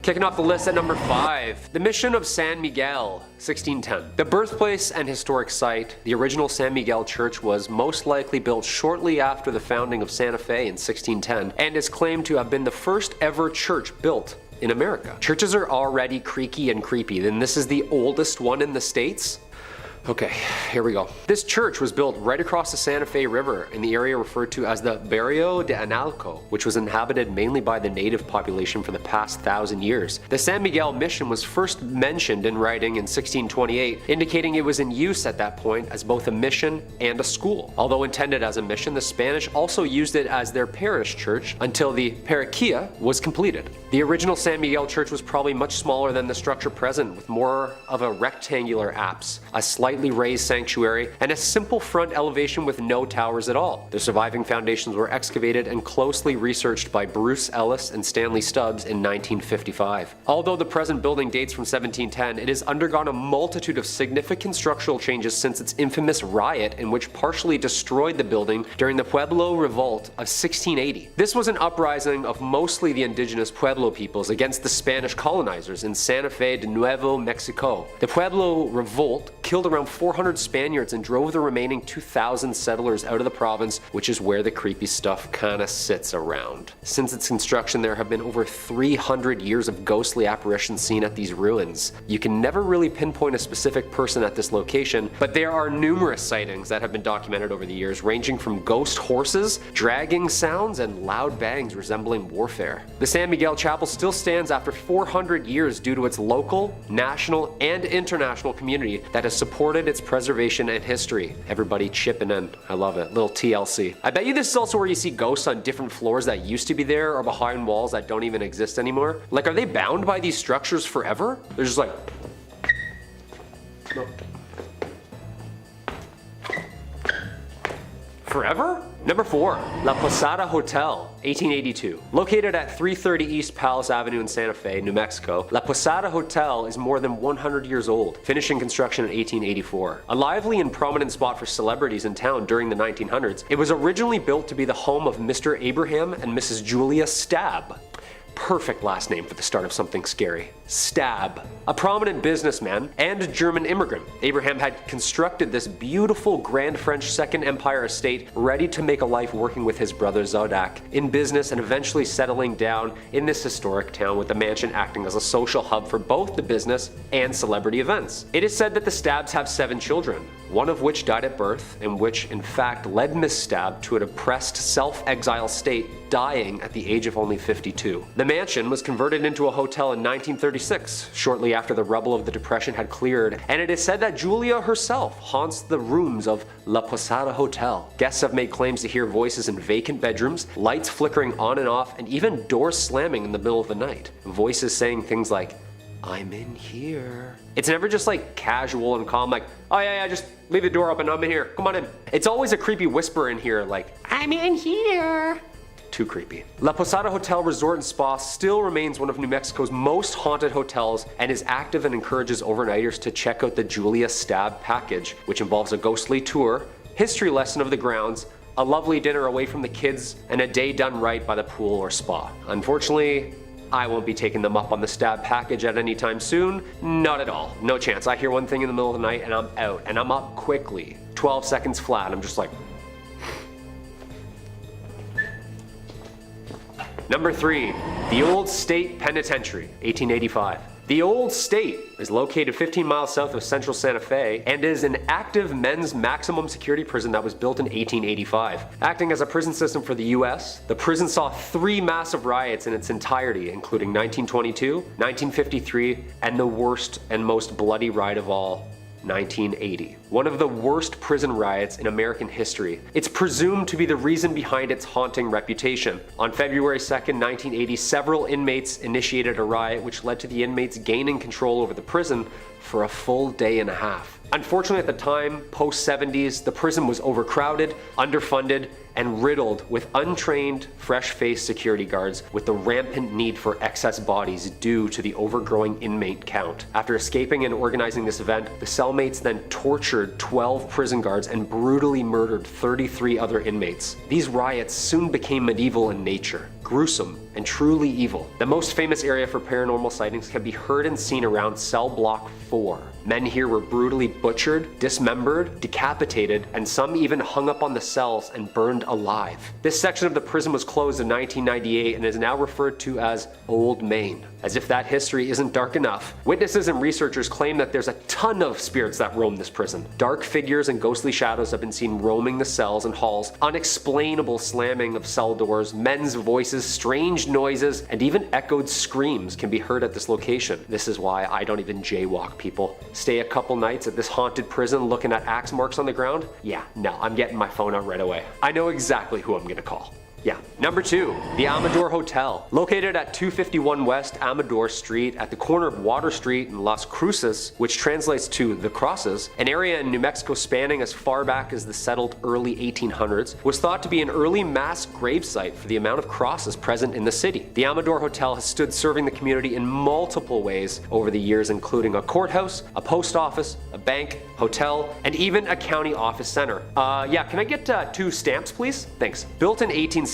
Kicking off the list at number 5, the Mission of San Miguel, 1610. The birthplace and historic site, the original San Miguel Church was most likely built shortly after the founding of Santa Fe in 1610 and is claimed to have been the first ever church built in America. Churches are already creaky and creepy, then this is the oldest one in the States? Okay, here we go. This church was built right across the Santa Fe River in the area referred to as the Barrio de Analco, which was inhabited mainly by the native population for the past 1,000 years. The San Miguel mission was first mentioned in writing in 1628, indicating it was in use at that point as both a mission and a school. Although intended as a mission, the Spanish also used it as their parish church until the parroquia was completed. The original San Miguel church was probably much smaller than the structure present, with more of a rectangular apse, a slightly raised sanctuary, and a simple front elevation with no towers at all. The surviving foundations were excavated and closely researched by Bruce Ellis and Stanley Stubbs in 1955. Although the present building dates from 1710, it has undergone a multitude of significant structural changes since its infamous riot in which partially destroyed the building during the Pueblo Revolt of 1680. This was an uprising of mostly the indigenous Pueblo peoples against the Spanish colonizers in Santa Fe de Nuevo Mexico. The Pueblo Revolt killed around 400 Spaniards and drove the remaining 2,000 settlers out of the province, which is where the creepy stuff kinda sits around. Since its construction, there have been over 300 years of ghostly apparitions seen at these ruins. You can never really pinpoint a specific person at this location, but there are numerous sightings that have been documented over the years, ranging from ghost horses, dragging sounds, and loud bangs resembling warfare. The San Miguel Chapel still stands after 400 years due to its local, national, and international community that has supported its preservation and history. Everybody chipping in. I love it. Little TLC. I bet you this is also where you see ghosts on different floors that used to be there or behind walls that don't even exist anymore. Like, are they bound by these structures forever? They're just like... Forever? Number 4, La Posada Hotel, 1882. Located at 330 East Palace Avenue in Santa Fe, New Mexico, La Posada Hotel is more than 100 years old, finishing construction in 1884. A lively and prominent spot for celebrities in town during the 1900s, it was originally built to be the home of Mr. Abraham and Mrs. Julia Stab. Perfect last name for the start of something scary. Stab. A prominent businessman and German immigrant, Abraham had constructed this beautiful Grand French Second Empire estate ready to make a life working with his brother Zack in business and eventually settling down in this historic town, with the mansion acting as a social hub for both the business and celebrity events. It is said that the Stabs have 7 children, one of which died at birth, and which in fact led Miss Stab to a depressed self-exile state, dying at the age of only 52. The mansion was converted into a hotel in 1936, shortly after the rubble of the Depression had cleared, and it is said that Julia herself haunts the rooms of La Posada Hotel. Guests have made claims to hear voices in vacant bedrooms, lights flickering on and off, and even doors slamming in the middle of the night. Voices saying things like, "I'm in here." It's never just like casual and calm, like, "Oh yeah, just leave the door open, I'm in here, come on in." It's always a creepy whisper in here like, "I'm in here." Too creepy. La Posada Hotel Resort and Spa still remains one of New Mexico's most haunted hotels and is active and encourages overnighters to check out the Julia Stab package, which involves a ghostly tour, history lesson of the grounds, a lovely dinner away from the kids, and a day done right by the pool or spa. Unfortunately, I won't be taking them up on the Stab package at any time soon. Not at all. No chance. I hear one thing in the middle of the night and I'm out, and I'm up quickly. 12 seconds flat. I'm just like... Number 3, the Old State Penitentiary, 1885. The Old State is located 15 miles south of central Santa Fe and is an active men's maximum security prison that was built in 1885. Acting as a prison system for the US, the prison saw 3 massive riots in its entirety, including 1922, 1953, and the worst and most bloody riot of all, 1980. One of the worst prison riots in American history. It's presumed to be the reason behind its haunting reputation. On February 2nd, 1980, several inmates initiated a riot which led to the inmates gaining control over the prison for a full day and a half. Unfortunately, at the time, post-70s, the prison was overcrowded, underfunded, and riddled with untrained, fresh-faced security guards, with the rampant need for excess bodies due to the overgrowing inmate count. After escaping and organizing this event, the cellmates then tortured 12 prison guards and brutally murdered 33 other inmates. These riots soon became medieval in nature. gruesome and truly evil. The most famous area for paranormal sightings can be heard and seen around cell block 4. Men here were brutally butchered, dismembered, decapitated, and some even hung up on the cells and burned alive. This section of the prison was closed in 1998 and is now referred to as Old Main. As if that history isn't dark enough, witnesses and researchers claim that there's a ton of spirits that roam this prison. Dark figures and ghostly shadows have been seen roaming the cells and halls, unexplainable slamming of cell doors, men's voices, strange noises, and even echoed screams can be heard at this location. This is why I don't even jaywalk, people. Stay a couple nights at this haunted prison looking at axe marks on the ground? Yeah, no, I'm getting my phone out right away. I know exactly who I'm gonna call. Yeah. Number 2, the Amador Hotel. Located at 251 West Amador Street at the corner of Water Street and Las Cruces, which translates to the Crosses, an area in New Mexico spanning as far back as the settled early 1800s, was thought to be an early mass gravesite for the amount of crosses present in the city. The Amador Hotel has stood serving the community in multiple ways over the years, including a courthouse, a post office, a bank, hotel, and even a county office center. Yeah, can I get 2 stamps, please? Thanks. Built in 1866,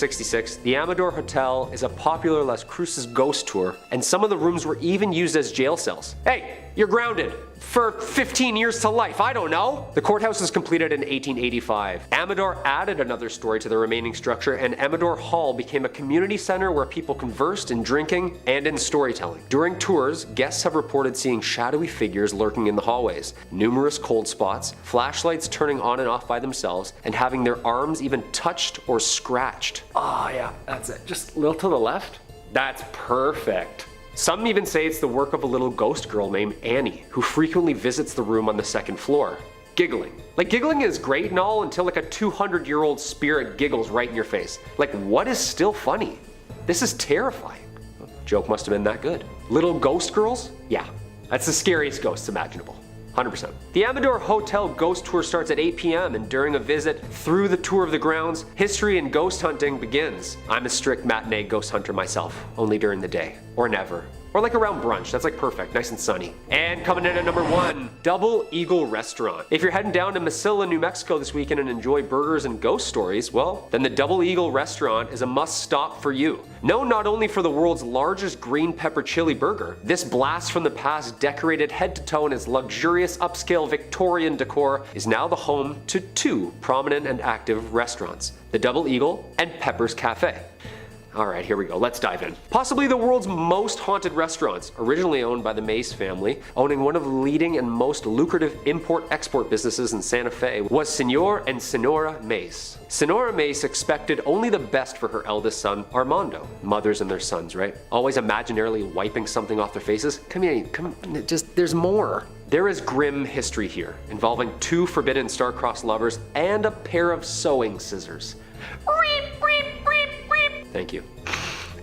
the Amador Hotel is a popular Las Cruces ghost tour, and some of the rooms were even used as jail cells. Hey, you're grounded for 15 years to life, I don't know. The courthouse was completed in 1885. Amador added another story to the remaining structure, and Amador Hall became a community center where people conversed in drinking and in storytelling. During tours, guests have reported seeing shadowy figures lurking in the hallways, numerous cold spots, flashlights turning on and off by themselves, and having their arms even touched or scratched. Oh yeah, that's it. Just a little to the left. That's perfect. Some even say it's the work of a little ghost girl named Annie, who frequently visits the room on the 2nd floor, giggling. Like, giggling is great and all until like a 200-year-old spirit giggles right in your face. Like, what is still funny? This is terrifying. Joke must have been that good. Little ghost girls? Yeah, that's the scariest ghosts imaginable. 100%. The Amador Hotel ghost tour starts at 8 p.m. and during a visit through the tour of the grounds, history and ghost hunting begins. I'm a strict matinee ghost hunter myself, only during the day, or never. Or like around brunch, that's like perfect, nice and sunny. And coming in at number 1, Double Eagle Restaurant. If you're heading down to Mesilla, New Mexico this weekend and enjoy burgers and ghost stories, well, then the Double Eagle Restaurant is a must stop for you. Known not only for the world's largest green pepper chili burger, this blast from the past decorated head to toe in its luxurious upscale Victorian decor is now the home to 2 prominent and active restaurants, the Double Eagle and Pepper's Cafe. Alright, here we go, let's dive in. Possibly the world's most haunted restaurants, originally owned by the Mace family, owning one of the leading and most lucrative import-export businesses in Santa Fe, was Senor and Senora Mace. Senora Mace expected only the best for her eldest son, Armando. Mothers and their sons, right? Always imaginarily wiping something off their faces. Come here, there's more. There is grim history here, involving 2 forbidden star-crossed lovers and a pair of sewing scissors. Thank you.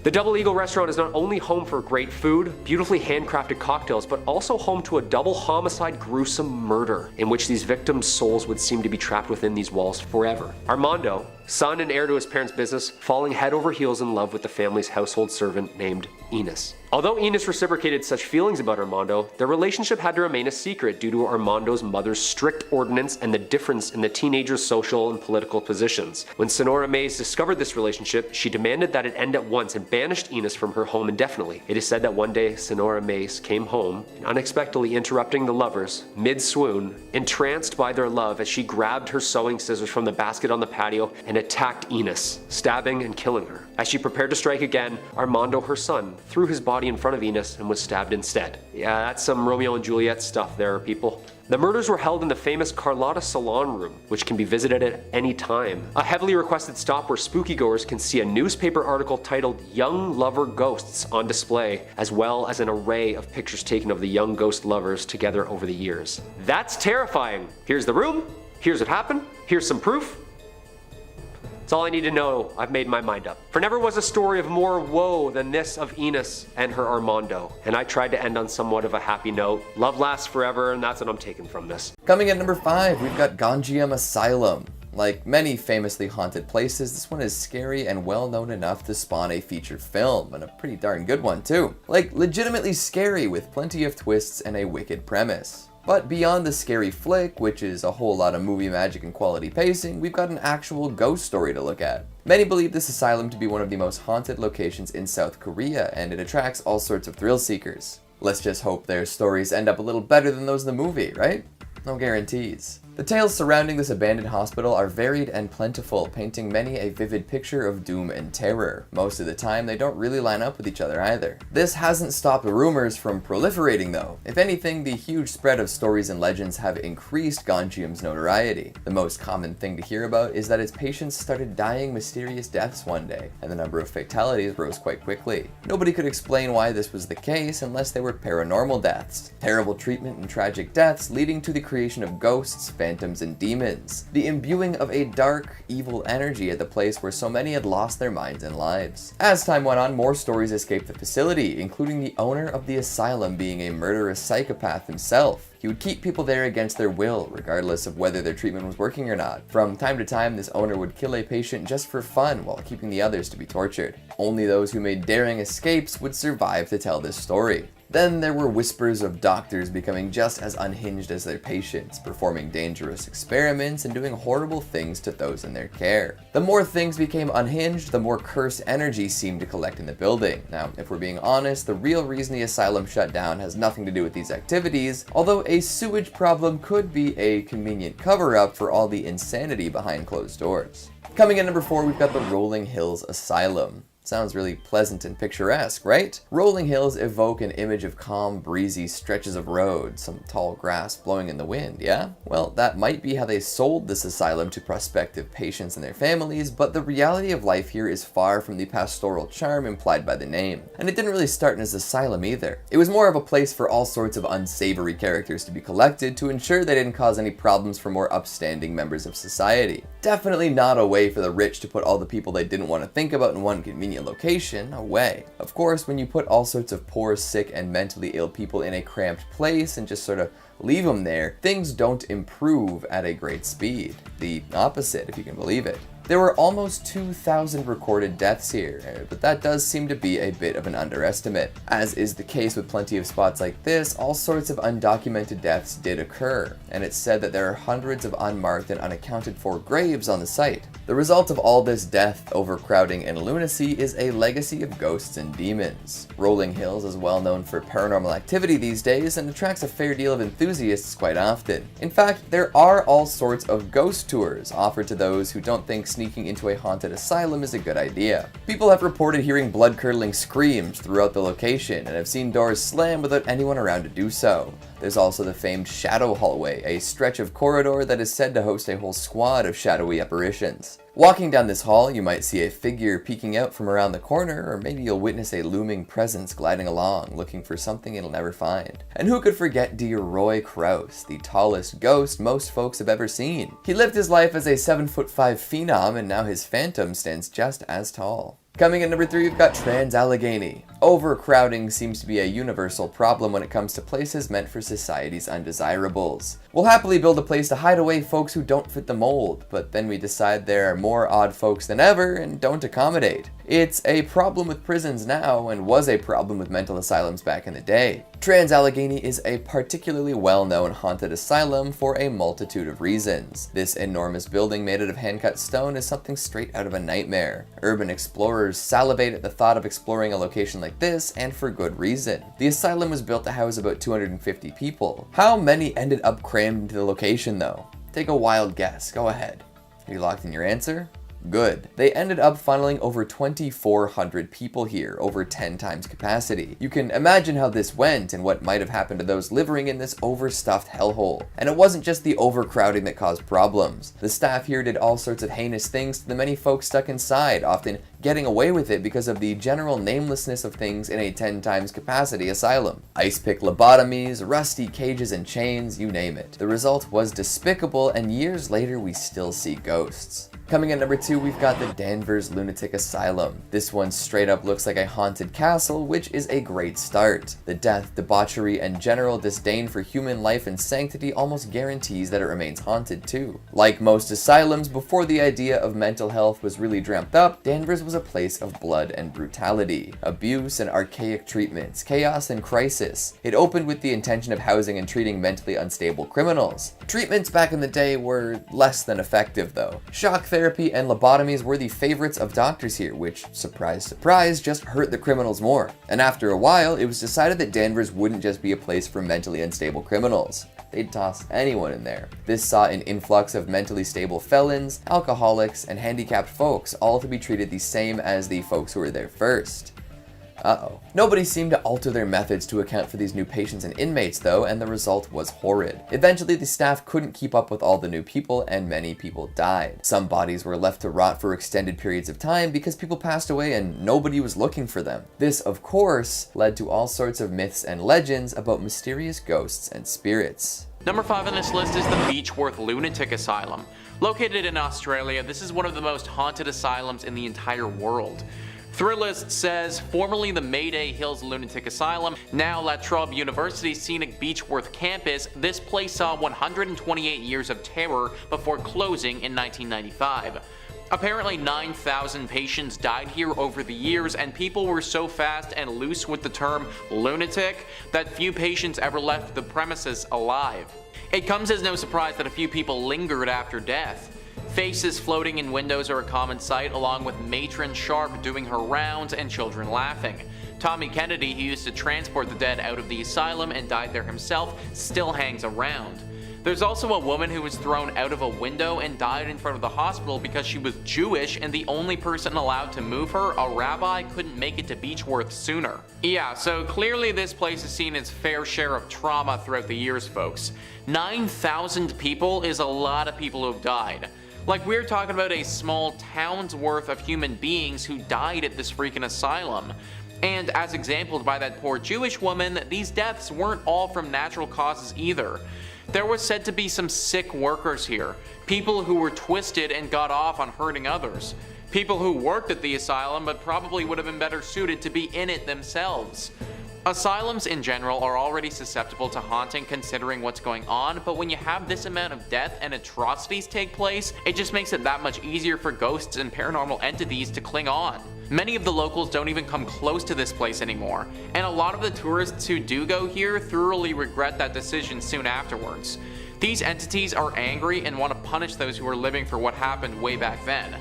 The Double Eagle restaurant is not only home for great food, beautifully handcrafted cocktails, but also home to a double homicide gruesome murder, in which these victims' souls would seem to be trapped within these walls forever. Armando, son and heir to his parents' business, falling head over heels in love with the family's household servant named Enos. Although Enos reciprocated such feelings about Armando, their relationship had to remain a secret due to Armando's mother's strict ordinance and the difference in the teenager's social and political positions. When Senora Mace discovered this relationship, she demanded that it end at once and banished Enos from her home indefinitely. It is said that one day Senora Mace came home, unexpectedly interrupting the lovers, mid-swoon, entranced by their love as she grabbed her sewing scissors from the basket on the patio and attacked Enos, stabbing and killing her. As she prepared to strike again, Armando, her son, threw his body in front of Enos and was stabbed instead. Yeah, that's some Romeo and Juliet stuff there, people. The murders were held in the famous Carlotta Salon Room, which can be visited at any time. A heavily requested stop where spooky-goers can see a newspaper article titled Young Lover Ghosts on display, as well as an array of pictures taken of the young ghost lovers together over the years. That's terrifying! Here's the room, here's what happened, here's some proof. That's all I need to know. I've made my mind up. For never was a story of more woe than this of Enos and her Armando. And I tried to end on somewhat of a happy note. Love lasts forever, and that's what I'm taking from this. Coming at number 5, we've got Gyeongnam Asylum. Like many famously haunted places, this one is scary and well known enough to spawn a feature film, and a pretty darn good one too. Like legitimately scary with plenty of twists and a wicked premise. But beyond the scary flick, which is a whole lot of movie magic and quality pacing, we've got an actual ghost story to look at. Many believe this asylum to be one of the most haunted locations in South Korea, and it attracts all sorts of thrill seekers. Let's just hope their stories end up a little better than those in the movie, right? No guarantees. The tales surrounding this abandoned hospital are varied and plentiful, painting many a vivid picture of doom and terror. Most of the time, they don't really line up with each other either. This hasn't stopped the rumors from proliferating though. If anything, the huge spread of stories and legends have increased Gyeonggnam's notoriety. The most common thing to hear about is that its patients started dying mysterious deaths one day, and the number of fatalities rose quite quickly. Nobody could explain why this was the case unless they were paranormal deaths. Terrible treatment and tragic deaths leading to the creation of ghosts, phantoms, and demons. The imbuing of a dark, evil energy at the place where so many had lost their minds and lives. As time went on, more stories escaped the facility, including the owner of the asylum being a murderous psychopath himself. He would keep people there against their will, regardless of whether their treatment was working or not. From time to time, this owner would kill a patient just for fun while keeping the others to be tortured. Only those who made daring escapes would survive to tell this story. Then there were whispers of doctors becoming just as unhinged as their patients, performing dangerous experiments and doing horrible things to those in their care. The more things became unhinged, the more cursed energy seemed to collect in the building. Now, if we're being honest, the real reason the asylum shut down has nothing to do with these activities, although a sewage problem could be a convenient cover-up for all the insanity behind closed doors. Coming in number 4, we've got the Rolling Hills Asylum. Sounds really pleasant and picturesque, right? Rolling hills evoke an image of calm, breezy stretches of road, some tall grass blowing in the wind, yeah? Well, that might be how they sold this asylum to prospective patients and their families, but the reality of life here is far from the pastoral charm implied by the name. And it didn't really start as an asylum either. It was more of a place for all sorts of unsavory characters to be collected to ensure they didn't cause any problems for more upstanding members of society. Definitely not a way for the rich to put all the people they didn't want to think about in one convenient location away. Of course, when you put all sorts of poor, sick, and mentally ill people in a cramped place and just sort of leave them there, things don't improve at a great speed. The opposite, if you can believe it. There were almost 2,000 recorded deaths here, but that does seem to be a bit of an underestimate. As is the case with plenty of spots like this, all sorts of undocumented deaths did occur, and it's said that there are hundreds of unmarked and unaccounted for graves on the site. The result of all this death, overcrowding, and lunacy is a legacy of ghosts and demons. Rolling Hills is well known for paranormal activity these days and attracts a fair deal of enthusiasts quite often. In fact, there are all sorts of ghost tours offered to those who don't think sneaking into a haunted asylum is a good idea. People have reported hearing blood-curdling screams throughout the location and have seen doors slam without anyone around to do so. There's also the famed Shadow Hallway, a stretch of corridor that is said to host a whole squad of shadowy apparitions. Walking down this hall, you might see a figure peeking out from around the corner, or maybe you'll witness a looming presence gliding along, looking for something it'll never find. And who could forget dear Roy Krause, the tallest ghost most folks have ever seen? He lived his life as a 7'5" phenom, and now his phantom stands just as tall. Coming in number 3, we've got TransAlpine. Overcrowding seems to be a universal problem when it comes to places meant for society's undesirables. We'll happily build a place to hide away folks who don't fit the mold, but then we decide there are more odd folks than ever and don't accommodate. It's a problem with prisons now, and was a problem with mental asylums back in the day. TransAlpine is a particularly well-known haunted asylum for a multitude of reasons. This enormous building made out of hand-cut stone is something straight out of a nightmare. Urban explorers salivate at the thought of exploring a location like this, and for good reason. The asylum was built to house about 250 people. How many ended up crammed into the location though? Take a wild guess, go ahead. Are you locked in your answer? Good. They ended up funneling over 2,400 people here, over 10 times capacity. You can imagine how this went and what might have happened to those living in this overstuffed hellhole. And it wasn't just the overcrowding that caused problems. The staff here did all sorts of heinous things to the many folks stuck inside, often getting away with it because of the general namelessness of things in a 10 times capacity asylum. Ice pick lobotomies, rusty cages and chains, you name it. The result was despicable, and years later we still see ghosts. Coming in number 2, we've got the Danvers Lunatic Asylum. This one straight up looks like a haunted castle, which is a great start. The death, debauchery, and general disdain for human life and sanctity almost guarantees that it remains haunted too. Like most asylums, before the idea of mental health was really dreamt up, Danvers was was a place of blood and brutality, abuse and archaic treatments, chaos and crisis. It opened with the intention of housing and treating mentally unstable criminals. Treatments back in the day were less than effective though. Shock therapy and lobotomies were the favorites of doctors here, which, surprise surprise, just hurt the criminals more. And after a while, it was decided that Danvers wouldn't just be a place for mentally unstable criminals. They'd toss anyone in there. This saw an influx of mentally stable felons, alcoholics, and handicapped folks, all to be treated the same as the folks who were there first. Uh-oh. Nobody seemed to alter their methods to account for these new patients and inmates though, and the result was horrid. Eventually, the staff couldn't keep up with all the new people, and many people died. Some bodies were left to rot for extended periods of time because people passed away and nobody was looking for them. This, of course, led to all sorts of myths and legends about mysterious ghosts and spirits. Number 5 on this list is the Beachworth Lunatic Asylum. Located in Australia, this is one of the most haunted asylums in the entire world. Thrillist says, formerly the Mayday Hills Lunatic Asylum, now La Trobe University's scenic Beachworth campus, this place saw 128 years of terror before closing in 1995. Apparently 9,000 patients died here over the years, and people were so fast and loose with the term lunatic that few patients ever left the premises alive. It comes as no surprise that a few people lingered after death. Faces floating in windows are a common sight, along with Matron Sharp doing her rounds and children laughing. Tommy Kennedy, who used to transport the dead out of the asylum and died there himself, still hangs around. There's also a woman who was thrown out of a window and died in front of the hospital because she was Jewish and the only person allowed to move her, a rabbi, couldn't make it to Beachworth sooner. Yeah, so clearly this place has seen its fair share of trauma throughout the years, folks. 9,000 people is a lot of people who have died. Like, we're talking about a small town's worth of human beings who died at this freaking asylum. And as exampled by that poor Jewish woman, these deaths weren't all from natural causes either. There was said to be some sick workers here, people who were twisted and got off on hurting others, people who worked at the asylum but probably would have been better suited to be in it themselves. Asylums in general are already susceptible to haunting considering what's going on, but when you have this amount of death and atrocities take place, it just makes it that much easier for ghosts and paranormal entities to cling on. Many of the locals don't even come close to this place anymore, and a lot of the tourists who do go here thoroughly regret that decision soon afterwards. These entities are angry and want to punish those who are living for what happened way back then.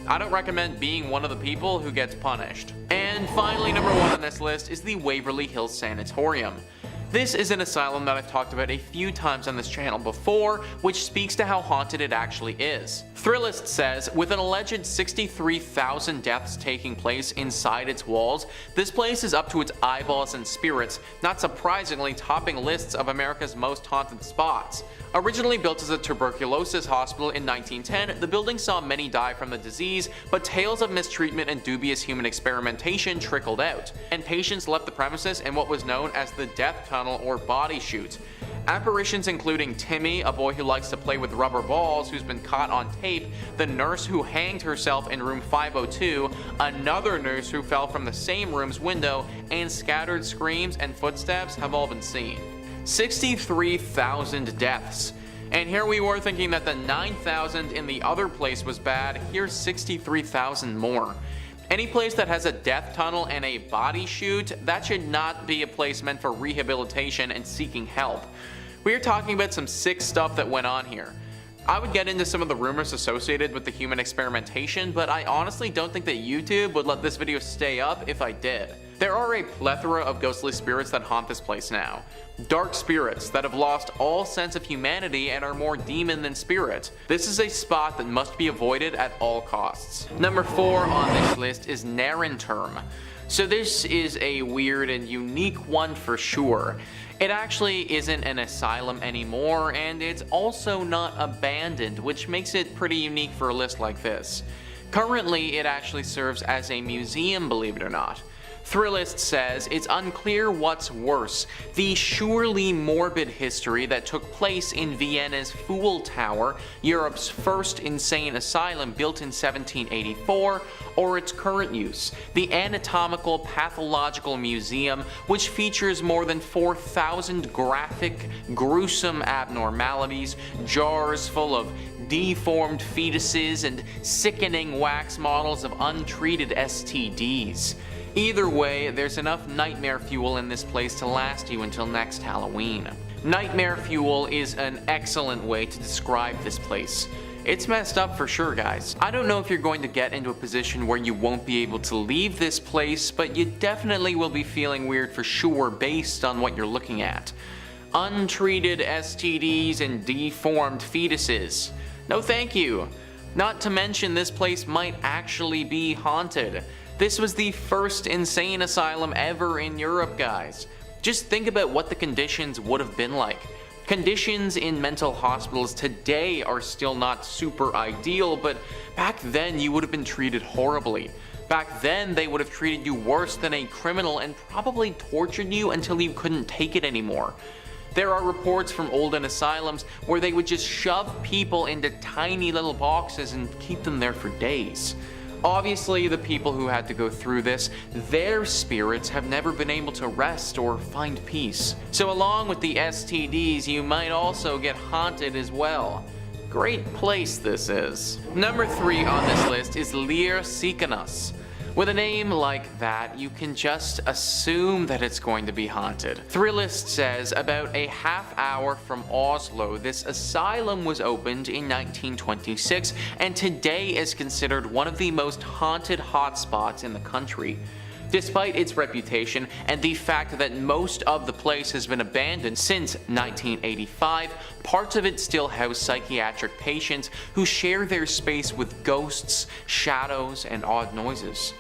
I don't recommend being one of the people who gets punished. And finally, number 1 on this list is the Waverly Hills Sanatorium. This is an asylum that I've talked about a few times on this channel before, which speaks to how haunted it actually is. Thrillist says, with an alleged 63,000 deaths taking place inside its walls, this place is up to its eyeballs in spirits, not surprisingly topping lists of America's most haunted spots. Originally built as a tuberculosis hospital in 1910, the building saw many die from the disease, but tales of mistreatment and dubious human experimentation trickled out, and patients left the premises in what was known as the death tunnel or body chute. Apparitions including Timmy, a boy who likes to play with rubber balls who's been caught on tape, the nurse who hanged herself in room 502, another nurse who fell from the same room's window, and scattered screams and footsteps have all been seen. 63,000 deaths. And here we were thinking that the 9,000 in the other place was bad, here's 63,000 more. Any place that has a death tunnel and a body chute, that should not be a place meant for rehabilitation and seeking help. We are talking about some sick stuff that went on here. I would get into some of the rumors associated with the human experimentation, but I honestly don't think that YouTube would let this video stay up if I did. There are a plethora of ghostly spirits that haunt this place now. Dark spirits that have lost all sense of humanity and are more demon than spirit. This is a spot that must be avoided at all costs. Number 4 on this list is Narin Term. So this is a weird and unique one for sure. It actually isn't an asylum anymore, and it's also not abandoned, which makes it pretty unique for a list like this. Currently, it actually serves as a museum, believe it or not. Thrillist says it's unclear what's worse, the surely morbid history that took place in Vienna's Fool Tower, Europe's first insane asylum built in 1784, or its current use, the Anatomical Pathological Museum, which features more than 4,000 graphic, gruesome abnormalities, jars full of deformed fetuses, and sickening wax models of untreated STDs. Either way, there's enough nightmare fuel in this place to last you until next Halloween. Nightmare fuel is an excellent way to describe this place. It's messed up for sure, guys. I don't know if you're going to get into a position where you won't be able to leave this place, but you definitely will be feeling weird for sure based on what you're looking at. Untreated STDs and deformed fetuses. No thank you. Not to mention this place might actually be haunted. This was the first insane asylum ever in Europe, guys. Just think about what the conditions would have been like. Conditions in mental hospitals today are still not super ideal, but back then you would have been treated horribly. Back then they would have treated you worse than a criminal and probably tortured you until you couldn't take it anymore. There are reports from olden asylums where they would just shove people into tiny little boxes and keep them there for days. Obviously, the people who had to go through this, their spirits have never been able to rest or find peace. So along with the STDs, you might also get haunted as well. Great place this is. Number 3 on this list is Llestad. With a name like that, you can just assume that it's going to be haunted. Thrillist says about a half hour from Oslo, this asylum was opened in 1926 and today is considered one of the most haunted hotspots in the country. Despite its reputation and the fact that most of the place has been abandoned since 1985, parts of it still house psychiatric patients who share their space with ghosts, shadows, and odd noises.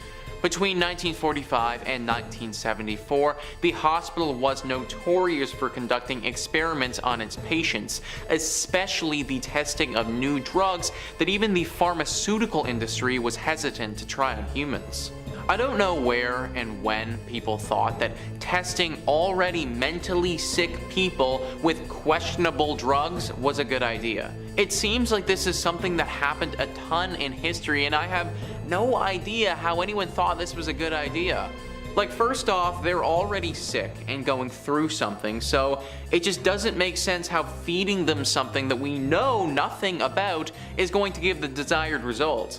Between 1945 and 1974, the hospital was notorious for conducting experiments on its patients, especially the testing of new drugs that even the pharmaceutical industry was hesitant to try on humans. I don't know where and when people thought that testing already mentally sick people with questionable drugs was a good idea. It seems like this is something that happened a ton in history, and I have no idea how anyone thought this was a good idea. Like, first off, they're already sick and going through something, so it just doesn't make sense how feeding them something that we know nothing about is going to give the desired result.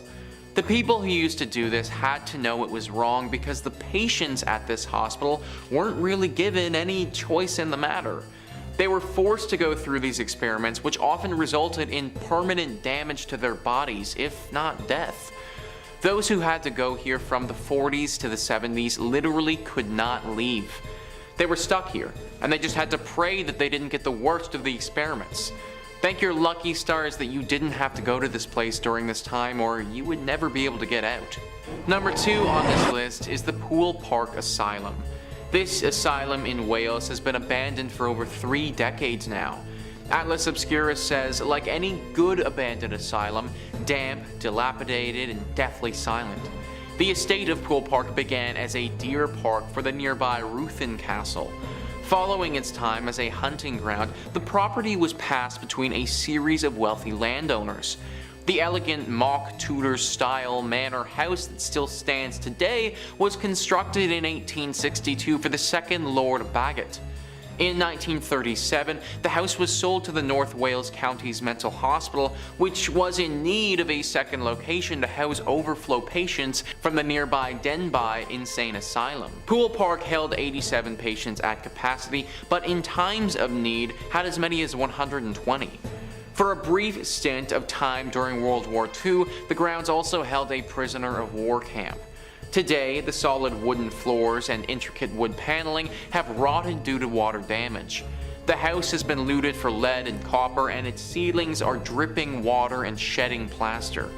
The people who used to do this had to know it was wrong because the patients at this hospital weren't really given any choice in the matter. They were forced to go through these experiments, which often resulted in permanent damage to their bodies, if not death. Those who had to go here from the 40s to the 70s literally could not leave. They were stuck here, and they just had to pray that they didn't get the worst of the experiments. Thank your lucky stars that you didn't have to go to this place during this time, or you would never be able to get out. Number 2 on this list is the Poole Park Asylum. This asylum in Wales has been abandoned for over 3 decades now. Atlas Obscurus says, like any good abandoned asylum, damp, dilapidated, and deathly silent. The estate of Poole Park began as a deer park for the nearby Ruthin Castle. Following its time as a hunting ground, the property was passed between a series of wealthy landowners. The elegant mock Tudor-style manor house that still stands today was constructed in 1862 for the second Lord Bagot. In 1937, the house was sold to the North Wales County's Mental Hospital, which was in need of a second location to house overflow patients from the nearby Denbigh Insane Asylum. Poole Park held 87 patients at capacity, but in times of need had as many as 120. For a brief stint of time during World War II, the grounds also held a prisoner of war camp. Today, the solid wooden floors and intricate wood paneling have rotted due to water damage. The house has been looted for lead and copper, and its ceilings are dripping water and shedding plaster.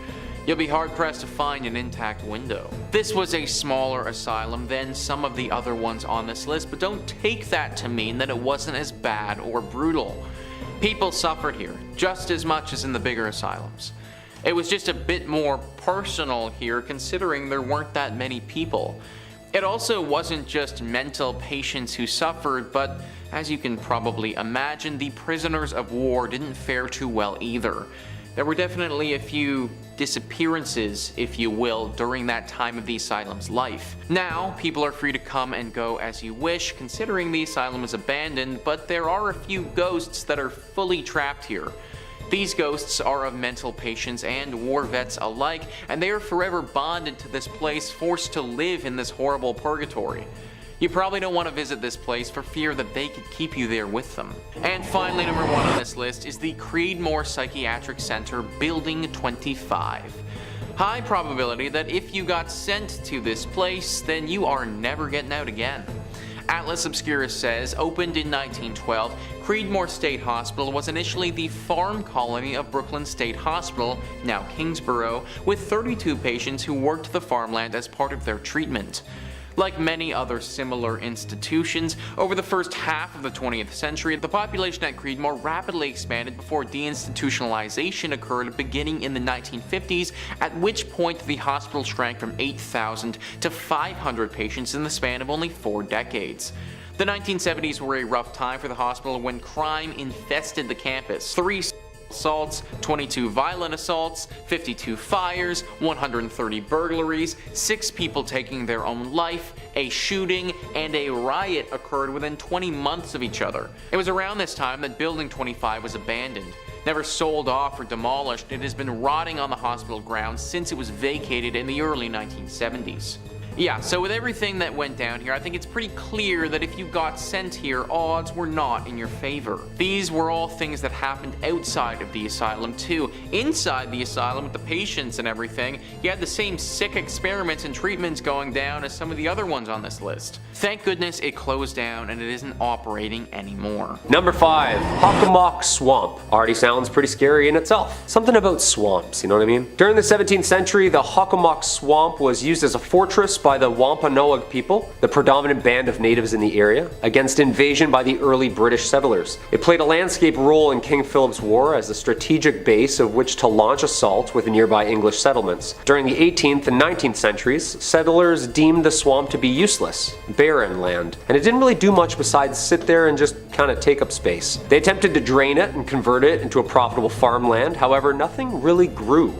You'll be hard-pressed to find an intact window. This was a smaller asylum than some of the other ones on this list, but don't take that to mean that it wasn't as bad or brutal. People suffered here, just as much as in the bigger asylums. It was just a bit more personal here considering there weren't that many people. It also wasn't just mental patients who suffered, but as you can probably imagine, the prisoners of war didn't fare too well either. There were definitely a few disappearances, if you will, during that time of the asylum's life. Now, people are free to come and go as you wish, considering the asylum is abandoned, but there are a few ghosts that are fully trapped here. These ghosts are of mental patients and war vets alike, and they are forever bonded to this place, forced to live in this horrible purgatory. You probably don't want to visit this place for fear that they could keep you there with them. And finally, number 1 on this list is the Creedmore Psychiatric Center, Building 25. High probability that if you got sent to this place, then you are never getting out again. Atlas Obscurus says, opened in 1912, Creedmore State Hospital was initially the farm colony of Brooklyn State Hospital, now Kingsborough, with 32 patients who worked the farmland as part of their treatment. Like many other similar institutions, over the first half of the 20th century, the population at Creedmore rapidly expanded before deinstitutionalization occurred beginning in the 1950s, at which point the hospital shrank from 8,000 to 500 patients in the span of only 4 decades. The 1970s were a rough time for the hospital when crime infested the campus. 3 assaults, 22 violent assaults, 52 fires, 130 burglaries, 6 people taking their own life, a shooting, and a riot occurred within 20 months of each other. It was around this time that Building 25 was abandoned. Never sold off or demolished, it has been rotting on the hospital grounds since it was vacated in the early 1970s. Yeah, so with everything that went down here, I think it's pretty clear that if you got sent here, odds were not in your favor. These were all things that happened outside of the asylum too. Inside the asylum with the patients and everything, you had the same sick experiments and treatments going down as some of the other ones on this list. Thank goodness it closed down and it isn't operating anymore. Number 5, Hakok Swamp. Already sounds pretty scary in itself. Something about swamps, you know what I mean? During the 17th century, the Hakok Swamp was used as a fortress by the Wampanoag people, the predominant band of natives in the area, against invasion by the early British settlers. It played a landscape role in King Philip's War as a strategic base of which to launch assaults with nearby English settlements. During the 18th and 19th centuries, settlers deemed the swamp to be useless, barren land, and it didn't really do much besides sit there and just kind of take up space. They attempted to drain it and convert it into a profitable farmland, however, nothing really grew.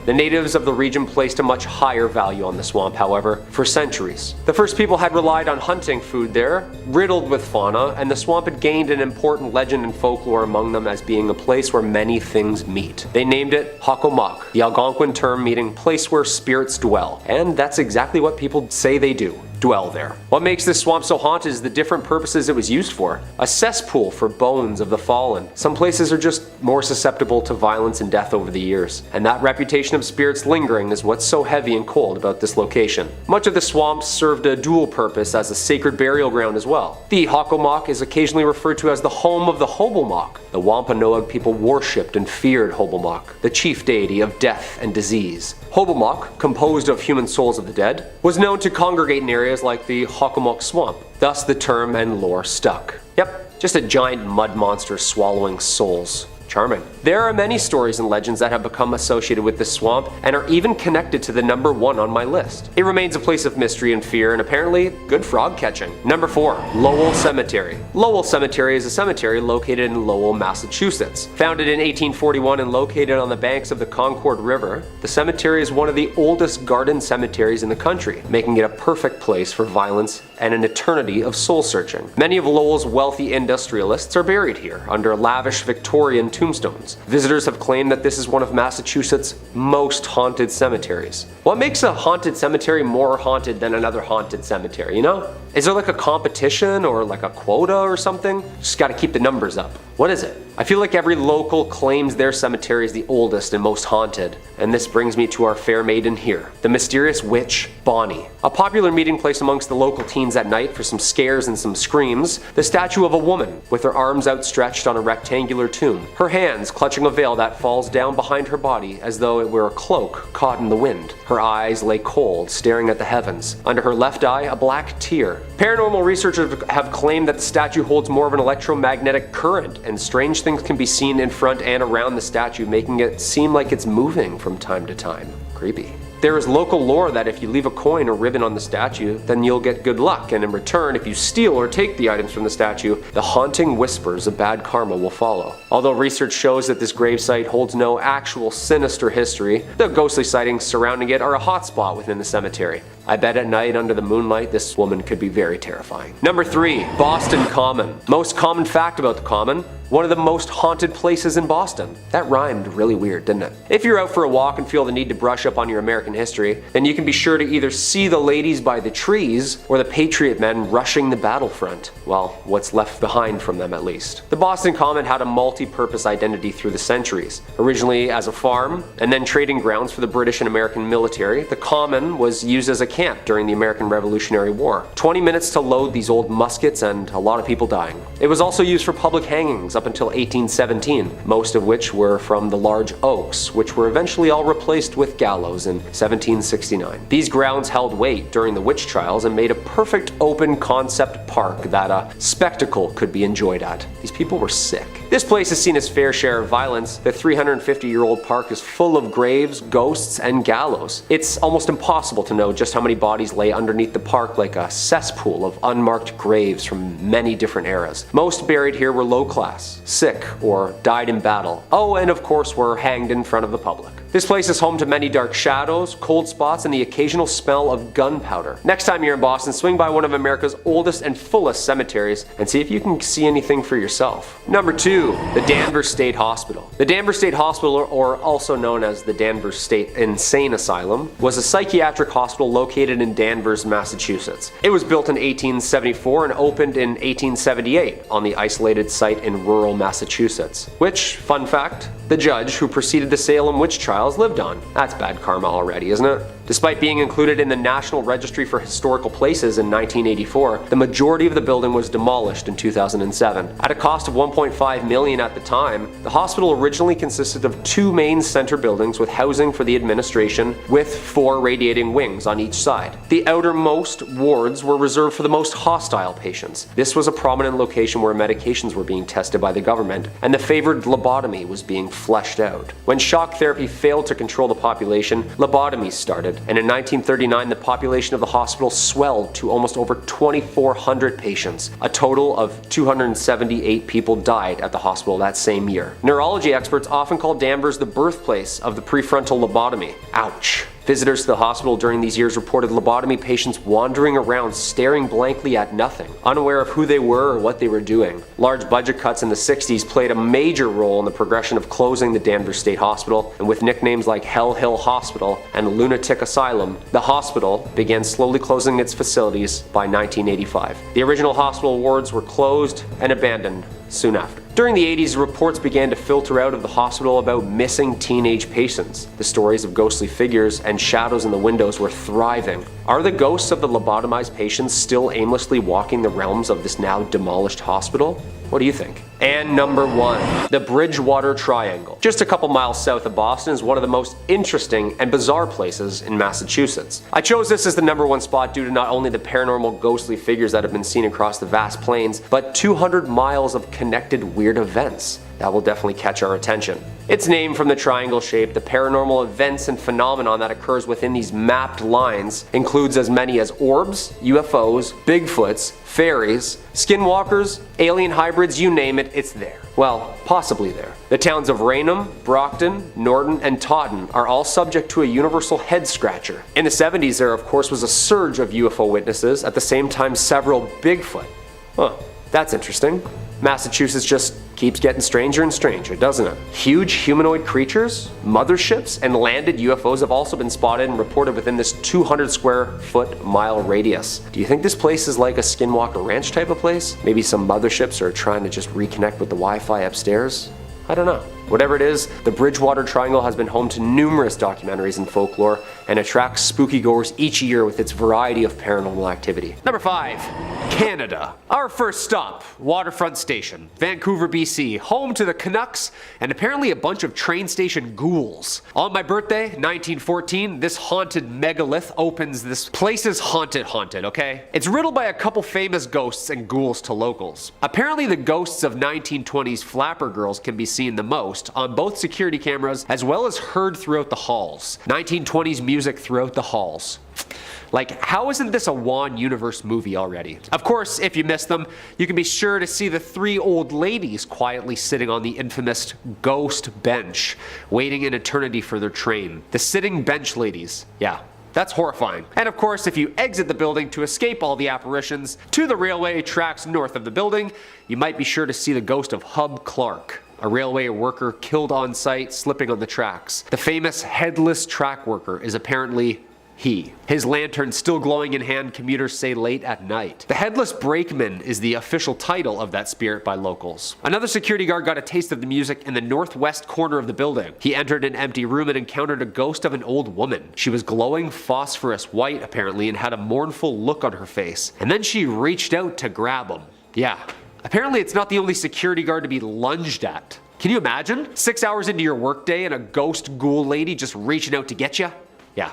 The natives of the region placed a much higher value on the swamp, however, for centuries. The first people had relied on hunting food there, riddled with fauna, and the swamp had gained an important legend and folklore among them as being a place where many things meet. They named it Hakok, the Algonquin term meaning place where spirits dwell, and that's exactly what people say they do. Dwell there. What makes this swamp so haunted is the different purposes it was used for. A cesspool for bones of the fallen. Some places are just more susceptible to violence and death over the years, and that reputation of spirits lingering is what's so heavy and cold about this location. Much of the swamp served a dual purpose as a sacred burial ground as well. The Hakok is occasionally referred to as the home of the Hobomok. The Wampanoag people worshipped and feared Hobomok, the chief deity of death and disease. Hobomok, composed of human souls of the dead, was known to congregate in areas like the Hakok Swamp. Thus the term and lore stuck. Yep, just a giant mud monster swallowing souls. Charming. There are many stories and legends that have become associated with this swamp and are even connected to the number 1 on my list. It remains a place of mystery and fear and apparently good frog catching. Number 4, LEL Cemetery. LEL Cemetery is a cemetery located in Lowell, Massachusetts. Founded in 1841 and located on the banks of the Concord River, the cemetery is one of the oldest garden cemeteries in the country, making it a perfect place for violence and an eternity of soul searching. Many of Lowell's wealthy industrialists are buried here under lavish Victorian tombstones. Visitors have claimed that this is one of Massachusetts' most haunted cemeteries. What makes a haunted cemetery more haunted than another haunted cemetery, you know? Is there like a competition or like a quota or something? Just gotta keep the numbers up. What is it? I feel like every local claims their cemetery is the oldest and most haunted, and this brings me to our fair maiden here, the mysterious witch, Bonnie. A popular meeting place amongst the local teens at night for some scares and some screams, the statue of a woman with her arms outstretched on a rectangular tomb, her hands clutching a veil that falls down behind her body as though it were a cloak caught in the wind. Her eyes lay cold, staring at the heavens. Under her left eye, a black tear. Paranormal researchers have claimed that the statue holds more of an electromagnetic current, and strange things can be seen in front and around the statue, making it seem like it's moving from time to time. Creepy. There is local lore that if you leave a coin or ribbon on the statue, then you'll get good luck, and in return, if you steal or take the items from the statue, the haunting whispers of bad karma will follow. Although research shows that this gravesite holds no actual sinister history, the ghostly sightings surrounding it are a hotspot within the cemetery. I bet at night under the moonlight this woman could be very terrifying. Number 3. Boston Common. Most common fact about the Common: one of the most haunted places in Boston. That rhymed really weird, didn't it? If you're out for a walk and feel the need to brush up on your American history, then you can be sure to either see the ladies by the trees or the Patriot men rushing the battlefront. Well, what's left behind from them at least. The Boston Common had a multi-purpose identity through the centuries. Originally as a farm, and then trading grounds for the British and American military, the Common was used as a camp during the American Revolutionary War. 20 minutes to load these old muskets and a lot of people dying. It was also used for public hangings up until 1817, most of which were from the large oaks, which were eventually all replaced with gallows in 1769. These grounds held weight during the witch trials and made a perfect open concept park that a spectacle could be enjoyed at. These people were sick. This place has seen its fair share of violence. The 350-year-old park is full of graves, ghosts, and gallows. It's almost impossible to know just how many bodies lay underneath the park, like a cesspool of unmarked graves from many different eras. Most buried here were low class, sick, or died in battle. Oh, and of course were hanged in front of the public. This place is home to many dark shadows, cold spots, and the occasional smell of gunpowder. Next time you're in Boston, swing by one of America's oldest and fullest cemeteries and see if you can see anything for yourself. Number 2. The Danvers State Hospital. The Danvers State Hospital, or also known as the Danvers State Insane Asylum, was a psychiatric hospital located in Danvers, Massachusetts. It was built in 1874 and opened in 1878 on the isolated site in rural Massachusetts, which, fun fact, the judge who preceded the Salem witch trials lived on. That's bad karma already, isn't it? Despite being included in the National Registry for Historical Places in 1984, the majority of the building was demolished in 2007. At a cost of $1.5 million at the time, the hospital originally consisted of 2 main center buildings with housing for the administration, with 4 radiating wings on each side. The outermost wards were reserved for the most hostile patients. This was a prominent location where medications were being tested by the government, and the favored lobotomy was being fleshed out. When shock therapy failed to control the population, lobotomies started, and in 1939 the population of the hospital swelled to almost over 2,400 patients. A total of 278 people died at the hospital that same year. Neurology experts often call Danvers the birthplace of the prefrontal lobotomy. Ouch. Visitors to the hospital during these years reported lobotomy patients wandering around staring blankly at nothing, unaware of who they were or what they were doing. Large budget cuts in the 60s played a major role in the progression of closing the Danvers State Hospital, and with nicknames like Hell Hill Hospital and Lunatic Asylum, the hospital began slowly closing its facilities by 1985. The original hospital wards were closed and abandoned soon after. During the 80s, reports began to filter out of the hospital about missing teenage patients. The stories of ghostly figures and shadows in the windows were thriving. Are the ghosts of the lobotomized patients still aimlessly walking the realms of this now demolished hospital? What do you think? And number 1, the Bridgewater Triangle. Just a couple miles south of Boston is one of the most interesting and bizarre places in Massachusetts. I chose this as the number 1 spot due to not only the paranormal ghostly figures that have been seen across the vast plains, but 200 miles of connected weird events that will definitely catch our attention. It's named from the triangle shape. The paranormal events and phenomenon that occurs within these mapped lines includes as many as orbs, UFOs, Bigfoots, fairies, skinwalkers, alien hybrids, you name it, it's there. Well, possibly there. The towns of Raynham, Brockton, Norton, and Taunton are all subject to a universal head scratcher. In the 70s, there of course was a surge of UFO witnesses, at the same time several Bigfoot. Huh, that's interesting. Massachusetts just keeps getting stranger and stranger, doesn't it? Huge humanoid creatures, motherships, and landed UFOs have also been spotted and reported within this 200 square foot mile radius. Do you think this place is like a Skinwalker Ranch type of place? Maybe some motherships are trying to just reconnect with the Wi-Fi upstairs? I don't know. Whatever it is, the Bridgewater Triangle has been home to numerous documentaries and folklore and attracts spooky goers each year with its variety of paranormal activity. Number 5, Canada. Our first stop, Waterfront Station, Vancouver, BC, home to the Canucks and apparently a bunch of train station ghouls. On my birthday, 1914, this haunted megalith opens. This place is haunted, okay? It's riddled by a couple famous ghosts and ghouls to locals. Apparently the ghosts of 1920s flapper girls can be seen the most on both security cameras as well as heard throughout the halls. 1920s music throughout the halls. Like, how isn't this a Wan Universe movie already? Of course, if you missed them, you can be sure to see the 3 old ladies quietly sitting on the infamous ghost bench, waiting in eternity for their train. The sitting bench ladies. Yeah, That's horrifying. And of course, if you exit the building to escape all the apparitions to the railway tracks north of the building, you might be sure to see the ghost of Hub Clark, a railway worker killed on site slipping on the tracks. The famous headless track worker is apparently he. His lantern still glowing in hand, commuters say late at night. The Headless Brakeman is the official title of that spirit by locals. Another security guard got a taste of the music in the northwest corner of the building. He entered an empty room and encountered a ghost of an old woman. She was glowing phosphorus white apparently and had a mournful look on her face. And then she reached out to grab him. Yeah. Apparently it's not the only security guard to be lunged at. Can you imagine? 6 hours into your workday and a ghost ghoul lady just reaching out to get you? Yeah.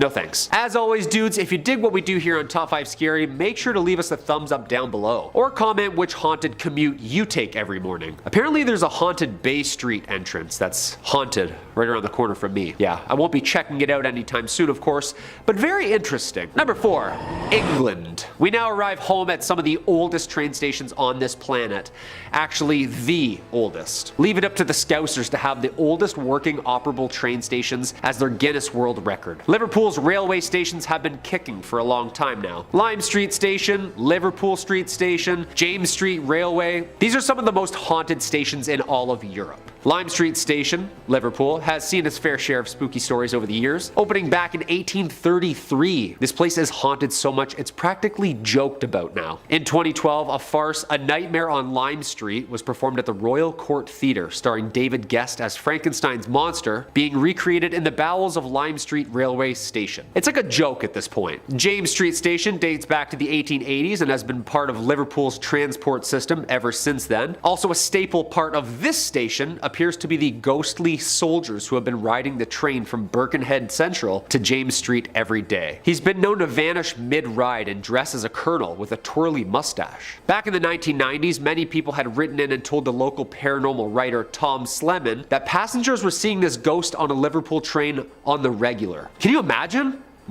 No thanks. As always, dudes, if you dig what we do here on Top 5 Scary, make sure to leave us a thumbs up down below. Or comment which haunted commute you take every morning. Apparently there's a haunted Bay Street entrance that's haunted right around the corner from me. Yeah, I won't be checking it out anytime soon, of course, but very interesting. Number 4, England. We now arrive home at some of the oldest train stations on this planet. Actually, the oldest. Leave it up to the Scousers to have the oldest working operable train stations as their Guinness World Record. Liverpool's railway stations have been kicking for a long time now. Lim Street Station, Liverpool Street Station, James Street Railway. These are some of the most haunted stations in all of Europe. Lim Street Station, Liverpool, has seen its fair share of spooky stories over the years. Opening back in 1833, this place is haunted so much it's practically joked about now. In 2012, a farce, A Nightmare on Lime Street, was performed at the Royal Court Theatre, starring David Guest as Frankenstein's monster, being recreated in the bowels of Lime Street Railway Station. It's like a joke at this point. James Street Station dates back to the 1880s and has been part of Liverpool's transport system ever since then. Also a staple part of this station appears to be the ghostly soldiers who have been riding the train from Birkenhead Central to James Street every day. He's been known to vanish mid-ride and dress as a colonel with a twirly mustache. Back in the 1990s, many people had written in and told the local paranormal writer Tom Sleman that passengers were seeing this ghost on a Liverpool train on the regular. Can you imagine?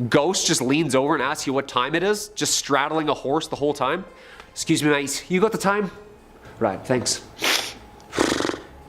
Ghost just leans over and asks you what time it is, just straddling a horse the whole time. Excuse me, mate, you got the time? Right, thanks.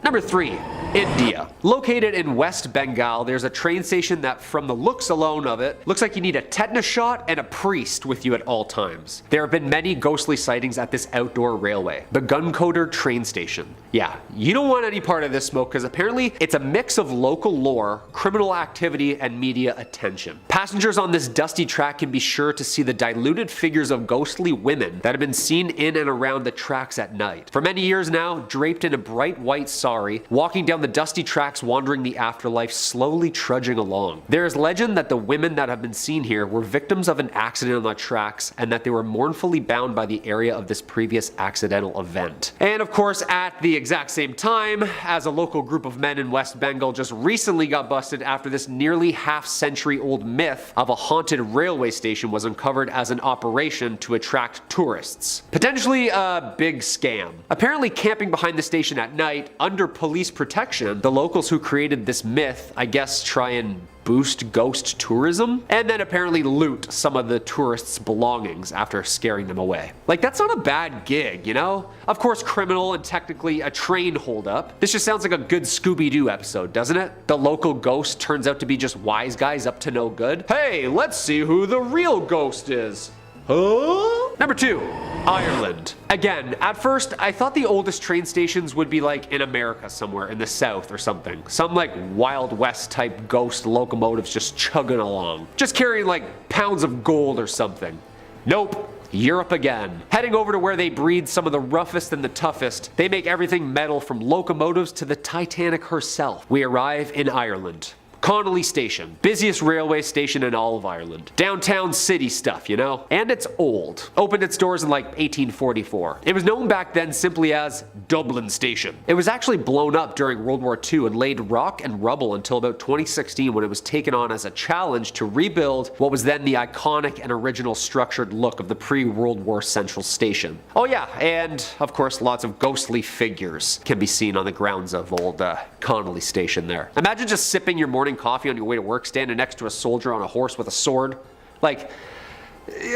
Number 3, India. Located in West Bengal, there's a train station that, from the looks alone of it, looks like you need a tetanus shot and a priest with you at all times. There have been many ghostly sightings at this outdoor railway. The Guncoder train station. Yeah, you don't want any part of this smoke because apparently it's a mix of local lore, criminal activity, and media attention. Passengers on this dusty track can be sure to see the diluted figures of ghostly women that have been seen in and around the tracks at night. For many years now, draped in a bright white sari, walking down the dusty tracks wandering the afterlife, slowly trudging along. There is legend that the women that have been seen here were victims of an accident on the tracks and that they were mournfully bound by the area of this previous accidental event. And of course, at the exact same time, as a local group of men in West Bengal just recently got busted after this nearly half-century old myth of a haunted railway station was uncovered as an operation to attract tourists. Potentially a big scam. Apparently camping behind the station at night, under police protection, the locals who created this myth, I guess, try and boost ghost tourism, and then apparently loot some of the tourists' belongings after scaring them away. Like, that's not a bad gig, you know? Of course, criminal and technically a train holdup. This just sounds like a good Scooby-Doo episode, doesn't it? The local ghost turns out to be just wise guys up to no good. Hey, let's see who the real ghost is. Huh? Number 2, Ireland. Again, at first, I thought the oldest train stations would be like in America somewhere, in the South or something. Some like Wild West type ghost locomotives just chugging along. Just carrying like pounds of gold or something. Nope. Europe again. Heading over to where they breed some of the roughest and the toughest, they make everything metal from locomotives to the Titanic herself. We arrive in Ireland. Connelly Station, busiest railway station in all of Ireland. Downtown city stuff, you know? And it's old. Opened its doors in like 1844. It was known back then simply as Dublin Station. It was actually blown up during World War II and laid rock and rubble until about 2016 when it was taken on as a challenge to rebuild what was then the iconic and original structured look of the pre-World War Central Station. Oh yeah, and of course lots of ghostly figures can be seen on the grounds of old Connelly Station there. Imagine just sipping your morning coffee on your way to work, standing next to a soldier on a horse with a sword. Like,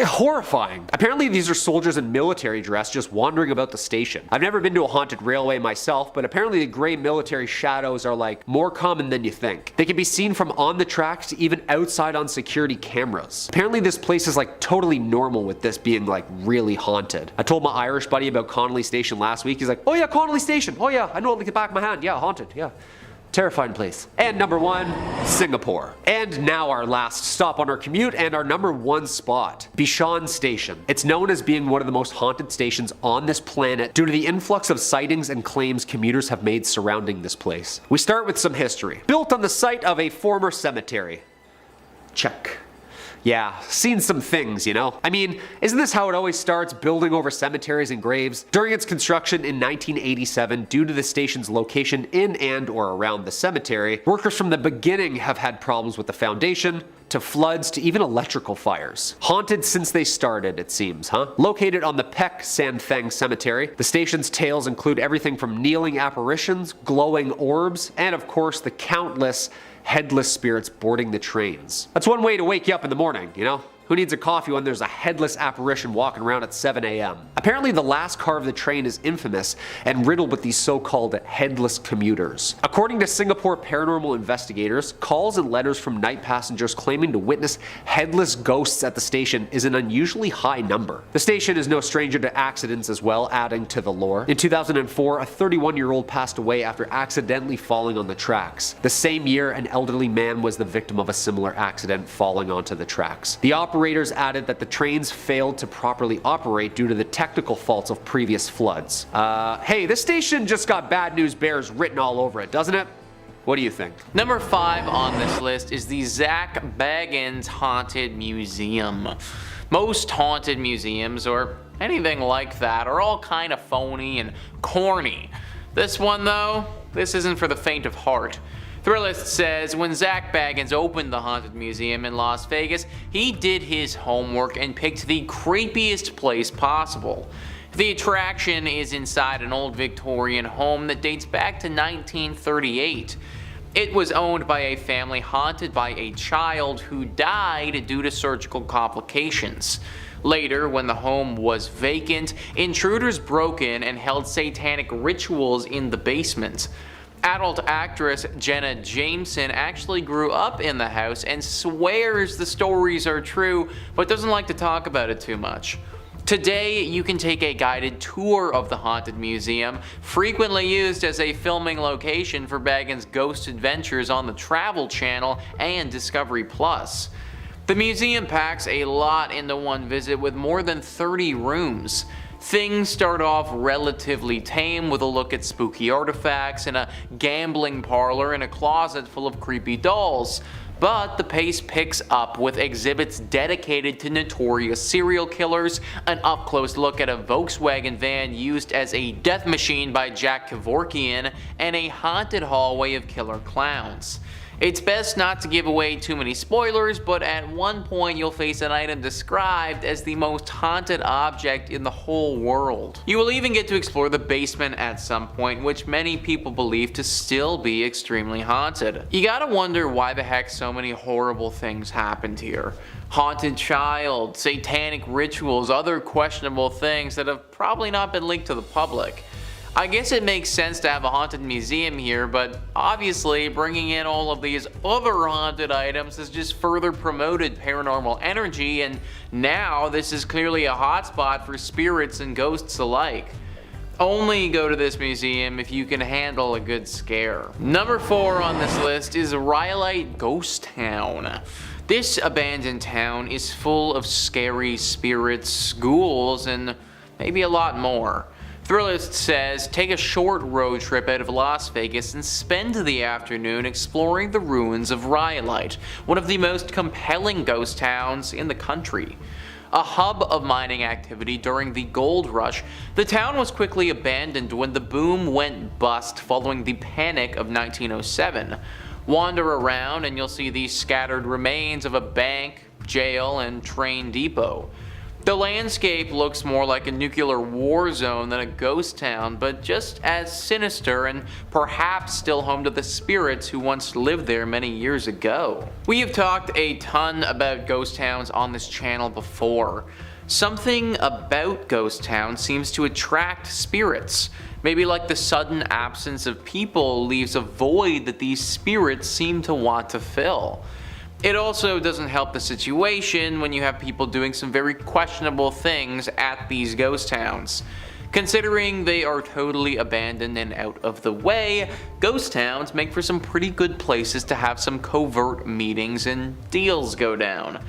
Horrifying. Apparently these are soldiers in military dress just wandering about the station. I've never been to a haunted railway myself, but apparently the gray military shadows are like more common than you think. They can be seen from on the tracks to even outside on security cameras. Apparently this place is like totally normal with this being like really haunted. I told my Irish buddy about Connelly Station last week. He's like, oh yeah, Connelly Station. Oh yeah, I know it like the back of my hand. Yeah, haunted. Yeah. Terrifying place. And number 1, Singapore. And now our last stop on our commute and our number 1 spot, Bishan Station. It's known as being one of the most haunted stations on this planet due to the influx of sightings and claims commuters have made surrounding this place. We start with some history. Built on the site of a former cemetery. Check. Yeah, seen some things, you know? I mean, isn't this how it always starts, building over cemeteries and graves? During its construction in 1987, due to the station's location in and or around the cemetery, workers from the beginning have had problems with the foundation, to floods, to even electrical fires. Haunted since they started, it seems, huh? Located on the Pek San Theng Cemetery, the station's tales include everything from kneeling apparitions, glowing orbs, and of course the countless headless spirits boarding the trains. That's one way to wake you up in the morning, you know? Who needs a coffee when there's a headless apparition walking around at 7 a.m.? Apparently the last car of the train is infamous and riddled with these so-called headless commuters. According to Singapore paranormal investigators, calls and letters from night passengers claiming to witness headless ghosts at the station is an unusually high number. The station is no stranger to accidents as well, adding to the lore. In 2004, a 31-year-old passed away after accidentally falling on the tracks. The same year, an elderly man was the victim of a similar accident falling onto the tracks. The operators added that the trains failed to properly operate due to the technical faults of previous floods. Hey, this station just got bad news bears written all over it, doesn't it? What do you think? Number 5 on this list is the Zack Beggins Haunted Museum. Most haunted museums, or anything like that, are all kind of phony and corny. This one though, this isn't for the faint of heart. Thrillist says when Zack Beggins opened the Haunted Museum in Las Vegas, he did his homework and picked the creepiest place possible. The attraction is inside an old Victorian home that dates back to 1938. It was owned by a family haunted by a child who died due to surgical complications. Later, when the home was vacant, intruders broke in and held satanic rituals in the basement. Adult actress Jenna Jameson actually grew up in the house and swears the stories are true, but doesn't like to talk about it too much. Today, you can take a guided tour of the Haunted Museum, frequently used as a filming location for Beggins' ghost adventures on the Travel Channel and Discovery Plus. The museum packs a lot into one visit with more than 30 rooms. Things start off relatively tame with a look at spooky artifacts and a gambling parlor and a closet full of creepy dolls. But the pace picks up with exhibits dedicated to notorious serial killers, an up-close look at a Volkswagen van used as a death machine by Jack Kevorkian, and a haunted hallway of killer clowns. It's best not to give away too many spoilers, but at one point you'll face an item described as the most haunted object in the whole world. You will even get to explore the basement at some point, which many people believe to still be extremely haunted. You gotta wonder why the heck so many horrible things happened here. Haunted child, satanic rituals, other questionable things that have probably not been leaked to the public. I guess it makes sense to have a haunted museum here, but obviously bringing in all of these other haunted items has just further promoted paranormal energy, and now this is clearly a hotspot for spirits and ghosts alike. Only go to this museum if you can handle a good scare. Number 4 on this list is Rhyolite Ghost Town. This abandoned town is full of scary spirits, ghouls, and maybe a lot more. Thrillist says, take a short road trip out of Las Vegas and spend the afternoon exploring the ruins of Rhyolite, one of the most compelling ghost towns in the country. A hub of mining activity during the gold rush, the town was quickly abandoned when the boom went bust following the panic of 1907. Wander around and you'll see the scattered remains of a bank, jail, and train depot. The landscape looks more like a nuclear war zone than a ghost town, but just as sinister and perhaps still home to the spirits who once lived there many years ago. We have talked a ton about ghost towns on this channel before. Something about ghost towns seems to attract spirits. Maybe like the sudden absence of people leaves a void that these spirits seem to want to fill. It also doesn't help the situation when you have people doing some very questionable things at these ghost towns. Considering they are totally abandoned and out of the way, ghost towns make for some pretty good places to have some covert meetings and deals go down.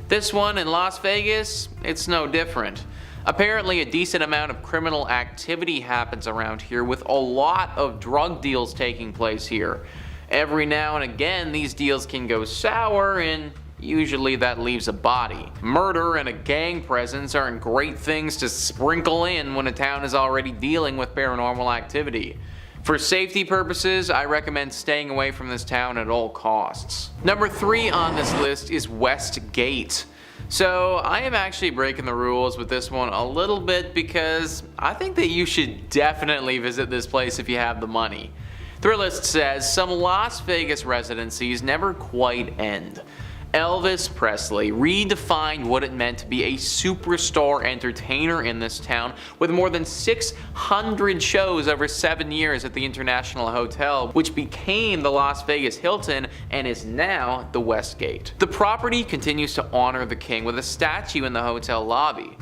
This one in Las Vegas, it's no different. Apparently a decent amount of criminal activity happens around here, with a lot of drug deals taking place here. Every now and again these deals can go sour, and usually that leaves a body. Murder and a gang presence aren't great things to sprinkle in when a town is already dealing with paranormal activity. For safety purposes, I recommend staying away from this town at all costs. Number 3 on this list is Westgate. So I am actually breaking the rules with this one a little bit, because I think that you should definitely visit this place if you have the money. Thrillist says some Las Vegas residencies never quite end. Elvis Presley redefined what it meant to be a superstar entertainer in this town, with more than 600 shows over 7 years at the International Hotel, which became the Las Vegas Hilton and is now the Westgate. The property continues to honor the king with a statue in the hotel lobby.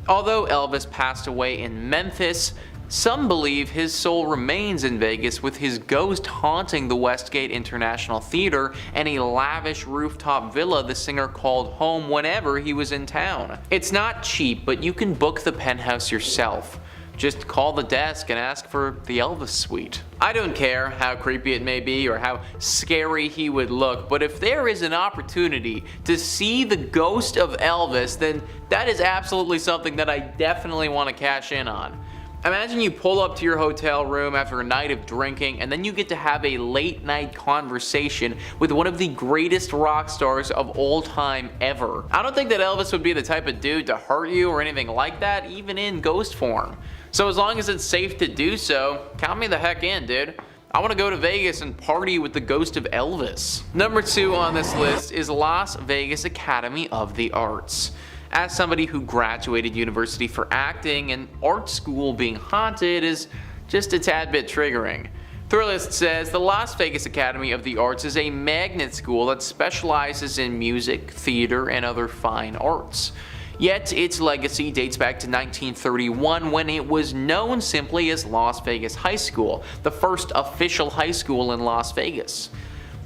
Although Elvis passed away in Memphis, some believe his soul remains in Vegas, with his ghost haunting the Westgate International Theater and a lavish rooftop villa the singer called home whenever he was in town. It's not cheap, but you can book the penthouse yourself. Just call the desk and ask for the Elvis suite. I don't care how creepy it may be or how scary he would look, but if there is an opportunity to see the ghost of Elvis, then that is absolutely something that I definitely want to cash in on. Imagine you pull up to your hotel room after a night of drinking, and then you get to have a late night conversation with one of the greatest rock stars of all time ever. I don't think that Elvis would be the type of dude to hurt you or anything like that, even in ghost form. So as long as it's safe to do so, count me the heck in, dude. I want to go to Vegas and party with the ghost of Elvis. Number 2 on this list is Las Vegas Academy of the Arts. As somebody who graduated university for acting, and art school being haunted is just a tad bit triggering. Thrillist says the Las Vegas Academy of the Arts is a magnet school that specializes in music, theater, and other fine arts. Yet its legacy dates back to 1931, when it was known simply as Las Vegas High School, the first official high school in Las Vegas.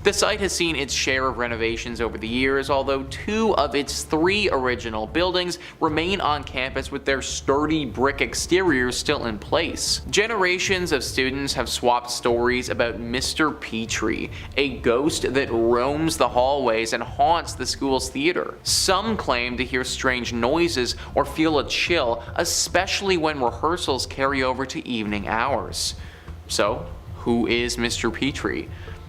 The site has seen its share of renovations over the years, although 2 of its 3 original buildings remain on campus with their sturdy brick exteriors still in place. Generations of students have swapped stories about Mr. Petrie, a ghost that roams the hallways and haunts the school's theater. Some claim to hear strange noises or feel a chill, especially when rehearsals carry over to evening hours. So, who is Mr. Petrie?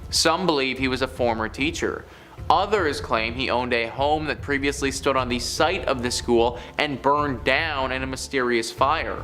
Some believe he was a former teacher. Others claim he owned a home that previously stood on the site of the school and burned down in a mysterious fire.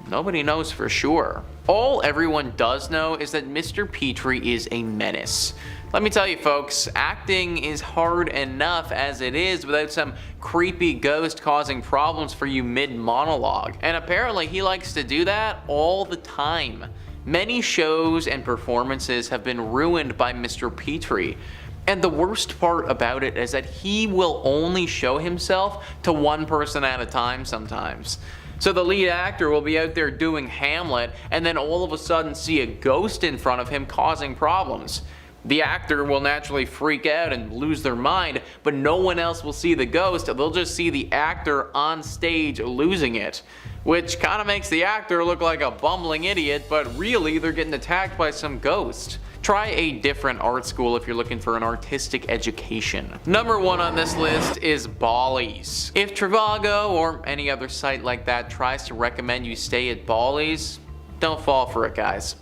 Nobody knows for sure. All everyone does know is that Mr. Petrie is a menace. Let me tell you folks, acting is hard enough as it is without some creepy ghost causing problems for you mid-monologue. And apparently he likes to do that all the time. Many shows and performances have been ruined by Mr. Petrie, and the worst part about it is that he will only show himself to one person at a time sometimes. So the lead actor will be out there doing Hamlet, and then all of a sudden see a ghost in front of him causing problems. The actor will naturally freak out and lose their mind, but no one else will see the ghost. They'll just see the actor on stage losing it, which kind of makes the actor look like a bumbling idiot, but really they're getting attacked by some ghost. Try a different art school if you're looking for an artistic education. Number 1 on this list is Bally's. If Trivago or any other site like that tries to recommend you stay at Bally's, don't fall for it, guys.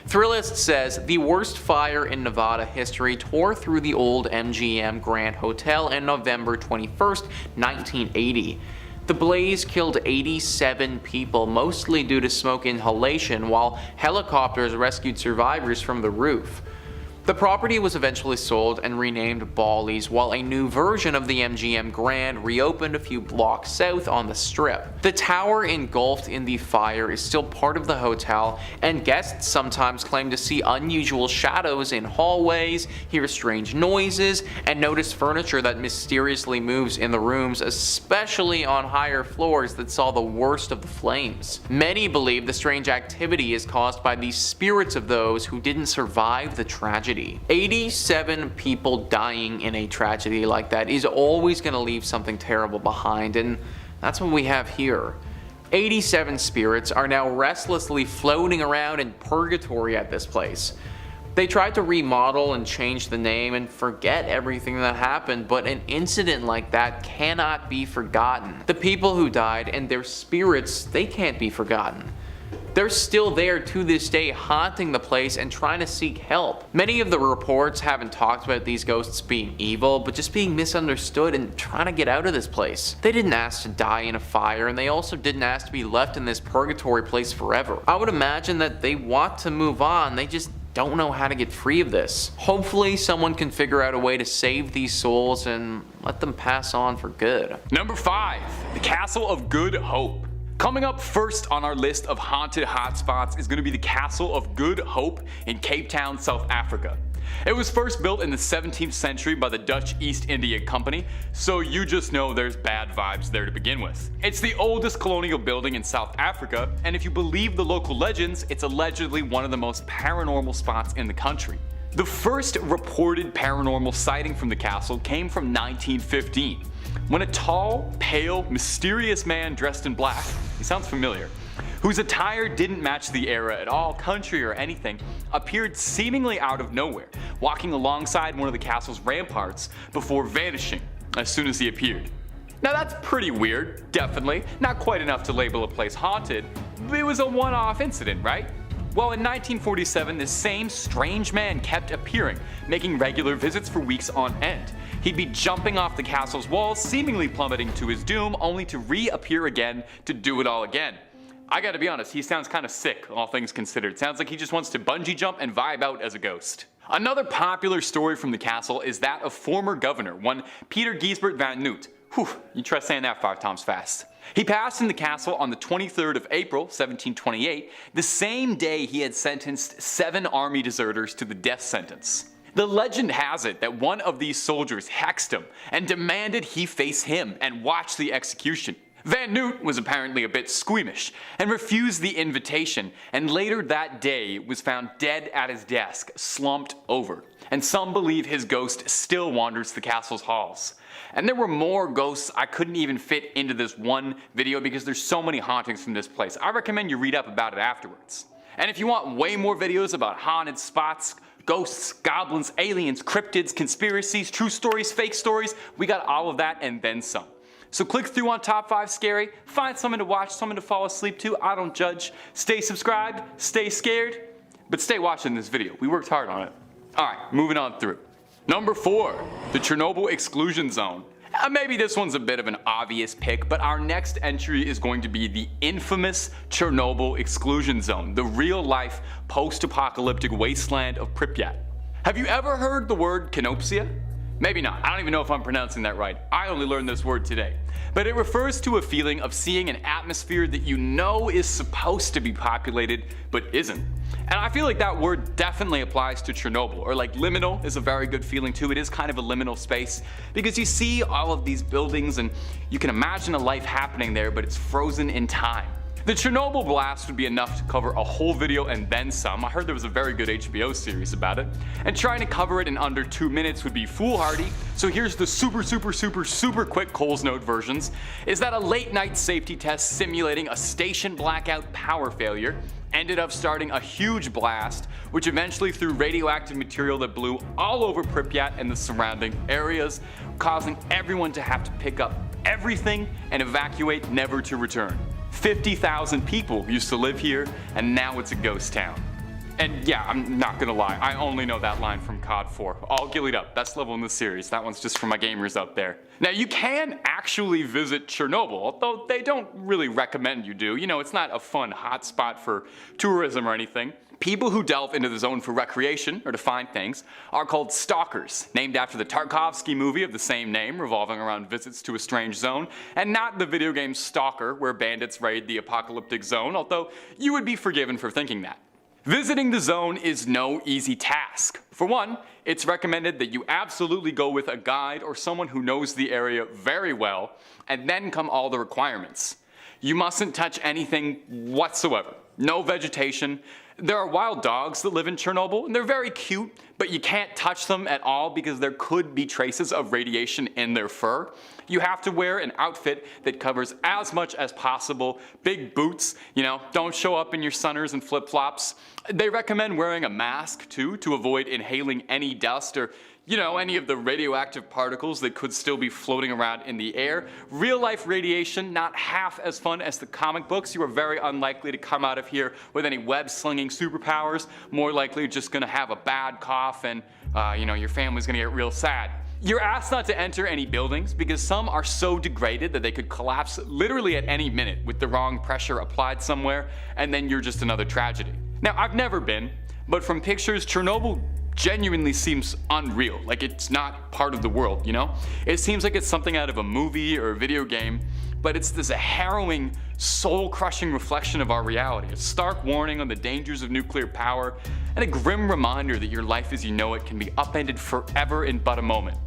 Thrillist says the worst fire in Nevada history tore through the old MGM Grand Hotel on November 21st, 1980. The blaze killed 87 people, mostly due to smoke inhalation, while helicopters rescued survivors from the roof. The property was eventually sold and renamed Bally's, while a new version of the MGM Grand reopened a few blocks south on the Strip. The tower engulfed in the fire is still part of the hotel, and guests sometimes claim to see unusual shadows in hallways, hear strange noises, and notice furniture that mysteriously moves in the rooms, especially on higher floors that saw the worst of the flames. Many believe the strange activity is caused by the spirits of those who didn't survive the tragedy. 87 people dying in a tragedy like that is always going to leave something terrible behind, and that's what we have here. 87 spirits are now restlessly floating around in purgatory at this place. They tried to remodel and change the name and forget everything that happened, but an incident like that cannot be forgotten. The people who died and their spirits, they can't be forgotten. They're still there to this day, haunting the place and trying to seek help. Many of the reports haven't talked about these ghosts being evil, but just being misunderstood and trying to get out of this place. They didn't ask to die in a fire, and they also didn't ask to be left in this purgatory place forever. I would imagine that they want to move on, they just don't know how to get free of this. Hopefully someone can figure out a way to save these souls and let them pass on for good. Number 5. The Castle of Good Hope. Coming up first on our list of haunted hotspots is going to be the Castle of Good Hope in Cape Town, South Africa. It was first built in the 17th century by the Dutch East India Company, so you just know there's bad vibes there to begin with. It's the oldest colonial building in South Africa, and if you believe the local legends, it's allegedly one of the most paranormal spots in the country. The first reported paranormal sighting from the castle came from 1915, when a tall, pale, mysterious man dressed in black, he sounds familiar, whose attire didn't match the era at all, country or anything, appeared seemingly out of nowhere, walking alongside one of the castle's ramparts before vanishing as soon as he appeared. Now that's pretty weird, definitely, not quite enough to label a place haunted, but it was a one-off incident, right? Well, in 1947, this same strange man kept appearing, making regular visits for weeks on end. He'd be jumping off the castle's walls, seemingly plummeting to his doom, only to reappear again to do it all again. I gotta be honest, he sounds kinda sick, all things considered. Sounds like he just wants to bungee jump and vibe out as a ghost. Another popular story from the castle is that of former governor, one Peter Gijsbert van Noot. Whew, you try saying that 5 times fast. He passed in the castle on the 23rd of April, 1728, the same day he had sentenced 7 army deserters to the death sentence. The legend has it that one of these soldiers hexed him and demanded he face him and watch the execution. Van Noot was apparently a bit squeamish and refused the invitation, and later that day was found dead at his desk, slumped over. And some believe his ghost still wanders the castle's halls. And there were more ghosts I couldn't even fit into this one video because there's so many hauntings from this place. I recommend you read up about it afterwards. And if you want way more videos about haunted spots, ghosts, goblins, aliens, cryptids, conspiracies, true stories, fake stories, we got all of that and then some. So click through on Top 5 Scary, find something to watch, something to fall asleep to, I don't judge. Stay subscribed, stay scared, but stay watching this video. We worked hard on it. Alright, moving on through. Number 4, the Chernobyl Exclusion Zone. Maybe this one's a bit of an obvious pick, but our next entry is going to be the infamous Chernobyl Exclusion Zone, the real-life, post-apocalyptic wasteland of Pripyat. Have you ever heard the word Kenopsia? Maybe not. I don't even know if I'm pronouncing that right. I only learned this word today. But it refers to a feeling of seeing an atmosphere that you know is supposed to be populated, but isn't. And I feel like that word definitely applies to Chernobyl, or like liminal is a very good feeling too. It is kind of a liminal space because you see all of these buildings and you can imagine a life happening there, but it's frozen in time. The Chernobyl blast would be enough to cover a whole video and then some. I heard there was a very good HBO series about it. And trying to cover it in under 2 minutes would be foolhardy, so here's the super quick Coles Note versions, is that a late night safety test simulating a station blackout power failure ended up starting a huge blast, which eventually threw radioactive material that blew all over Pripyat and the surrounding areas, causing everyone to have to pick up everything and evacuate, never to return. 50,000 people used to live here, and now it's a ghost town. And yeah, I'm not gonna lie, I only know that line from COD 4. All gillied up, best level in the series. That one's just for my gamers out there. Now you can actually visit Chernobyl, although they don't really recommend you do. You know, it's not a fun hotspot for tourism or anything. People who delve into the zone for recreation, or to find things, are called stalkers, named after the Tarkovsky movie of the same name, revolving around visits to a strange zone, and not the video game Stalker, where bandits raid the apocalyptic zone, although you would be forgiven for thinking that. Visiting the zone is no easy task. For one, it's recommended that you absolutely go with a guide or someone who knows the area very well, and then come all the requirements. You mustn't touch anything whatsoever. No vegetation. There are wild dogs that live in Chernobyl, and they're very cute, but you can't touch them at all because there could be traces of radiation in their fur. You have to wear an outfit that covers as much as possible. Big boots, you know, don't show up in your sunners and flip-flops. They recommend wearing a mask too to avoid inhaling any dust or, you know, any of the radioactive particles that could still be floating around in the air. Real life radiation, not half as fun as the comic books. You are very unlikely to come out of here with any web-slinging superpowers. More likely just gonna have a bad cough and, you know, your family's gonna get real sad. You're asked not to enter any buildings because some are so degraded that they could collapse literally at any minute with the wrong pressure applied somewhere, and then you're just another tragedy. Now, I've never been, but from pictures, Chernobyl genuinely seems unreal, like it's not part of the world, you know? It seems like it's something out of a movie or a video game, but it's this harrowing, soul-crushing reflection of our reality, a stark warning on the dangers of nuclear power, and a grim reminder that your life as you know it can be upended forever in but a moment.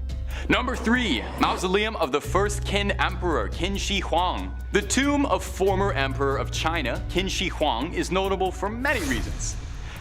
Number 3. Mausoleum of the First Qin Emperor, Qin Shi Huang. The tomb of former Emperor of China, Qin Shi Huang, is notable for many reasons.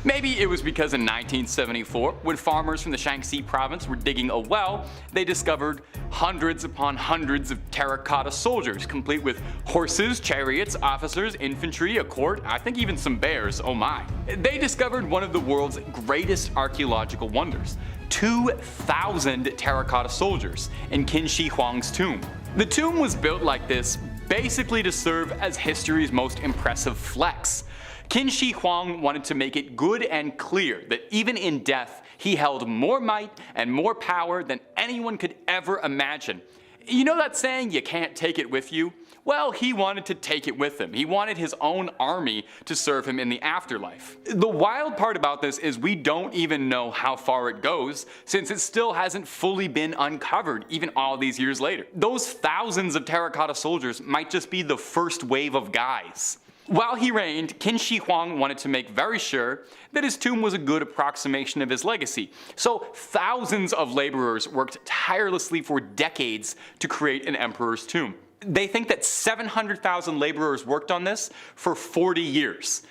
Maybe it was because in 1974, when farmers from the Shaanxi province were digging a well, they discovered hundreds upon hundreds of terracotta soldiers, complete with horses, chariots, officers, infantry, a court, I think even some bears, oh my. They discovered one of the world's greatest archaeological wonders, 2,000 terracotta soldiers in Qin Shi Huang's tomb. The tomb was built like this basically to serve as history's most impressive flex. Qin Shi Huang wanted to make it good and clear that even in death, he held more might and more power than anyone could ever imagine. You know that saying, you can't take it with you? Well, he wanted to take it with him. He wanted his own army to serve him in the afterlife. The wild part about this is we don't even know how far it goes, since it still hasn't fully been uncovered even all these years later. Those thousands of terracotta soldiers might just be the first wave of guys. While he reigned, Qin Shi Huang wanted to make very sure that his tomb was a good approximation of his legacy, so thousands of laborers worked tirelessly for decades to create an emperor's tomb. They think that 700,000 laborers worked on this for 40 years.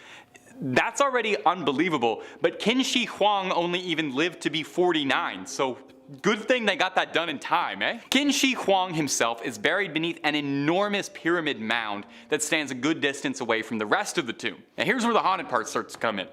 That's already unbelievable, but Qin Shi Huang only even lived to be 49, so good thing they got that done in time, eh? Qin Shi Huang himself is buried beneath an enormous pyramid mound that stands a good distance away from the rest of the tomb. Now here's where the haunted part starts to come in.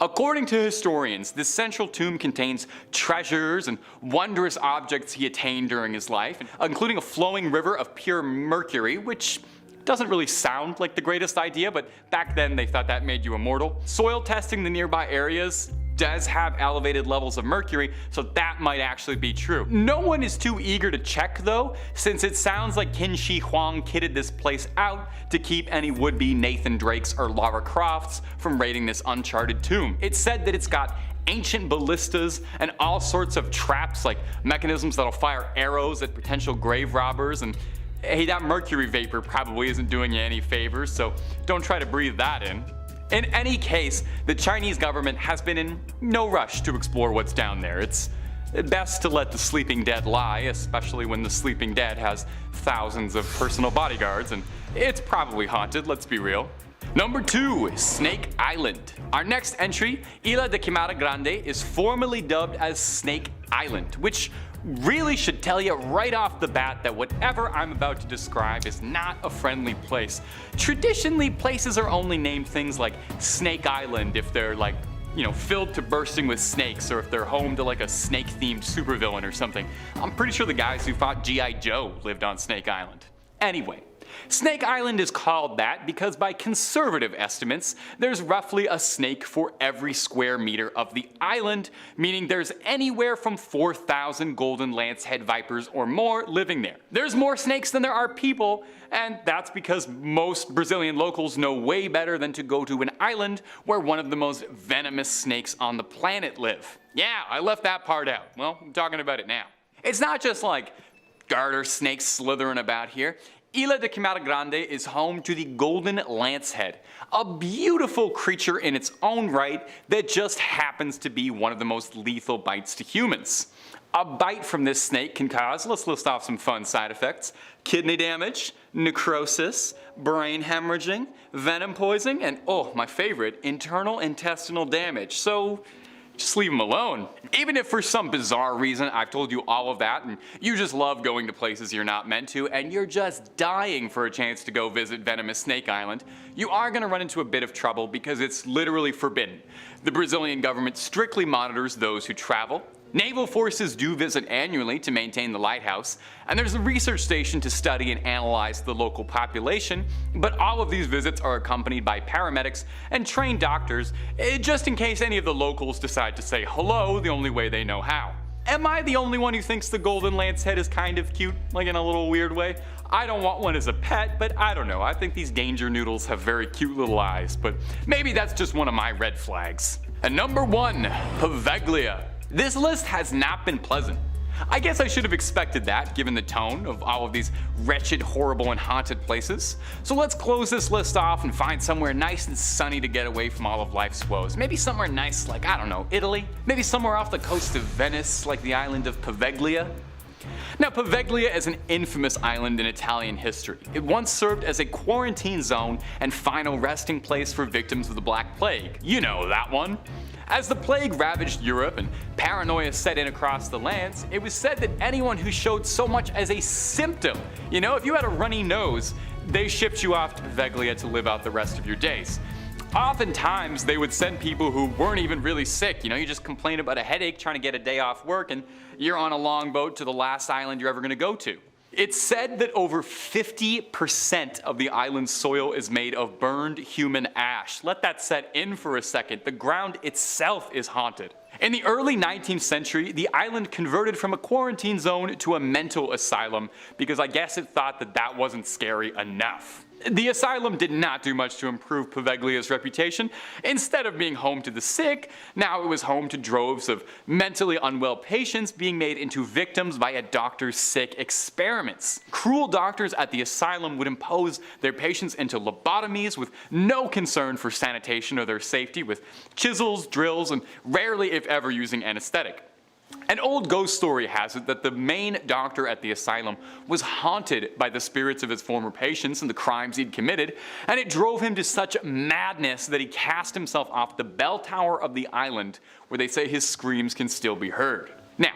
According to historians, this central tomb contains treasures and wondrous objects he attained during his life, including a flowing river of pure mercury, which doesn't really sound like the greatest idea, but back then they thought that made you immortal. Soil testing the nearby areas does have elevated levels of mercury, so that might actually be true. No one is too eager to check though, since it sounds like Qin Shi Huang kitted this place out to keep any would-be Nathan Drakes or Lara Crofts from raiding this uncharted tomb. It's said that it's got ancient ballistas and all sorts of traps, like mechanisms that'll fire arrows at potential grave robbers, and hey, that mercury vapor probably isn't doing you any favors, so don't try to breathe that in. In any case, the Chinese government has been in no rush to explore what's down there. It's best to let the sleeping dead lie, especially when the sleeping dead has thousands of personal bodyguards, and it's probably haunted, let's be real. Number 2. Snake Island. Our next entry, Isla de Quimada Grande, is formally dubbed as Snake Island, which really should tell you right off the bat that whatever I'm about to describe is not a friendly place. Traditionally, places are only named things like Snake Island if they're like, you know, filled to bursting with snakes, or if they're home to like a snake-themed supervillain or something. I'm pretty sure the guys who fought G.I. Joe lived on Snake Island. Anyway, Snake Island is called that because by conservative estimates, there's roughly a snake for every square meter of the island, meaning there's anywhere from 4,000 golden lancehead vipers or more living there. There's more snakes than there are people, and that's because most Brazilian locals know way better than to go to an island where one of the most venomous snakes on the planet live. Yeah, I left that part out. Well, I'm talking about it now. It's not just like garter snakes slithering about here. Ilha de Queimada Grande is home to the golden lancehead, a beautiful creature in its own right that just happens to be one of the most lethal bites to humans. A bite from this snake can cause, let's list off some fun side effects, kidney damage, necrosis, brain hemorrhaging, venom poisoning, and oh, my favorite, internal intestinal damage. So just leave them alone. Even if for some bizarre reason I've told you all of that and you just love going to places you're not meant to and you're just dying for a chance to go visit venomous Snake Island, you are going to run into a bit of trouble because it's literally forbidden. The Brazilian government strictly monitors those who travel. Naval forces do visit annually to maintain the lighthouse, and there's a research station to study and analyze the local population, but all of these visits are accompanied by paramedics and trained doctors, just in case any of the locals decide to say hello the only way they know how. Am I the only one who thinks the golden lancehead is kind of cute, like in a little weird way? I don't want one as a pet, but I don't know, I think these danger noodles have very cute little eyes, but maybe that's just one of my red flags. And number 1, Poveglia. This list has not been pleasant. I guess I should have expected that, given the tone of all of these wretched, horrible, and haunted places. So let's close this list off and find somewhere nice and sunny to get away from all of life's woes. Maybe somewhere nice like, I don't know, Italy? Maybe somewhere off the coast of Venice, like the island of Poveglia? Now, Poveglia is an infamous island in Italian history. It once served as a quarantine zone and final resting place for victims of the Black Plague. You know that one. As the plague ravaged Europe and paranoia set in across the lands, it was said that anyone who showed so much as a symptom, if you had a runny nose, they shipped you off to Poveglia to live out the rest of your days. Oftentimes, they would send people who weren't even really sick. You just complain about a headache trying to get a day off work and you're on a longboat to the last island you're ever going to go to. It's said that over 50% of the island's soil is made of burned human ash. Let that set in for a second. The ground itself is haunted. In the early 19th century, the island converted from a quarantine zone to a mental asylum because I guess it thought that that wasn't scary enough. The asylum did not do much to improve Poveglia's reputation. Instead of being home to the sick, now it was home to droves of mentally unwell patients being made into victims by a doctor's sick experiments. Cruel doctors at the asylum would impose their patients into lobotomies with no concern for sanitation or their safety, with chisels, drills, and rarely if ever using anesthetic. An old ghost story has it that the main doctor at the asylum was haunted by the spirits of his former patients and the crimes he'd committed, and it drove him to such madness that he cast himself off the bell tower of the island, where they say his screams can still be heard. Now,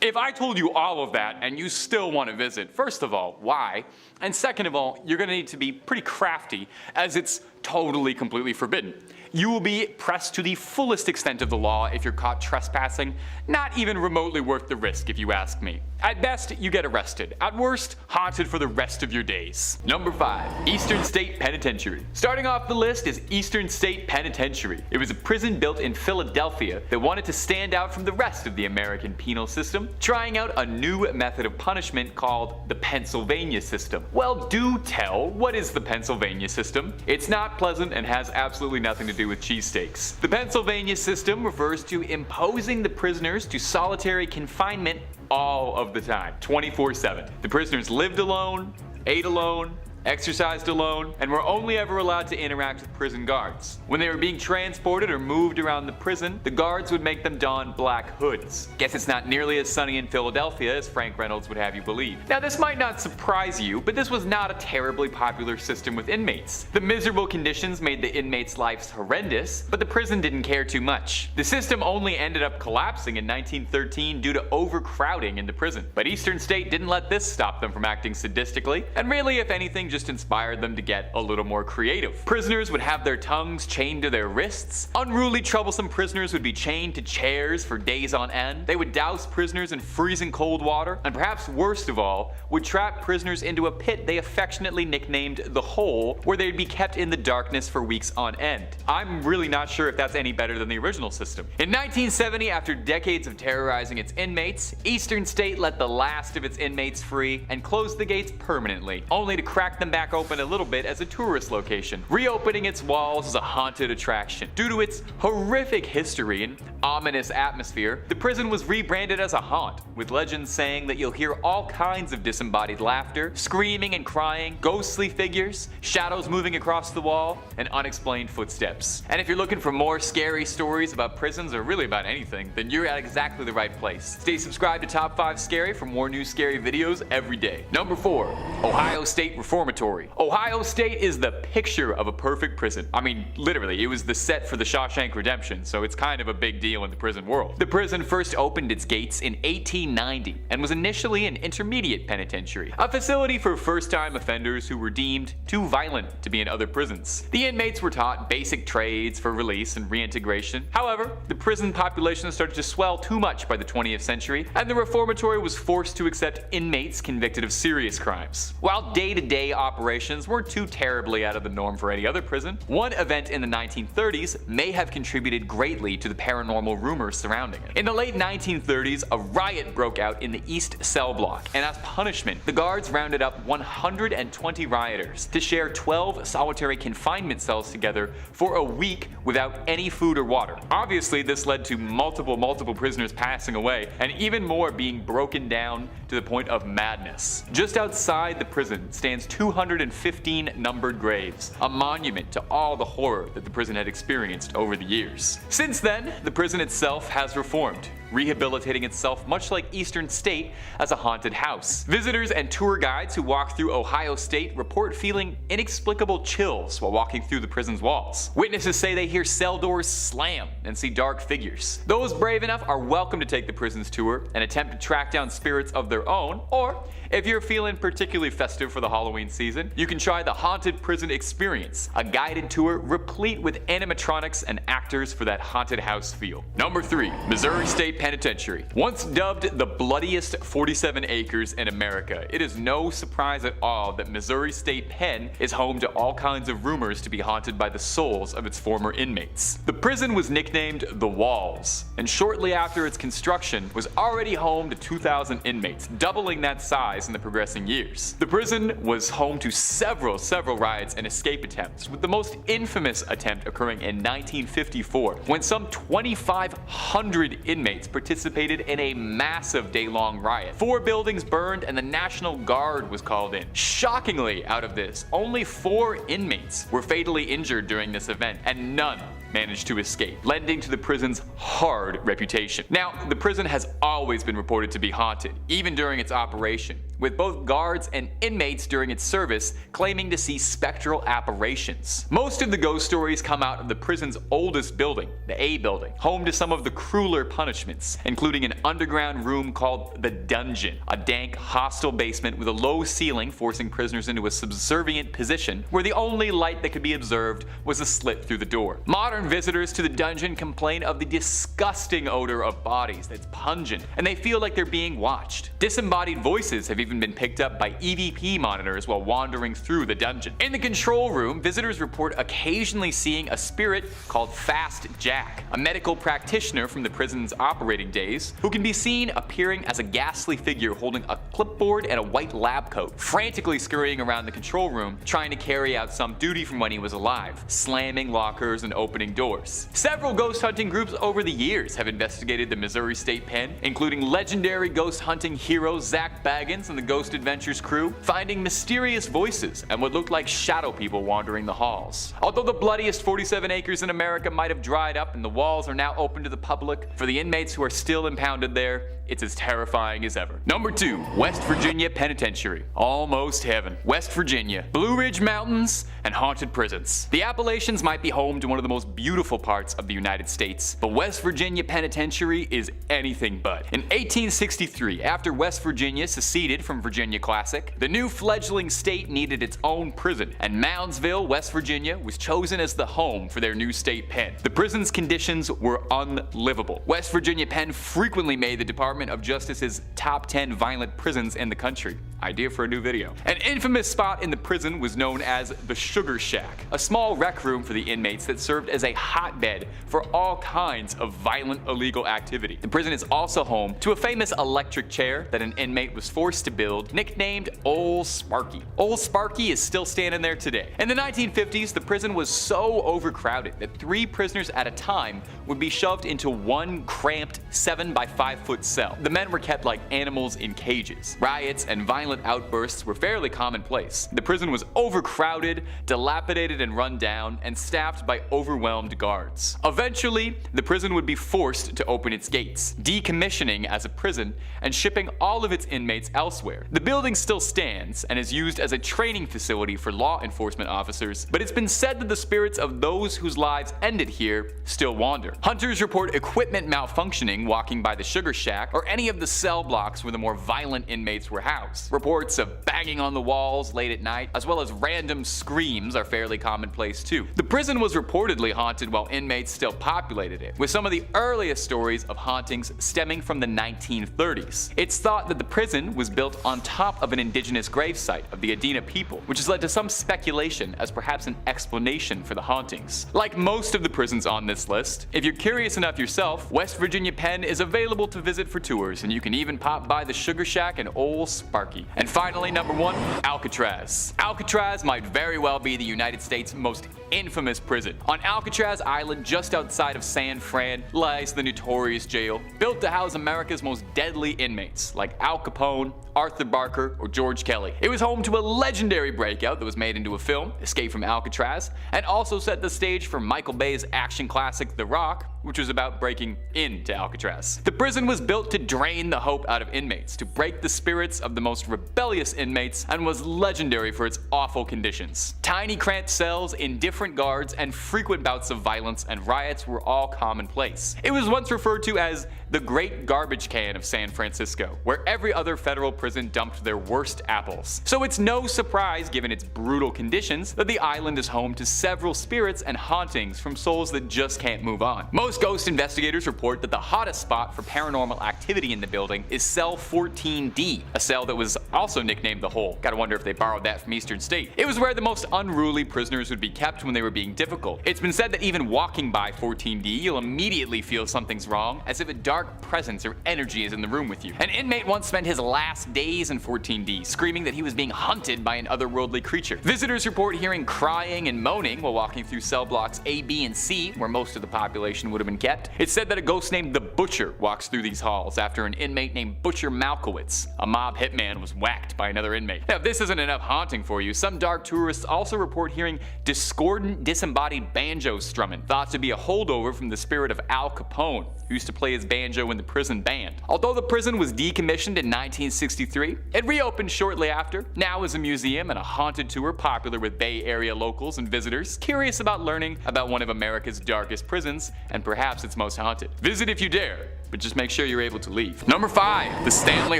if I told you all of that and you still want to visit, first of all, why? And second of all, you're going to need to be pretty crafty, as it's totally completely forbidden. You will be pressed to the fullest extent of the law if you're caught trespassing, not even remotely worth the risk if you ask me. At best, you get arrested. At worst, haunted for the rest of your days. Number 5. Eastern State Penitentiary. Starting off the list is Eastern State Penitentiary. It was a prison built in Philadelphia that wanted to stand out from the rest of the American penal system, trying out a new method of punishment called the Pennsylvania system. Well, do tell, what is the Pennsylvania system? It's not pleasant and has absolutely nothing to do with cheesesteaks. The Pennsylvania system refers to imposing the prisoners to solitary confinement all of the time, 24/7. The prisoners lived alone, ate alone, exercised alone, and were only ever allowed to interact with prison guards. When they were being transported or moved around the prison, the guards would make them don black hoods. Guess it's not nearly as sunny in Philadelphia as Frank Reynolds would have you believe. Now, this might not surprise you, but this was not a terribly popular system with inmates. The miserable conditions made the inmates' lives horrendous, but the prison didn't care too much. The system only ended up collapsing in 1913 due to overcrowding in the prison. But Eastern State didn't let this stop them from acting sadistically, and really, if anything, just inspired them to get a little more creative. Prisoners would have their tongues chained to their wrists. Unruly, troublesome prisoners would be chained to chairs for days on end. They would douse prisoners in freezing cold water, and perhaps worst of all, would trap prisoners into a pit they affectionately nicknamed the Hole, where they'd be kept in the darkness for weeks on end. I'm really not sure if that's any better than the original system. In 1970, after decades of terrorizing its inmates, Eastern State let the last of its inmates free and closed the gates permanently, only to crack them back open a little bit as a tourist location, reopening its walls as a haunted attraction. Due to its horrific history and ominous atmosphere, the prison was rebranded as a haunt, with legends saying that you'll hear all kinds of disembodied laughter, screaming and crying, ghostly figures, shadows moving across the wall, and unexplained footsteps. And if you're looking for more scary stories about prisons or really about anything, then you're at exactly the right place. Stay subscribed to Top 5 Scary for more new scary videos every day. Number 4. Ohio State Reformatory. Ohio State is the picture of a perfect prison. I mean, literally, it was the set for the Shawshank Redemption, so it's kind of a big deal in the prison world. The prison first opened its gates in 1890 and was initially an intermediate penitentiary, a facility for first-time offenders who were deemed too violent to be in other prisons. The inmates were taught basic trades for release and reintegration. However, the prison population started to swell too much by the 20th century, and the reformatory was forced to accept inmates convicted of serious crimes. While day-to-day operations weren't too terribly out of the norm for any other prison, one event in the 1930s may have contributed greatly to the paranormal rumors surrounding it. In the late 1930s, a riot broke out in the East Cell Block, and as punishment, the guards rounded up 120 rioters to share 12 solitary confinement cells together for a week without any food or water. Obviously, this led to multiple prisoners passing away, and even more being broken down to the point of madness. Just outside the prison stands 215 numbered graves, a monument to all the horror that the prison had experienced over the years. Since then, the prison itself has reformed, rehabilitating itself much like Eastern State as a haunted house. Visitors and tour guides who walk through Ohio State report feeling inexplicable chills while walking through the prison's walls. Witnesses say they hear cell doors slam and see dark figures. Those brave enough are welcome to take the prison's tour and attempt to track down spirits of their own, or if you're feeling particularly festive for the Halloween season, you can try the Haunted Prison Experience, a guided tour replete with animatronics and actors for that haunted house feel. Number 3. Missouri State Penitentiary. Once dubbed the bloodiest 47 acres in America, it is no surprise at all that Missouri State Pen is home to all kinds of rumors to be haunted by the souls of its former inmates. The prison was nicknamed The Walls, and shortly after its construction was already home to 2,000 inmates, doubling that size in the progressing years. The prison was home to several riots and escape attempts, with the most infamous attempt occurring in 1954, when some 2,500 inmates participated in a massive day-long riot. 4 buildings burned and the National Guard was called in. Shockingly, out of this, only 4 inmates were fatally injured during this event, and none managed to escape, lending to the prison's hard reputation. Now, the prison has always been reported to be haunted, even during its operation, with both guards and inmates during its service claiming to see spectral apparitions. Most of the ghost stories come out of the prison's oldest building, the A building, home to some of the crueler punishments, including an underground room called the Dungeon, a dank, hostile basement with a low ceiling forcing prisoners into a subservient position where the only light that could be observed was a slit through the door. Modern visitors to the dungeon complain of the disgusting odor of bodies that's pungent, and they feel like they're being watched. Disembodied voices have even been picked up by EVP monitors while wandering through the dungeon. In the control room, visitors report occasionally seeing a spirit called Fast Jack, a medical practitioner from the prison's operating days, who can be seen appearing as a ghastly figure holding a clipboard and a white lab coat, frantically scurrying around the control room trying to carry out some duty from when he was alive, slamming lockers and opening doors. Several ghost hunting groups over the years have investigated the Missouri State Pen, including legendary ghost hunting hero Zack Beggins and the Ghost Adventures crew, finding mysterious voices and what looked like shadow people wandering the halls. Although the bloodiest 47 acres in America might have dried up and the walls are now open to the public, for the inmates who are still impounded there, it's as terrifying as ever. Number 2. West Virginia Penitentiary. Almost heaven. West Virginia, Blue Ridge Mountains, and haunted prisons. The Appalachians might be home to one of the most beautiful parts of the United States, but West Virginia Penitentiary is anything but. In 1863, after West Virginia seceded from Virginia Classic. The new fledgling state needed its own prison, and Moundsville, West Virginia was chosen as the home for their new state pen. The prison's conditions were unlivable. West Virginia Penn frequently made the Department of Justice's top 10 violent prisons in the country. Idea for a new video. An infamous spot in the prison was known as the Sugar Shack, a small rec room for the inmates that served as a hotbed for all kinds of violent illegal activity. The prison is also home to a famous electric chair that an inmate was forced to build, nicknamed Old Sparky. Old Sparky is still standing there today. In the 1950s, the prison was so overcrowded that 3 prisoners at a time would be shoved into one cramped 7 by 5 foot cell. The men were kept like animals in cages. Riots and violent outbursts were fairly commonplace. The prison was overcrowded, dilapidated and run down, and staffed by overwhelmed guards. Eventually, the prison would be forced to open its gates, decommissioning as a prison and shipping all of its inmates elsewhere. The building still stands and is used as a training facility for law enforcement officers, but it's been said that the spirits of those whose lives ended here still wander. Hunters report equipment malfunctioning walking by the Sugar Shack or any of the cell blocks where the more violent inmates were housed. Reports of banging on the walls late at night, as well as random screams, are fairly commonplace too. The prison was reportedly haunted while inmates still populated it, with some of the earliest stories of hauntings stemming from the 1930s. It's thought that the prison was built on top of an indigenous gravesite of the Adena people, which has led to some speculation as perhaps an explanation for the hauntings. Like most of the prisons on this list, if you're curious enough yourself, West Virginia Penn is available to visit for tours, and you can even pop by the Sugar Shack and Old Sparky. And finally, number 1, Alcatraz. Alcatraz might very well be the United States' most infamous prison. On Alcatraz Island, just outside of San Fran, lies the notorious jail, built to house America's most deadly inmates, like Al Capone, Arthur Barker, or George Kelly. It was home to a legendary breakout that was made into a film, Escape from Alcatraz, and also set the stage for Michael Bay's action classic The Rock, which was about breaking into Alcatraz. The prison was built to drain the hope out of inmates, to break the spirits of the most rebellious inmates, and was legendary for its awful conditions. Tiny cramped cells, indifferent guards, and frequent bouts of violence and riots were all commonplace. It was once referred to as the Great Garbage Can of San Francisco, where every other federal prison dumped their worst apples. So it's no surprise, given its brutal conditions, that the island is home to several spirits and hauntings from souls that just can't move on. Most ghost investigators report that the hottest spot for paranormal activity in the building is cell 14D, a cell that was also nicknamed the Hole. Gotta wonder if they borrowed that from Eastern State. It was where the most unruly prisoners would be kept when they were being difficult. It's been said that even walking by 14D, you'll immediately feel something's wrong, as if a dark presence or energy is in the room with you. An inmate once spent his last days in 14D, screaming that he was being hunted by an otherworldly creature. Visitors report hearing crying and moaning while walking through cell blocks A, B, and C, where most of the population would have been kept. It's said that a ghost named the Butcher walks through these halls after an inmate named Butcher Malkowitz, a mob hitman, was whacked by another inmate. Now, if this isn't enough haunting for you, some dark tourists also report hearing discordant, disembodied banjo strumming, thought to be a holdover from the spirit of Al Capone, who used to play his banjo in the prison band. Although the prison was decommissioned in 1963, it reopened shortly after, now as a museum and a haunted tour popular with Bay Area locals and visitors curious about learning about one of America's darkest prisons and perhaps its most haunted. Visit if you dare, but just make sure you're able to leave. Number 5, the Stanley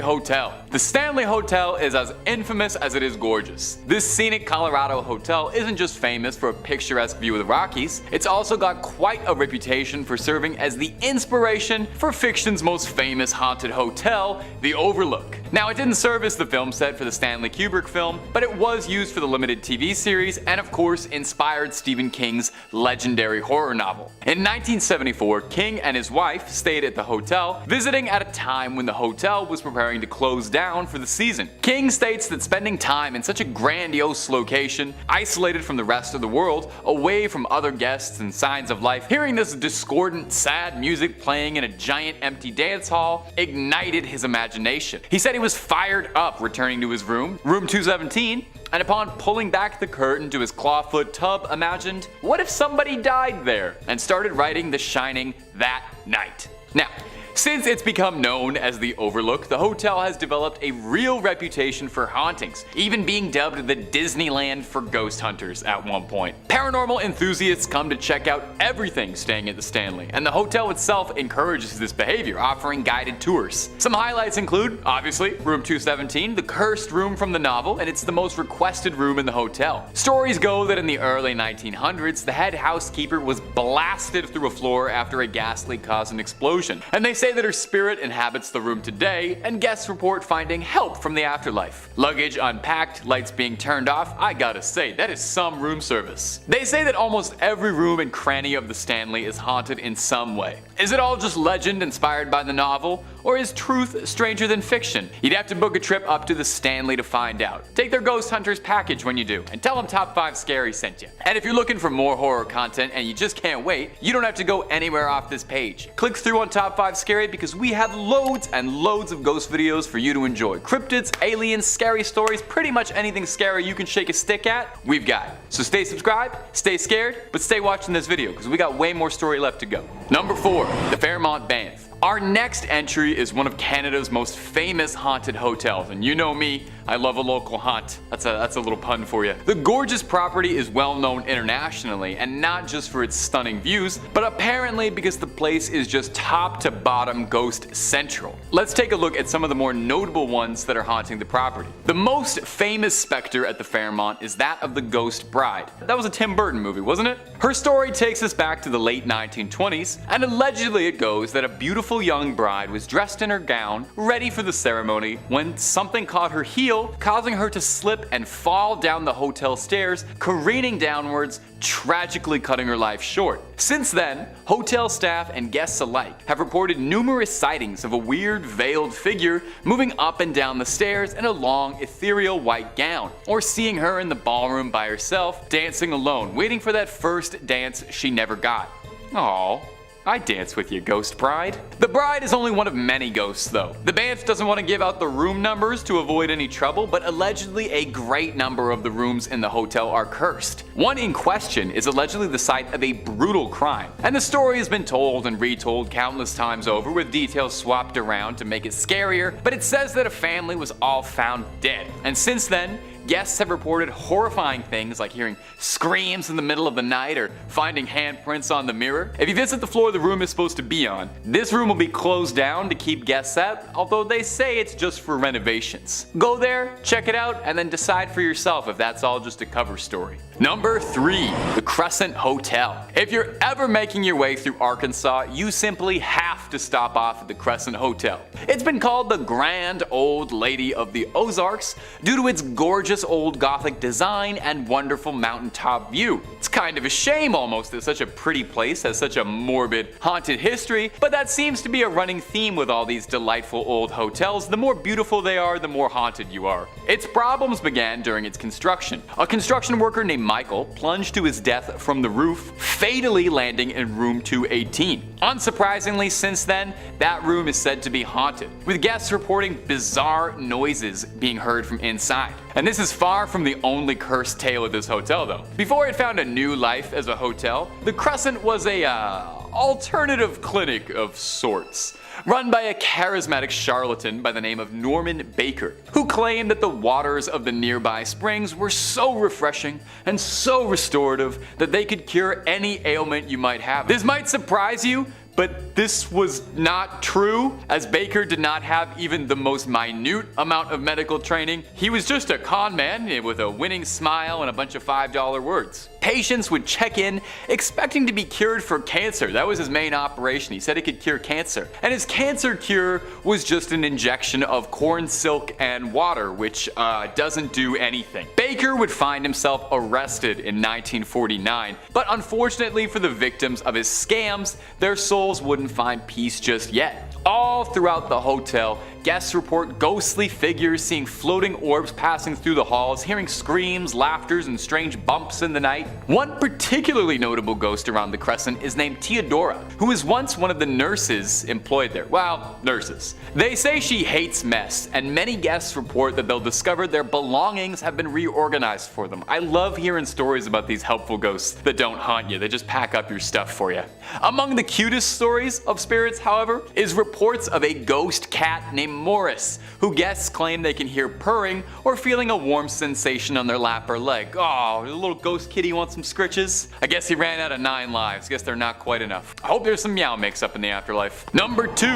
Hotel. The Stanley Hotel is as infamous as it is gorgeous. This scenic Colorado hotel isn't just famous for a picturesque view of the Rockies, it's also got quite a reputation for serving as the inspiration for fiction's most famous haunted hotel, the Overlook. Now, it didn't serve as the film set for the Stanley Kubrick film, but it was used for the limited TV series and of course inspired Stephen King's legendary horror novel. In 1974, King and his wife stayed at the hotel, visiting at a time when the hotel was preparing to close down for the season. King states that spending time in such a grandiose location, isolated from the rest of the world, away from other guests and signs of life, hearing this discordant, sad music playing in a giant empty dance hall ignited his imagination. He said he was fired up returning to his room 217, and upon pulling back the curtain to his clawfoot tub, imagined, what if somebody died there? And started writing The Shining that night. Now, Since it's become known as the Overlook, the hotel has developed a real reputation for hauntings, even being dubbed the Disneyland for ghost hunters at one point. Paranormal enthusiasts come to check out everything staying at the Stanley, and the hotel itself encourages this behavior, offering guided tours. Some highlights include, obviously, room 217, the cursed room from the novel, and it's the most requested room in the hotel. Stories go that in the early 1900s, the head housekeeper was blasted through a floor after a gas leak caused an explosion, and they say that her spirit inhabits the room today, and guests report finding help from the afterlife. Luggage unpacked, lights being turned off, I gotta say, that is some room service. They say that almost every room and cranny of the Stanley is haunted in some way. Is it all just legend inspired by the novel, or is truth stranger than fiction? You'd have to book a trip up to the Stanley to find out. Take their Ghost Hunters package when you do, and tell them Top 5 Scary sent you. And if you're looking for more horror content and you just can't wait, you don't have to go anywhere off this page. Click through on Top 5 Scary because we have loads and loads of ghost videos for you to enjoy. Cryptids, aliens, scary stories, pretty much anything scary you can shake a stick at, we've got it. So stay subscribed, stay scared, but stay watching this video because we got way more story left to go. Number 4, the Fairmont Banff. Our next entry is one of Canada's most famous haunted hotels, and you know me, I love a local haunt. That's a little pun for you. The gorgeous property is well known internationally, and not just for its stunning views, but apparently because the place is just top to bottom ghost central. Let's take a look at some of the more notable ones that are haunting the property. The most famous specter at the Fairmont is that of the Ghost Bride. That was a Tim Burton movie, wasn't it? Her story takes us back to the late 1920s, and allegedly it goes that a beautiful young bride was dressed in her gown, ready for the ceremony, when something caught her heel, causing her to slip and fall down the hotel stairs, careening downwards, tragically cutting her life short. Since then, hotel staff and guests alike have reported numerous sightings of a weird veiled figure moving up and down the stairs in a long ethereal white gown, or seeing her in the ballroom by herself, dancing alone, waiting for that first dance she never got. Aww. I dance with you, Ghost Bride. The bride is only one of many ghosts though. The Banff doesn't want to give out the room numbers to avoid any trouble, but allegedly a great number of the rooms in the hotel are cursed. One in question is allegedly the site of a brutal crime, and the story has been told and retold countless times over with details swapped around to make it scarier, but it says that a family was all found dead, and since then, guests have reported horrifying things like hearing screams in the middle of the night or finding handprints on the mirror. If you visit the floor the room is supposed to be on, this room will be closed down to keep guests out, although they say it's just for renovations. Go there, check it out, and then decide for yourself if that's all just a cover story. Number 3, the Crescent Hotel. If you're ever making your way through Arkansas, you simply have to stop off at the Crescent Hotel. It's been called the Grand Old Lady of the Ozarks due to its gorgeous old Gothic design and wonderful mountaintop view. It's kind of a shame almost that such a pretty place has such a morbid, haunted history, but that seems to be a running theme with all these delightful old hotels. The more beautiful they are, the more haunted you are. Its problems began during its construction. A construction worker named Michael plunged to his death from the roof, fatally landing in room 218. Unsurprisingly, since then, that room is said to be haunted, with guests reporting bizarre noises being heard from inside. And this is far from the only cursed tale of this hotel though. Before it found a new life as a hotel, the Crescent was a alternative clinic of sorts, run by a charismatic charlatan by the name of Norman Baker, who claimed that the waters of the nearby springs were so refreshing and so restorative that they could cure any ailment you might have. This might surprise you, but this was not true, as Baker did not have even the most minute amount of medical training. He was just a con man with a winning smile and a bunch of $5 words. Patients would check in expecting to be cured for cancer. That was his main operation. He said he could cure cancer. And his cancer cure was just an injection of corn silk and water, which doesn't do anything. Baker would find himself arrested in 1949, but unfortunately for the victims of his scams, their souls wouldn't find peace just yet. All throughout the hotel, guests report ghostly figures, seeing floating orbs passing through the halls, hearing screams, laughters, and strange bumps in the night. One particularly notable ghost around the Crescent is named Theodora, who was once one of the nurses employed there. Well, nurses. They say she hates mess, and many guests report that they'll discover their belongings have been reorganized for them. I love hearing stories about these helpful ghosts that don't haunt you, they just pack up your stuff for you. Among the cutest stories of spirits, however, is reports of a ghost cat named Morris, who guests claim they can hear purring or feeling a warm sensation on their lap or leg. Oh, the little ghost kitty wants some scritches? I guess he ran out of 9 lives. Guess they're not quite enough. I hope there's some meow mix up in the afterlife. Number 2,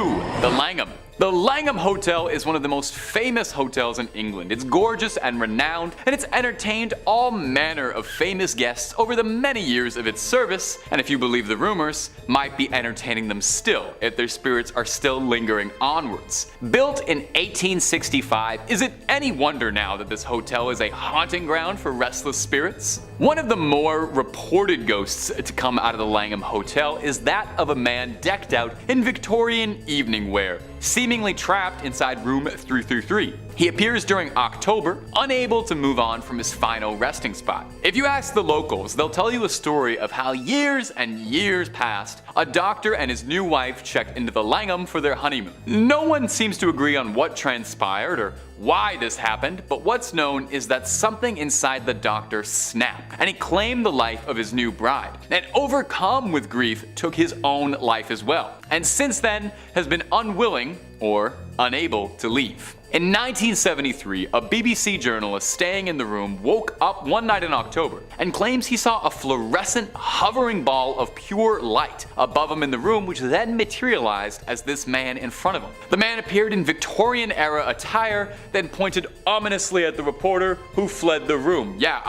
the Langham. The Langham Hotel is one of the most famous hotels in England. It's gorgeous and renowned, and it's entertained all manner of famous guests over the many years of its service, and if you believe the rumors, might be entertaining them still if their spirits are still lingering onwards. Built in 1865, is it any wonder now that this hotel is a haunting ground for restless spirits? One of the more reported ghosts to come out of the Langham Hotel is that of a man decked out in Victorian evening wear, seemingly trapped inside room 333. He appears during October, unable to move on from his final resting spot. If you ask the locals, they'll tell you a story of how years and years past, a doctor and his new wife checked into the Langham for their honeymoon. No one seems to agree on what transpired or why this happened, but what's known is that something inside the doctor snapped, and he claimed the life of his new bride, and overcome with grief took his own life as well, and since then has been unwilling or unable to leave. In 1973, a BBC journalist staying in the room woke up one night in October and claims he saw a fluorescent hovering ball of pure light above him in the room, which then materialized as this man in front of him. The man appeared in Victorian era attire, then pointed ominously at the reporter, who fled the room. Yeah,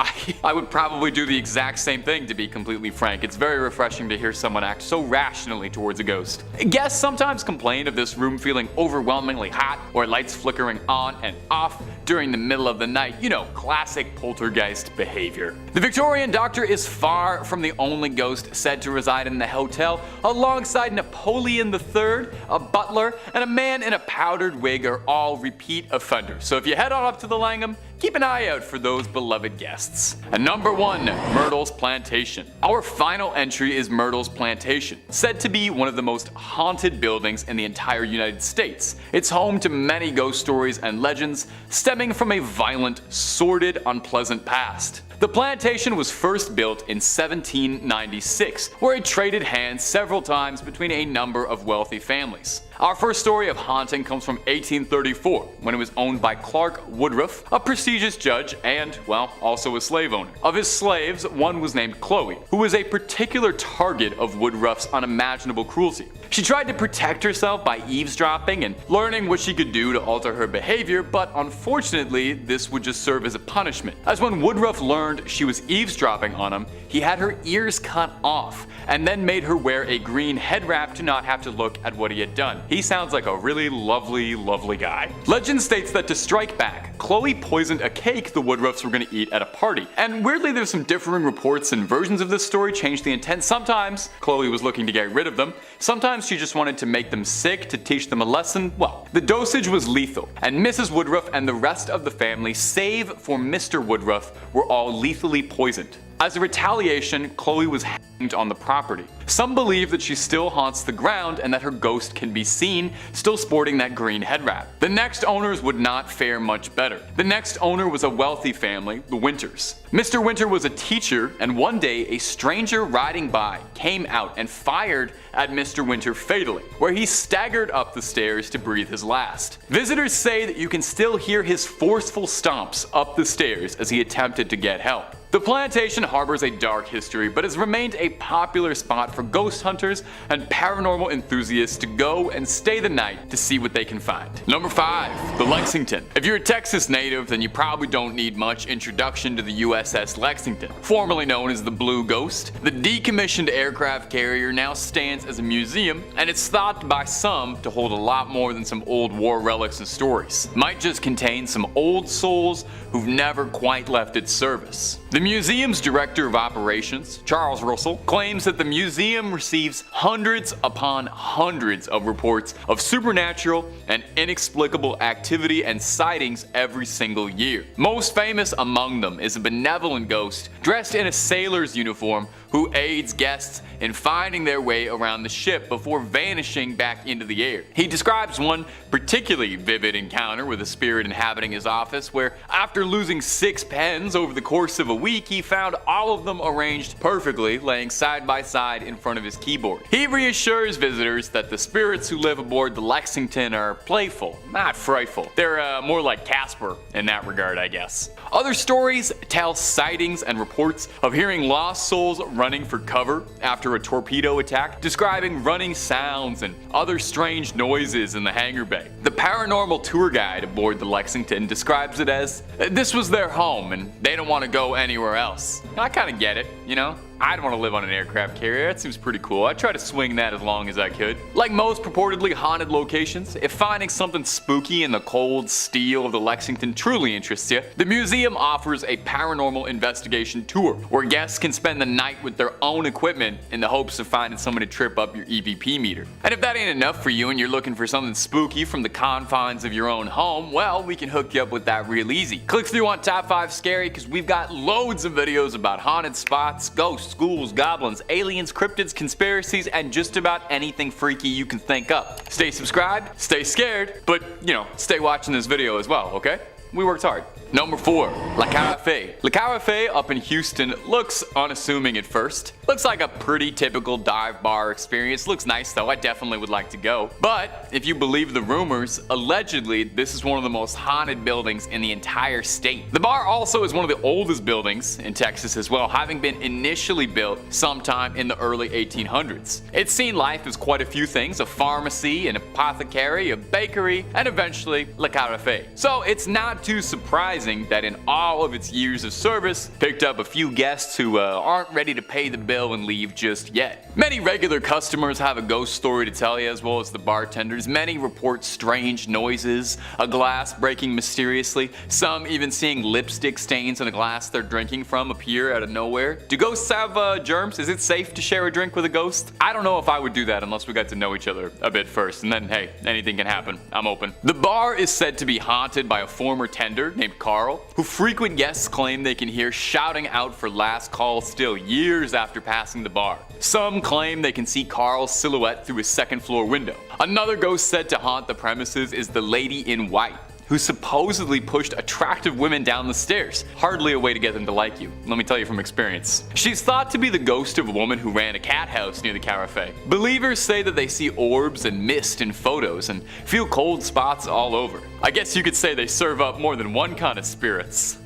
I would probably do the exact same thing, to be completely frank. It's very refreshing to hear someone act so rationally towards a ghost. Guests sometimes complain of this room feeling overwhelmingly hot or lights flickering on and off during the middle of the night. You know, classic poltergeist behavior. The Victorian doctor is far from the only ghost said to reside in the hotel. Alongside Napoleon III, a butler, and a man in a powdered wig are all repeat offenders. So if you head on up to the Langham, keep an eye out for those beloved guests. And number 1, Myrtle's Plantation. Our final entry is Myrtle's Plantation, said to be one of the most haunted buildings in the entire United States. It's home to many ghost stories and legends stemming from a violent, sordid, unpleasant past. The plantation was first built in 1796, where it traded hands several times between a number of wealthy families. Our first story of haunting comes from 1834, when it was owned by Clark Woodruff, a prestigious judge and, well, also a slave owner. Of his slaves, one was named Chloe, who was a particular target of Woodruff's unimaginable cruelty. She tried to protect herself by eavesdropping and learning what she could do to alter her behavior, but unfortunately, this would just serve as a punishment, as when Woodruff learned she was eavesdropping on him, he had her ears cut off, and then made her wear a green head wrap to not have to look at what he had done. He sounds like a really lovely, lovely guy. Legend states that to strike back, Chloe poisoned a cake the Woodruffs were going to eat at a party. And weirdly, there's some differing reports and versions of this story change the intent. Sometimes Chloe was looking to get rid of them. Sometimes she just wanted to make them sick to teach them a lesson. Well, the dosage was lethal, and Mrs. Woodruff and the rest of the family, save for Mr. Woodruff, were all lethally poisoned. As a retaliation, Chloe was hanged on the property. Some believe that she still haunts the ground and that her ghost can be seen, still sporting that green head wrap. The next owners would not fare much better. The next owner was a wealthy family, the Winters. Mr. Winter was a teacher, and one day a stranger riding by came out and fired at Mr. Winter fatally, where he staggered up the stairs to breathe his last. Visitors say that you can still hear his forceful stomps up the stairs as he attempted to get help. The plantation harbors a dark history, but has remained a popular spot for ghost hunters and paranormal enthusiasts to go and stay the night to see what they can find. Number 5, the Lexington. If you're a Texas native, then you probably don't need much introduction to the USS Lexington, formerly known as the Blue Ghost. The decommissioned aircraft carrier now stands as a museum, and it's thought by some to hold a lot more than some old war relics and stories. Might just contain some old souls who've never quite left its service. The The museum's director of operations, Charles Russell, claims that the museum receives hundreds upon hundreds of reports of supernatural and inexplicable activity and sightings every single year. Most famous among them is a benevolent ghost dressed in a sailor's uniform who aids guests in finding their way around the ship before vanishing back into the air. He describes one particularly vivid encounter with a spirit inhabiting his office where, after losing 6 pens over the course of a week, he found all of them arranged perfectly, laying side by side in front of his keyboard. He reassures visitors that the spirits who live aboard the Lexington are playful, not frightful. They're more like Casper in that regard, I guess. Other stories tell sightings and reports of hearing lost souls running for cover after a torpedo attack, describing running sounds and other strange noises in the hangar bay. The paranormal tour guide aboard the Lexington describes it as, this was their home and they don't want to go anywhere else. I kinda get it, you know? I'd want to live on an aircraft carrier, that seems pretty cool. I'd try to swing that as long as I could. Like most purportedly haunted locations, if finding something spooky in the cold steel of the Lexington truly interests you, the museum offers a paranormal investigation tour where guests can spend the night with their own equipment in the hopes of finding someone to trip up your EVP meter. And if that ain't enough for you and you're looking for something spooky from the confines of your own home, well, we can hook you up with that real easy. Click through on Top 5 Scary because we've got loads of videos about haunted spots, ghosts, ghouls, goblins, aliens, cryptids, conspiracies, and just about anything freaky you can think up. Stay subscribed, stay scared, but, you know, stay watching this video as well, okay? We worked hard. Number 4, Le Carafe. Le Carafe up in Houston looks unassuming at first. Looks like a pretty typical dive bar experience. Looks nice though, I definitely would like to go. But if you believe the rumors, allegedly this is one of the most haunted buildings in the entire state. The bar also is one of the oldest buildings in Texas as well, having been initially built sometime in the early 1800s. It's seen life as quite a few things: a pharmacy, an apothecary, a bakery, and eventually Le Carafe. So it's not too surprising that in all of its years of service, picked up a few guests who aren't ready to pay the bill and leave just yet. Many regular customers have a ghost story to tell you, as well as the bartenders. Many report strange noises, a glass breaking mysteriously, some even seeing lipstick stains on a glass they're drinking from appear out of nowhere. Do ghosts have germs? Is it safe to share a drink with a ghost? I don't know if I would do that unless we got to know each other a bit first, and then hey, anything can happen. I'm open. The bar is said to be haunted by a former tender named Carl, who frequent guests claim they can hear shouting out for last call still years after passing the bar. Some claim they can see Carl's silhouette through his second-floor window. Another ghost said to haunt the premises is the Lady in White, who supposedly pushed attractive women down the stairs. Hardly a way to get them to like you, let me tell you from experience. She's thought to be the ghost of a woman who ran a cat house near the Carafe. Believers say that they see orbs and mist in photos and feel cold spots all over. I guess you could say they serve up more than one kind of spirits.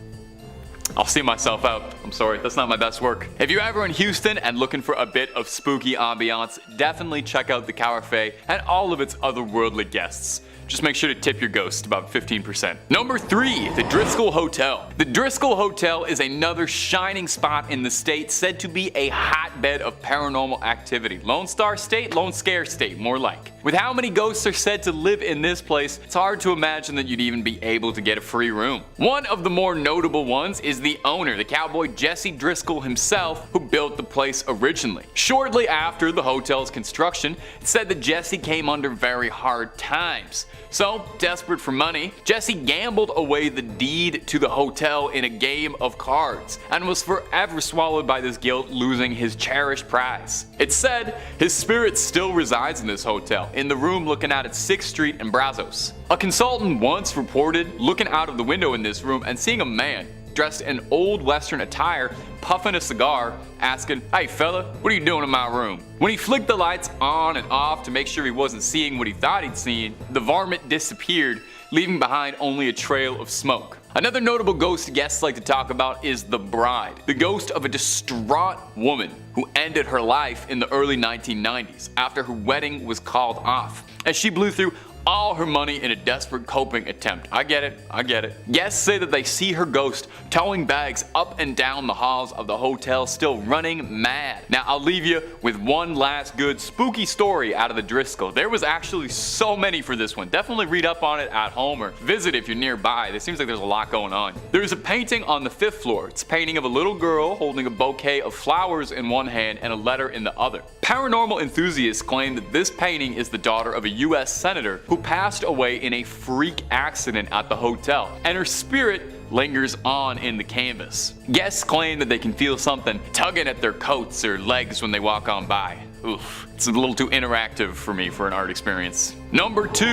I'll see myself out. I'm sorry, that's not my best work. If you're ever in Houston and looking for a bit of spooky ambiance, definitely check out the Carafe and all of its otherworldly guests. Just make sure to tip your ghost about 15%. Number 3, the Driscoll Hotel. The Driscoll Hotel is another shining spot in the state, said to be a hotbed of paranormal activity. Lone Star State, Lone Scare State, more like. With how many ghosts are said to live in this place, it's hard to imagine that you'd even be able to get a free room. One of the more notable ones is the owner, the cowboy Jesse Driscoll himself, who built the place originally. Shortly after the hotel's construction, it said that Jesse came under very hard times. So, desperate for money, Jesse gambled away the deed to the hotel in a game of cards, and was forever swallowed by this guilt, losing his cherished prize. It's said his spirit still resides in this hotel, in the room looking out at 6th Street and Brazos. A consultant once reported looking out of the window in this room and seeing a man dressed in old western attire, puffing a cigar, asking, "Hey fella, what are you doing in my room?" When he flicked the lights on and off to make sure he wasn't seeing what he thought he'd seen, the varmint disappeared, leaving behind only a trail of smoke. Another notable ghost guests like to talk about is the Bride, the ghost of a distraught woman who ended her life in the early 1990s after her wedding was called off, as she blew through all her money in a desperate coping attempt. I get it. Guests say that they see her ghost towing bags up and down the halls of the hotel, still running mad. Now I'll leave you with one last good spooky story out of the Driscoll. There was actually so many for this one. Definitely read up on it at home or visit if you're nearby. It seems like there's a lot lot going on. There's a painting on the 5th floor. It's a painting of a little girl holding a bouquet of flowers in one hand and a letter in the other. Paranormal enthusiasts claim that this painting is the daughter of a US senator who passed away in a freak accident at the hotel, and her spirit lingers on in the canvas. Guests claim that they can feel something tugging at their coats or legs when they walk on by. Oof, it's a little too interactive for me for an art experience. Number 2,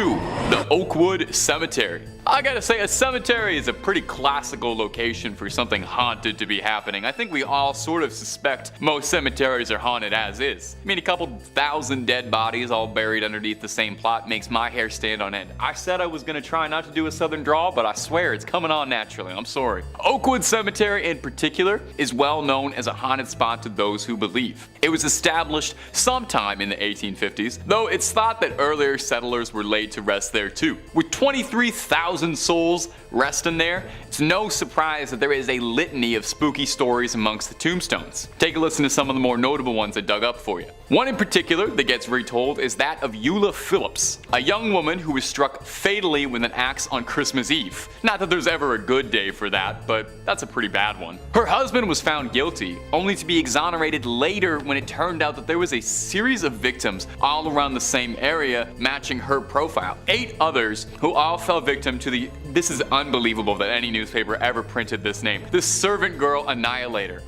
the Oakwood Cemetery. I gotta say, a cemetery is a pretty classical location for something haunted to be happening. I think we all sort of suspect most cemeteries are haunted as is. I mean, a couple thousand dead bodies all buried underneath the same plot makes my hair stand on end. I said I was gonna try not to do a southern drawl, but I swear it's coming on naturally. I'm sorry. Oakwood Cemetery in particular is well known as a haunted spot to those who believe. It was established sometime in the 1850s, though it's thought that earlier settlers were laid to rest there too. With 23,000 souls resting there, it's no surprise that there is a litany of spooky stories amongst the tombstones. Take a listen to some of the more notable ones I dug up for you. One in particular that gets retold is that of Eula Phillips, a young woman who was struck fatally with an axe on Christmas Eve. Not that there's ever a good day for that, but that's a pretty bad one. Her husband was found guilty, only to be exonerated later when it turned out that there was a series of victims all around the same area matching her profile. 8 others who all fell victim to this is unbelievable that any newspaper ever printed this name, the Servant Girl Annihilator.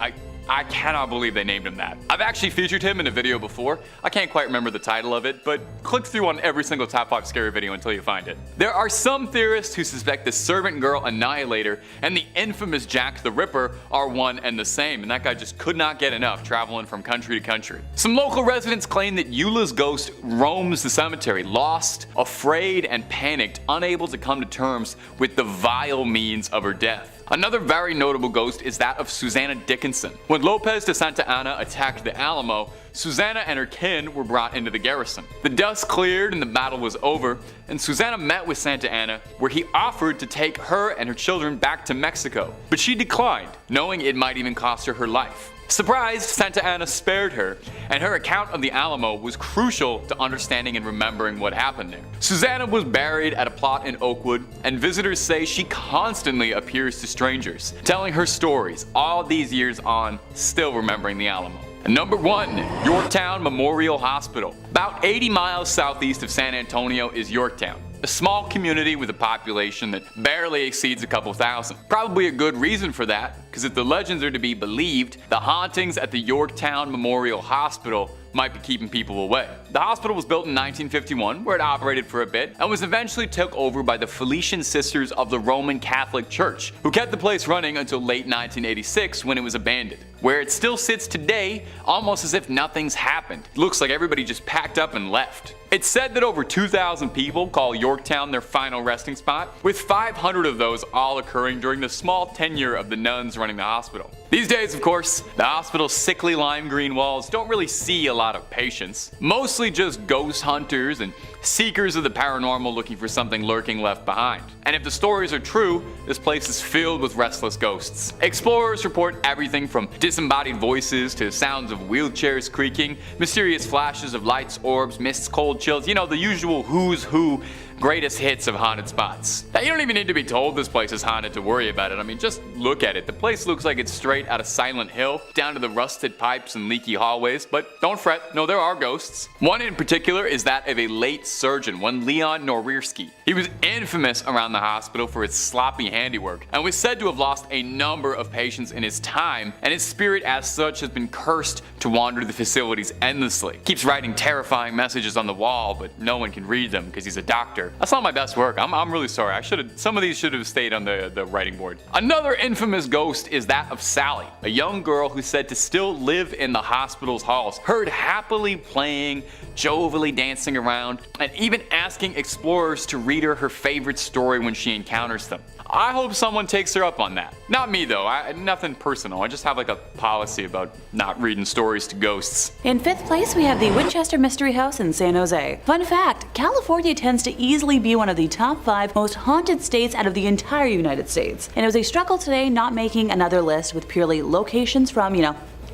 I cannot believe they named him that. I've actually featured him in a video before. I can't quite remember the title of it, but click through on every single top 5 scary video until you find it. There are some theorists who suspect the Servant Girl Annihilator and the infamous Jack the Ripper are one and the same, and that guy just could not get enough traveling from country to country. Some local residents claim that Eula's ghost roams the cemetery, lost, afraid, and panicked, unable to come to terms with the vile means of her death. Another very notable ghost is that of Susanna Dickinson. When Lopez de Santa Anna attacked the Alamo, Susanna and her kin were brought into the garrison. The dust cleared and the battle was over, and Susanna met with Santa Anna, where he offered to take her and her children back to Mexico, but she declined, knowing it might even cost her life. Surprised, Santa Anna spared her, and her account of the Alamo was crucial to understanding and remembering what happened there. Susanna was buried at a plot in Oakwood, and visitors say she constantly appears to strangers, telling her stories all these years on, still remembering the Alamo. Number 1, Yorktown Memorial Hospital. About 80 miles southeast of San Antonio is Yorktown, a small community with a population that barely exceeds a couple thousand. Probably a good reason for that, because if the legends are to be believed, the hauntings at the Yorktown Memorial Hospital might be keeping people away. The hospital was built in 1951, where it operated for a bit, and was eventually took over by the Felician Sisters of the Roman Catholic Church, who kept the place running until late 1986 when it was abandoned. Where it still sits today, almost as if nothing's happened. It looks like everybody just packed up and left. It's said that over 2,000 people call Yorktown their final resting spot, with 500 of those all occurring during the small tenure of the nuns running the hospital. These days, of course, the hospital's sickly lime green walls don't really see a lot of patients. Mostly just ghost hunters and seekers of the paranormal looking for something lurking left behind. And if the stories are true, this place is filled with restless ghosts. Explorers report everything from disembodied voices to sounds of wheelchairs creaking, mysterious flashes of lights, orbs, mists, cold chills, you know, the usual who's who greatest hits of haunted spots. Now, you don't even need to be told this place is haunted to worry about it. I mean, just look at it. The place looks like it's straight out of Silent Hill, down to the rusted pipes and leaky hallways, but don't fret, no, there are ghosts. One in particular is that of a late surgeon, one Leon Norirski. He was infamous around the hospital for his sloppy handiwork, and was said to have lost a number of patients in his time, and his spirit as such has been cursed to wander the facilities endlessly. Keeps writing terrifying messages on the wall, but no one can read them because he's a doctor. That's not my best work. I'm really sorry. Some of these should have stayed on the writing board. Another infamous ghost is that of Sally, a young girl who's said to still live in the hospital's halls, heard happily playing, jovially dancing around, and even asking explorers to read her favorite story when she encounters them. I hope someone takes her up on that. Not me though, nothing personal. I just have like a policy about not reading stories to ghosts. In 5th place, we have the Winchester Mystery House in San Jose. Fun fact, California tends to easily be one of the top 5 most haunted states out of the entire United States. And it was a struggle today not making another list with purely locations from,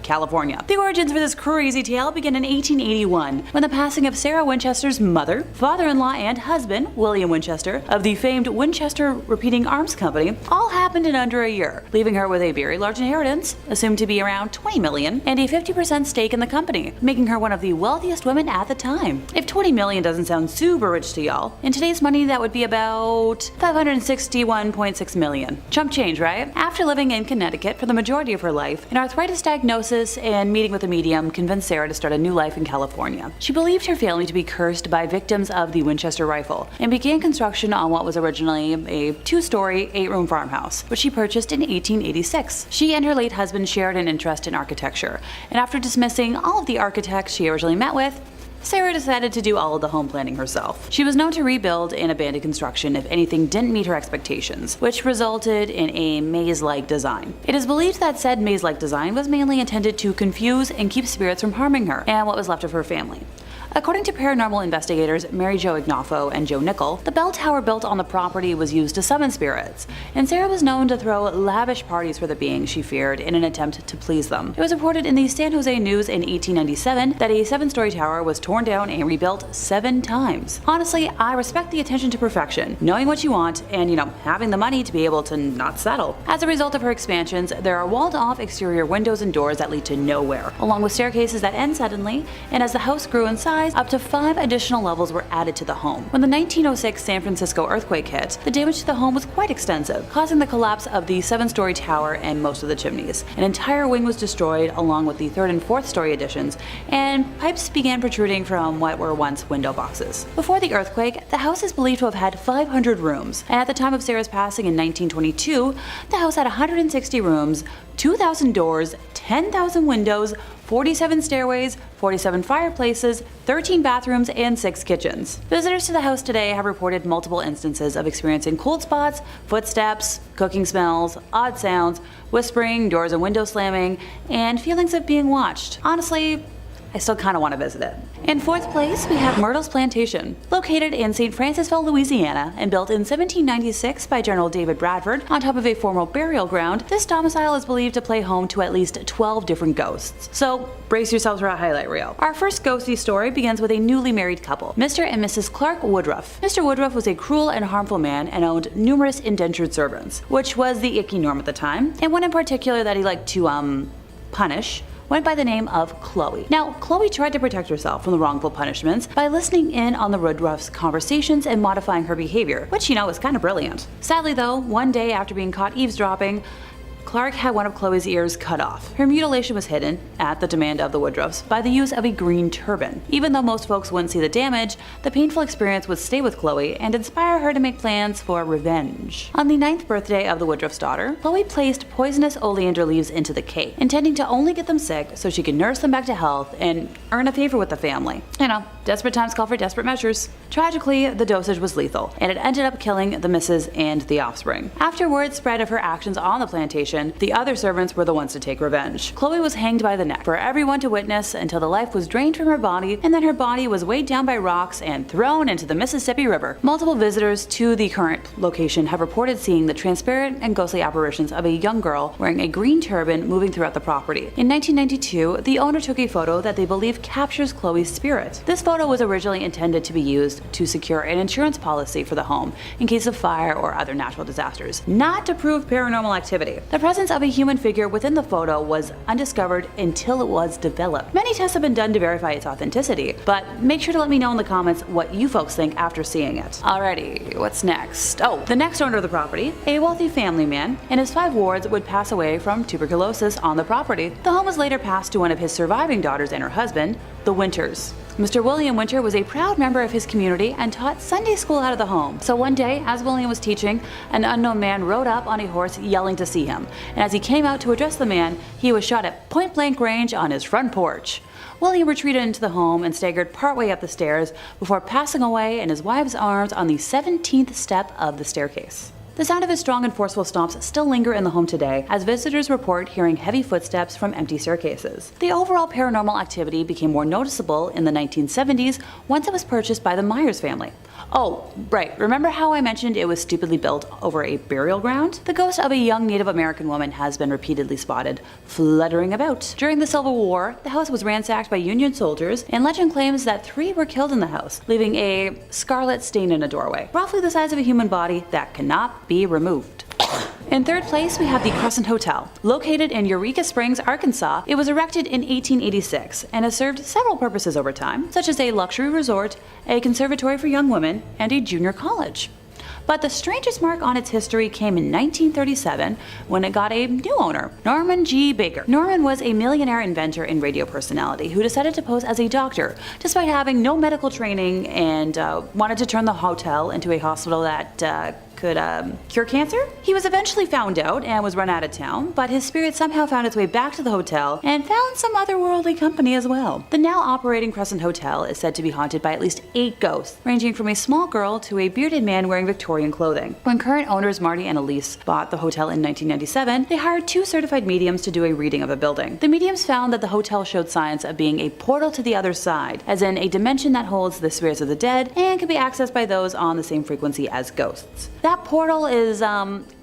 California. The origins for this crazy tale begin in 1881, when the passing of Sarah Winchester's mother, father-in-law, and husband, William Winchester, of the famed Winchester Repeating Arms Company, all happened happened in under a year, leaving her with a very large inheritance, assumed to be around $20 million, and a 50% stake in the company, making her one of the wealthiest women at the time. If $20 million doesn't sound super rich to y'all, in today's money that would be about $561.6 million. Chump change, right? After living in Connecticut for the majority of her life, an arthritis diagnosis and meeting with a medium convinced Sarah to start a new life in California. She believed her family to be cursed by victims of the Winchester rifle and began construction on what was originally a 2-story, 8-room farmhouse, which she purchased in 1886. She and her late husband shared an interest in architecture, and after dismissing all of the architects she originally met with, Sarah decided to do all of the home planning herself. She was known to rebuild and abandon construction if anything didn't meet her expectations, which resulted in a maze-like design. It is believed that said maze-like design was mainly intended to confuse and keep spirits from harming her and what was left of her family. According to paranormal investigators Mary Jo Ignafo and Joe Nickel, the bell tower built on the property was used to summon spirits, and Sarah was known to throw lavish parties for the beings she feared in an attempt to please them. It was reported in the San Jose News in 1897 that a 7-story tower was torn down and rebuilt 7 times. Honestly, I respect the attention to perfection, knowing what you want, and having the money to be able to not settle. As a result of her expansions, there are walled-off exterior windows and doors that lead to nowhere, along with staircases that end suddenly, and as the house grew in size, up to 5 additional levels were added to the home. When the 1906 San Francisco earthquake hit, the damage to the home was quite extensive, causing the collapse of the 7-story tower and most of the chimneys. An entire wing was destroyed along with the 3rd and 4th story additions, and pipes began protruding from what were once window boxes. Before the earthquake, the house is believed to have had 500 rooms, and at the time of Sarah's passing in 1922, the house had 160 rooms, 2,000 doors, 10,000 windows, 47 stairways, 47 fireplaces, 13 bathrooms, and 6 kitchens. Visitors to the house today have reported multiple instances of experiencing cold spots, footsteps, cooking smells, odd sounds, whispering, doors and windows slamming, and feelings of being watched. Honestly, I still kind of want to visit it. In 4th place, we have Myrtle's Plantation. Located in St. Francisville, Louisiana, and built in 1796 by General David Bradford on top of a former burial ground, this domicile is believed to play home to at least 12 different ghosts. So, brace yourselves for a highlight reel. Our first ghosty story begins with a newly married couple, Mr. and Mrs. Clark Woodruff. Mr. Woodruff was a cruel and harmful man and owned numerous indentured servants, which was the icky norm at the time, and one in particular that he liked to, punish went by the name of Chloe. Now, Chloe tried to protect herself from the wrongful punishments by listening in on the Woodruff's conversations and modifying her behavior, which is kind of brilliant. Sadly though, one day after being caught eavesdropping, Clark had one of Chloe's ears cut off. Her mutilation was hidden, at the demand of the Woodruffs, by the use of a green turban. Even though most folks wouldn't see the damage, the painful experience would stay with Chloe and inspire her to make plans for revenge. On the 9th birthday of the Woodruff's daughter, Chloe placed poisonous oleander leaves into the cake, intending to only get them sick so she could nurse them back to health and earn a favor with the family. Desperate times call for desperate measures. Tragically, the dosage was lethal, and it ended up killing the missus and the offspring. After word spread of her actions on the plantation, the other servants were the ones to take revenge. Chloe was hanged by the neck for everyone to witness until the life was drained from her body, and then her body was weighed down by rocks and thrown into the Mississippi River. Multiple visitors to the current location have reported seeing the transparent and ghostly apparitions of a young girl wearing a green turban moving throughout the property. In 1992, the owner took a photo that they believe captures Chloe's spirit. This photo was originally intended to be used to secure an insurance policy for the home in case of fire or other natural disasters, not to prove paranormal activity. The presence of a human figure within the photo was undiscovered until it was developed. Many tests have been done to verify its authenticity, but make sure to let me know in the comments what you folks think after seeing it. Alrighty, what's next? Oh, the next owner of the property, a wealthy family man, and his 5 wards would pass away from tuberculosis on the property. The home was later passed to one of his surviving daughters and her husband, the Winters. Mr. William Winter was a proud member of his community and taught Sunday school out of the home. So one day, as William was teaching, an unknown man rode up on a horse yelling to see him. And as he came out to address the man, he was shot at point-blank range on his front porch. William retreated into the home and staggered partway up the stairs before passing away in his wife's arms on the 17th step of the staircase. The sound of his strong and forceful stomps still linger in the home today, as visitors report hearing heavy footsteps from empty staircases. The overall paranormal activity became more noticeable in the 1970s once it was purchased by the Myers family. Oh, right, remember how I mentioned it was stupidly built over a burial ground? The ghost of a young Native American woman has been repeatedly spotted fluttering about. During the Civil War, the house was ransacked by Union soldiers, and legend claims that 3 were killed in the house, leaving a scarlet stain in a doorway, roughly the size of a human body that cannot be removed. In third place, we have the Crescent Hotel. Located in Eureka Springs, Arkansas, it was erected in 1886 and has served several purposes over time, such as a luxury resort, a conservatory for young women, and a junior college. But the strangest mark on its history came in 1937 when it got a new owner, Norman G. Baker. Norman was a millionaire inventor and radio personality who decided to pose as a doctor despite having no medical training and wanted to turn the hotel into a hospital that could cure cancer. He was eventually found out and was run out of town, but his spirit somehow found its way back to the hotel and found some otherworldly company as well. The now operating Crescent Hotel is said to be haunted by at least 8 ghosts, ranging from a small girl to a bearded man wearing Victorian clothing. When current owners Marty and Elise bought the hotel in 1997, they hired 2 certified mediums to do a reading of the building. The mediums found that the hotel showed signs of being a portal to the other side, as in a dimension that holds the spirits of the dead and can be accessed by those on the same frequency as ghosts. That portal is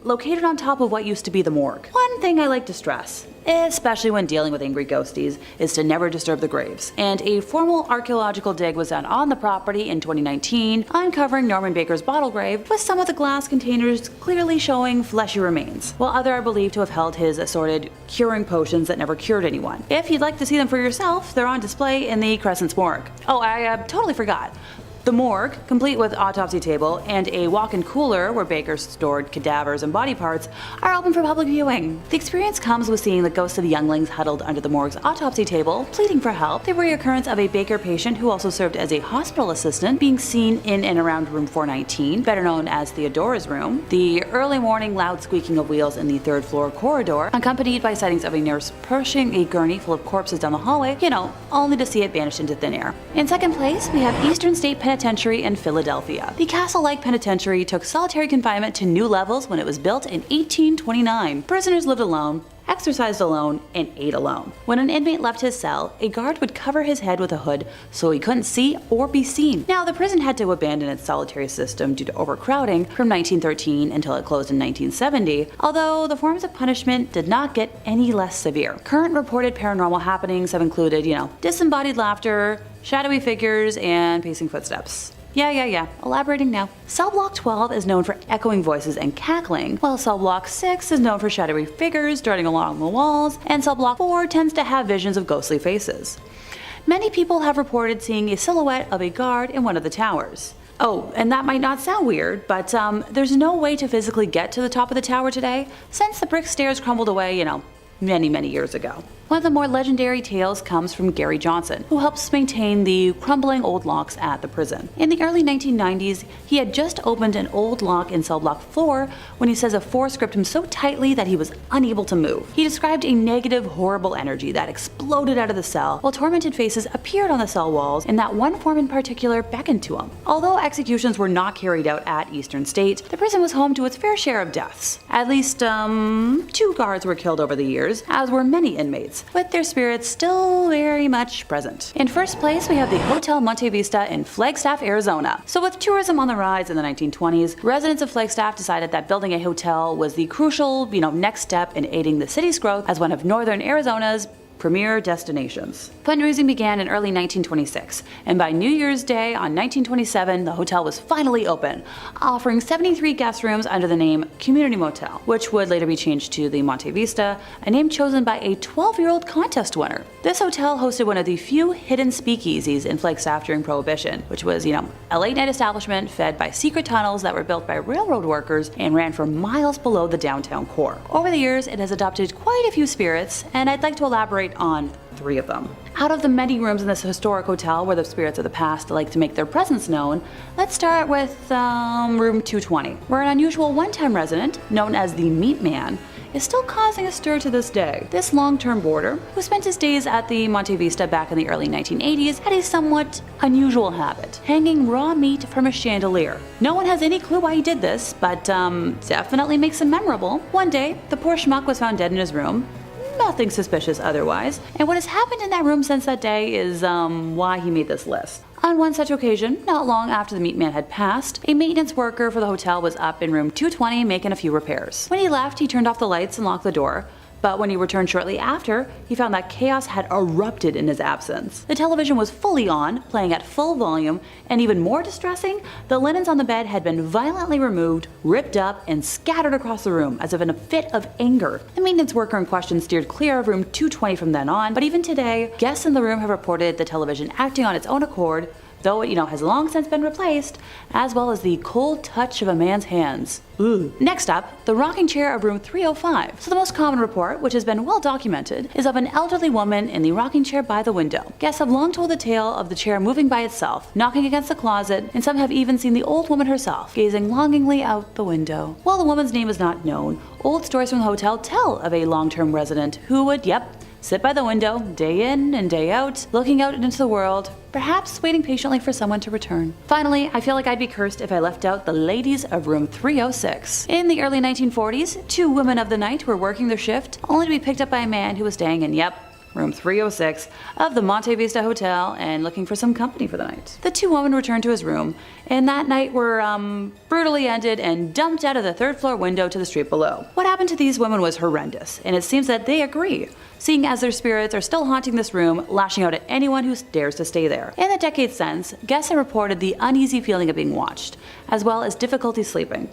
located on top of what used to be the morgue. One thing I like to stress, especially when dealing with angry ghosties, is to never disturb the graves. And a formal archaeological dig was done on the property in 2019, uncovering Norman Baker's bottle grave, with some of the glass containers clearly showing fleshy remains, while others are believed to have held his assorted curing potions that never cured anyone. If you'd like to see them for yourself, they're on display in the Crescent's morgue. Oh, I totally forgot. The morgue, complete with autopsy table and a walk-in cooler where Baker stored cadavers and body parts, are open for public viewing. The experience comes with seeing the ghosts of younglings huddled under the morgue's autopsy table, pleading for help, the reoccurrence of a Baker patient who also served as a hospital assistant being seen in and around room 419, better known as Theodora's room, the early morning loud squeaking of wheels in the 3rd floor corridor, accompanied by sightings of a nurse pushing a gurney full of corpses down the hallway, only to see it vanish into thin air. In second place, we have Eastern State Penitentiary in Philadelphia. The castle-like penitentiary took solitary confinement to new levels when it was built in 1829. Prisoners lived alone, exercised alone, and ate alone. When an inmate left his cell, a guard would cover his head with a hood so he couldn't see or be seen. Now, the prison had to abandon its solitary system due to overcrowding from 1913 until it closed in 1970, although the forms of punishment did not get any less severe. Current reported paranormal happenings have included, disembodied laughter, shadowy figures, and pacing footsteps. Yeah. Elaborating now. Cell Block 12 is known for echoing voices and cackling, while Cell Block 6 is known for shadowy figures darting along the walls, and Cell Block 4 tends to have visions of ghostly faces. Many people have reported seeing a silhouette of a guard in one of the towers. Oh, and that might not sound weird, but there's no way to physically get to the top of the tower today, since the brick stairs crumbled away, many years ago. One of the more legendary tales comes from Gary Johnson, who helps maintain the crumbling old locks at the prison. In the early 1990s, he had just opened an old lock in Cell Block 4 when he says a force gripped him so tightly that he was unable to move. He described a negative, horrible energy that exploded out of the cell, while tormented faces appeared on the cell walls, and that one form in particular beckoned to him. Although executions were not carried out at Eastern State, the prison was home to its fair share of deaths. At least, 2 guards were killed over the years, as were many inmates, with their spirits still very much present. In first place, we have the Hotel Monte Vista in Flagstaff, Arizona. So with tourism on the rise in the 1920s, residents of Flagstaff decided that building a hotel was the crucial, next step in aiding the city's growth as one of northern Arizona's premier destinations. Fundraising began in early 1926, and by New Year's Day on 1927, the hotel was finally open, offering 73 guest rooms under the name Community Motel, which would later be changed to the Monte Vista, a name chosen by a 12-year-old contest winner. This hotel hosted one of the few hidden speakeasies in Flagstaff during Prohibition, which was, a late-night establishment fed by secret tunnels that were built by railroad workers and ran for miles below the downtown core. Over the years, it has adopted quite a few spirits, and I'd like to elaborate on 3 of them. Out of the many rooms in this historic hotel where the spirits of the past like to make their presence known, let's start with room 220, where an unusual one-time resident, known as the Meat Man, is still causing a stir to this day. This long-term boarder, who spent his days at the Monte Vista back in the early 1980s, had a somewhat unusual habit, hanging raw meat from a chandelier. No one has any clue why he did this, but definitely makes him memorable. One day, the poor schmuck was found dead in his room. Nothing suspicious otherwise, and what has happened in that room since that day is why he made this list. On one such occasion, not long after the Meat Man had passed, a maintenance worker for the hotel was up in room 220 making a few repairs. When he left, he turned off the lights and locked the door, but when he returned shortly after, he found that chaos had erupted in his absence. The television was fully on, playing at full volume, and even more distressing, the linens on the bed had been violently removed, ripped up, and scattered across the room as if in a fit of anger. The maintenance worker in question steered clear of room 220 from then on, but even today, guests in the room have reported the television acting on its own accord, though it has long since been replaced, as well as the cold touch of a man's hands. Ooh. Next up, the rocking chair of room 305. So the most common report, which has been well documented, is of an elderly woman in the rocking chair by the window. Guests have long told the tale of the chair moving by itself, knocking against the closet, and some have even seen the old woman herself, gazing longingly out the window. While the woman's name is not known, old stories from the hotel tell of a long-term resident who would, sit by the window, day in and day out, looking out into the world, perhaps waiting patiently for someone to return. Finally, I feel like I'd be cursed if I left out the ladies of room 306. In the early 1940s, 2 women of the night were working their shift, only to be picked up by a man who was staying in, room 306 of the Monte Vista Hotel and looking for some company for the night. The 2 women returned to his room, and that night were brutally ended and dumped out of the 3rd floor window to the street below. What happened to these women was horrendous, and it seems that they agree, seeing as their spirits are still haunting this room, lashing out at anyone who dares to stay there. In the decades since, guests have reported the uneasy feeling of being watched, as well as difficulty sleeping.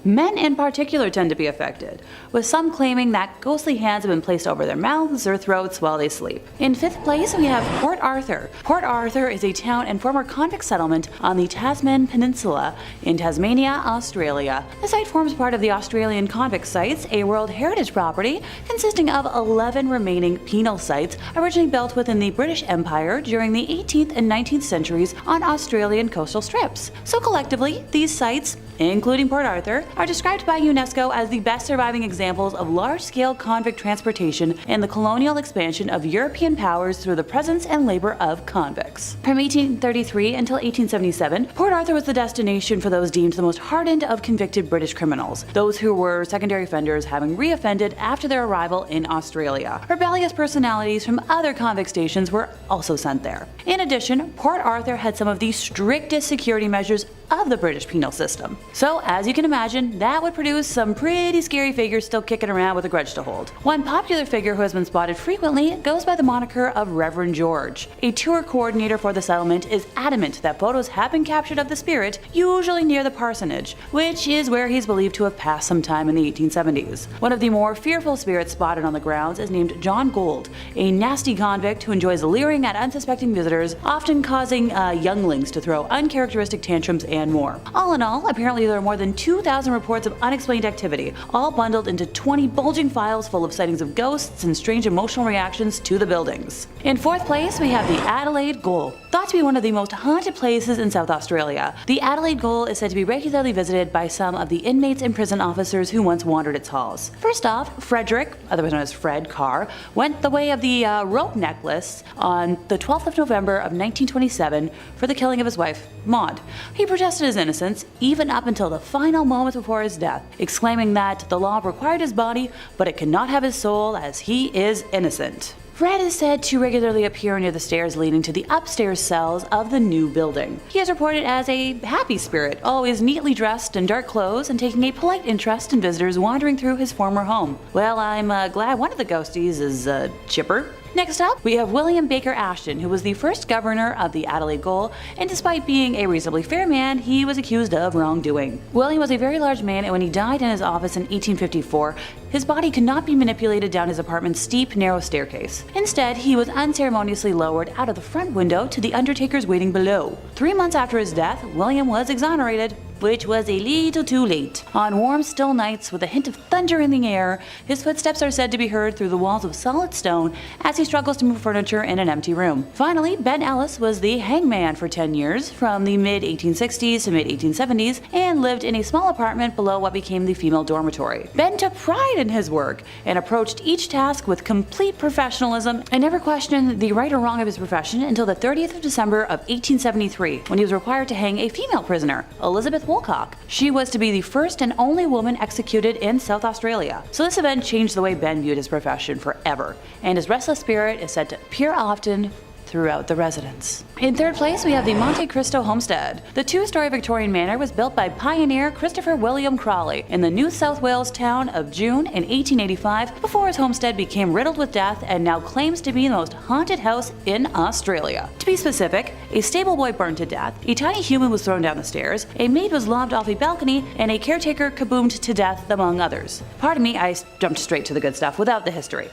Men in particular tend to be affected, with some claiming that ghostly hands have been placed over their mouths or throats while they sleep. In 5th place, we have Port Arthur. Port Arthur is a town and former convict settlement on the Tasman Peninsula in Tasmania, Australia. The site forms part of the Australian Convict Sites, a World Heritage property consisting of 11 remaining penal sites originally built within the British Empire during the 18th and 19th centuries on Australian coastal strips. So collectively, these sites, including Port Arthur, are described by UNESCO as the best surviving examples of large-scale convict transportation and the colonial expansion of European powers through the presence and labor of convicts. From 1833 until 1877, Port Arthur was the destination for those deemed the most hardened of convicted British criminals, those who were secondary offenders having re-offended after their arrival in Australia. Rebellious personalities from other convict stations were also sent there. In addition, Port Arthur had some of the strictest security measures of the British penal system. So, as you can imagine, that would produce some pretty scary figures still kicking around with a grudge to hold. One popular figure who has been spotted frequently goes by the moniker of Reverend George. A tour coordinator for the settlement is adamant that photos have been captured of the spirit, usually near the parsonage, which is where he's believed to have passed some time in the 1870s. One of the more fearful spirits spotted on the grounds is named John Gold, a nasty convict who enjoys leering at unsuspecting visitors, often causing younglings to throw uncharacteristic tantrums and more. All in all, apparently there are more than 2,000 reports of unexplained activity, all bundled into 20 bulging files full of sightings of ghosts and strange emotional reactions to the buildings. In 4th place, we have the Adelaide Gaol. Thought to be one of the most haunted places in South Australia, the Adelaide Gaol is said to be regularly visited by some of the inmates and prison officers who once wandered its halls. First off, Frederick, otherwise known as Fred Carr, went the way of the rope necklace on the 12th of November of 1927 for the killing of his wife, Maud. He protested his innocence, even up until the final moments before his death, exclaiming that the law required his body, but it cannot have his soul, as he is innocent. Fred is said to regularly appear near the stairs leading to the upstairs cells of the new building. He is reported as a happy spirit, always neatly dressed in dark clothes and taking a polite interest in visitors wandering through his former home. Well, I'm glad one of the ghosties is chipper. Next up, we have William Baker Ashton, who was the first governor of the Adelaide Gaol, and despite being a reasonably fair man, he was accused of wrongdoing. William was a very large man, and when he died in his office in 1854, his body could not be manipulated down his apartment's steep, narrow staircase. Instead, he was unceremoniously lowered out of the front window to the undertaker's waiting below. 3 months after his death, William was exonerated, which was a little too late. On warm, still nights with a hint of thunder in the air, his footsteps are said to be heard through the walls of solid stone as he struggles to move furniture in an empty room. Finally, Ben Ellis was the hangman for 10 years, from the mid-1860s to mid-1870s, and lived in a small apartment below what became the female dormitory. Ben took pride in his work and approached each task with complete professionalism and never questioned the right or wrong of his profession until the 30th of December of 1873, when he was required to hang a female prisoner, Elizabeth Woolcock. She was to be the first and only woman executed in South Australia. So this event changed the way Ben viewed his profession forever, and his restless spirit is said to appear often throughout the residence. In third place, we have the Monte Cristo Homestead. The two-story Victorian manor was built by pioneer Christopher William Crawley in the New South Wales town of June in 1885 before his homestead became riddled with death and now claims to be the most haunted house in Australia. To be specific, a stable boy burned to death, a tiny human was thrown down the stairs, a maid was lobbed off a balcony, and a caretaker kaboomed to death, among others. Pardon me, I jumped straight to the good stuff without the history.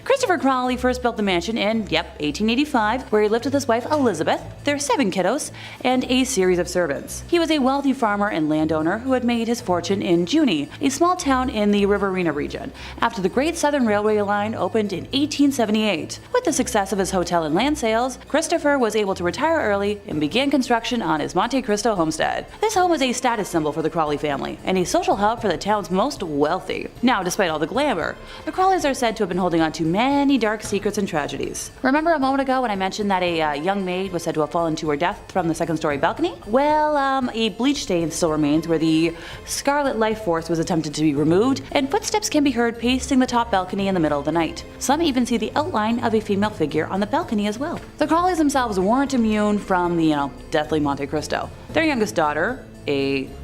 Christopher Crawley first built the mansion in, 1885, where he lived with his wife Elizabeth, their 7 kiddos, and a series of servants. He was a wealthy farmer and landowner who had made his fortune in Junee, a small town in the Riverina region, after the Great Southern Railway line opened in 1878. With the success of his hotel and land sales, Christopher was able to retire early and began construction on his Monte Cristo homestead. This home was a status symbol for the Crawley family and a social hub for the town's most wealthy. Now, despite all the glamour, the Crawleys are said to have been holding on to many dark secrets and tragedies. Remember a moment ago when I mentioned that a young maid was said to have fallen to her death from the second-story balcony? Well, a bleach stain still remains where the scarlet life force was attempted to be removed, and footsteps can be heard pacing the top balcony in the middle of the night. Some even see the outline of a female figure on the balcony as well. The Crawleys themselves weren't immune from the, deathly Monte Cristo. Their youngest daughter,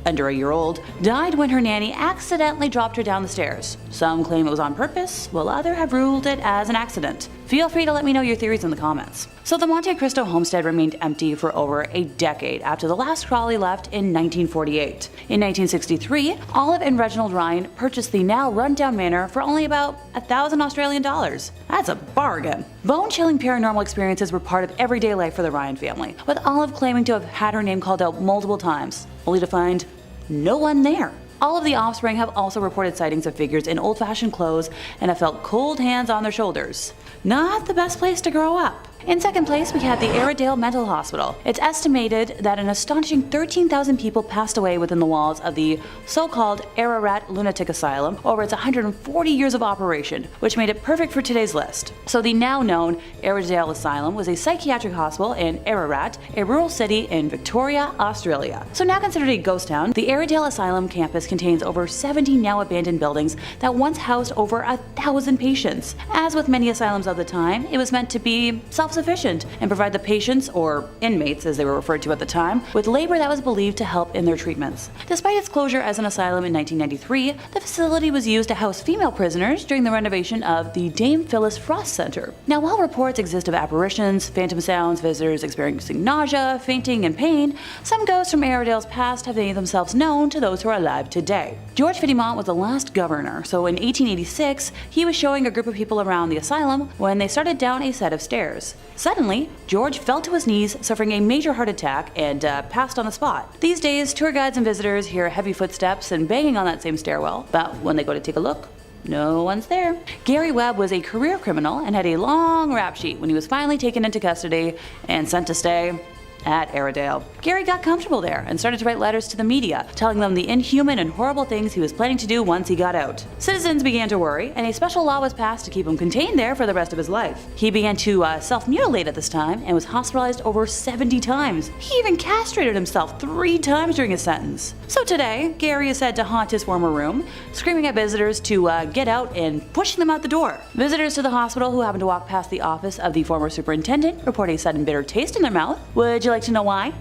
under a year old, died when her nanny accidentally dropped her down the stairs. Some claim it was on purpose, while others have ruled it as an accident. Feel free to let me know your theories in the comments. So the Monte Cristo homestead remained empty for over a decade after the last Crawley left in 1948. In 1963, Olive and Reginald Ryan purchased the now rundown manor for only about 1,000 Australian dollars. That's a bargain. Bone-chilling paranormal experiences were part of everyday life for the Ryan family, with Olive claiming to have had her name called out multiple times, only to find no one there. All of the offspring have also reported sightings of figures in old-fashioned clothes and have felt cold hands on their shoulders. Not the best place to grow up. In second place, we have the Airedale Mental Hospital. It's estimated that an astonishing 13,000 people passed away within the walls of the so-called Ararat Lunatic Asylum over its 140 years of operation, which made it perfect for today's list. So the now known Airedale Asylum was a psychiatric hospital in Ararat, a rural city in Victoria, Australia. So now considered a ghost town, the Airedale Asylum campus contains over 70 now abandoned buildings that once housed over 1,000 patients. As with many asylums of the time, it was meant to be self-sufficient and provide the patients, or inmates as they were referred to at the time, with labor that was believed to help in their treatments. Despite its closure as an asylum in 1993, the facility was used to house female prisoners during the renovation of the Dame Phyllis Frost Center. Now, while reports exist of apparitions, phantom sounds, visitors experiencing nausea, fainting, and pain, some ghosts from Airedale's past have made themselves known to those who are alive today. George Fittimont was the last governor, so in 1886, he was showing a group of people around the asylum when they started down a set of stairs. Suddenly, George fell to his knees, suffering a major heart attack, and passed on the spot. These days, tour guides and visitors hear heavy footsteps and banging on that same stairwell, but when they go to take a look, no one's there. Gary Webb was a career criminal and had a long rap sheet when he was finally taken into custody and sent to stay at Airedale. Gary got comfortable there and started to write letters to the media, telling them the inhuman and horrible things he was planning to do once he got out. Citizens began to worry, and a special law was passed to keep him contained there for the rest of his life. He began to self-mutilate at this time and was hospitalized over 70 times. He even castrated himself 3 times during his sentence. So today, Gary is said to haunt his former room, screaming at visitors to get out and pushing them out the door. Visitors to the hospital who happen to walk past the office of the former superintendent report a sudden bitter taste in their mouth. Would you like to know why?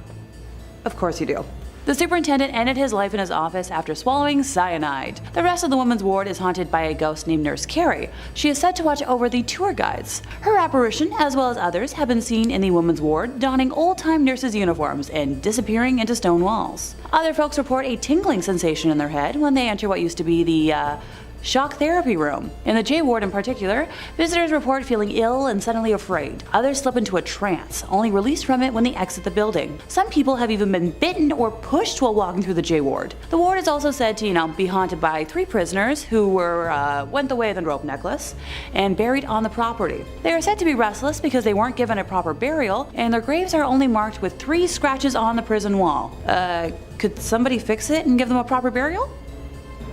Of course you do. The superintendent ended his life in his office after swallowing cyanide. The rest of the women's ward is haunted by a ghost named Nurse Carrie. She is said to watch over the tour guides. Her apparition, as well as others, have been seen in the women's ward, donning old-time nurses' uniforms and disappearing into stone walls. Other folks report a tingling sensation in their head when they enter what used to be the shock therapy room. In the J ward in particular, visitors report feeling ill and suddenly afraid. Others slip into a trance, only released from it when they exit the building. Some people have even been bitten or pushed while walking through the J ward. The ward is also said to, be haunted by 3 prisoners who went the way of the rope necklace and buried on the property. They are said to be restless because they weren't given a proper burial, and their graves are only marked with 3 scratches on the prison wall. Could somebody fix it and give them a proper burial?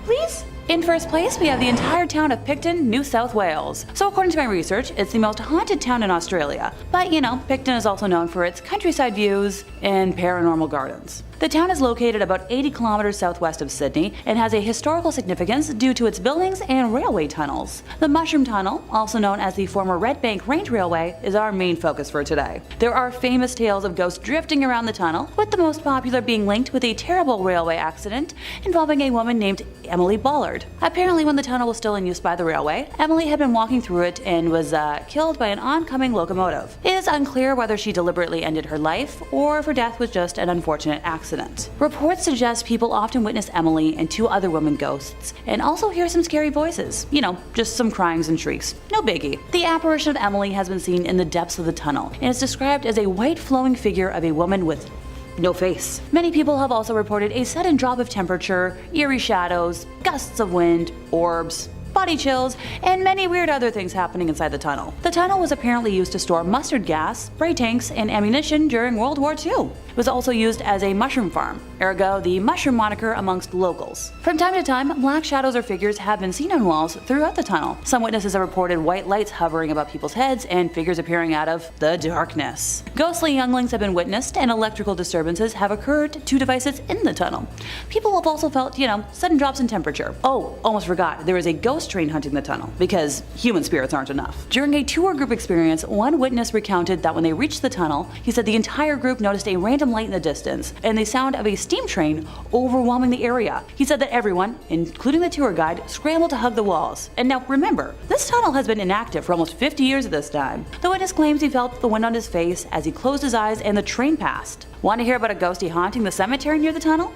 Please? In first place, we have the entire town of Picton, New South Wales. So according to my research, it's the most haunted town in Australia. But Picton is also known for its countryside views and paranormal gardens. The town is located about 80 kilometers southwest of Sydney and has a historical significance due to its buildings and railway tunnels. The Mushroom Tunnel, also known as the former Red Bank Range Railway, is our main focus for today. There are famous tales of ghosts drifting around the tunnel, with the most popular being linked with a terrible railway accident involving a woman named Emily Ballard. Apparently, when the tunnel was still in use by the railway, Emily had been walking through it and was killed by an oncoming locomotive. It is unclear whether she deliberately ended her life or if her death was just an unfortunate accident. Reports suggest people often witness Emily and 2 other women ghosts, and also hear some scary voices. You know, just some cryings and shrieks. No biggie. The apparition of Emily has been seen in the depths of the tunnel, and is described as a white flowing figure of a woman with no face. Many people have also reported a sudden drop of temperature, eerie shadows, gusts of wind, orbs, body chills, and many weird other things happening inside the tunnel. The tunnel was apparently used to store mustard gas, spray tanks, and ammunition during World War II. It was also used as a mushroom farm, ergo the mushroom moniker amongst locals. From time to time, black shadows or figures have been seen on walls throughout the tunnel. Some witnesses have reported white lights hovering above people's heads and figures appearing out of the darkness. Ghostly younglings have been witnessed, and electrical disturbances have occurred to devices in the tunnel. People have also felt, sudden drops in temperature. Oh, almost forgot, there is a ghost train hunting the tunnel, because human spirits aren't enough. During a tour group experience, one witness recounted that when they reached the tunnel, he said the entire group noticed a random light in the distance, and the sound of a steam train overwhelming the area. He said that everyone, including the tour guide, scrambled to hug the walls. And now remember, this tunnel has been inactive for almost 50 years at this time. The witness claims he felt the wind on his face as he closed his eyes and the train passed. Want to hear about a ghostie haunting the cemetery near the tunnel?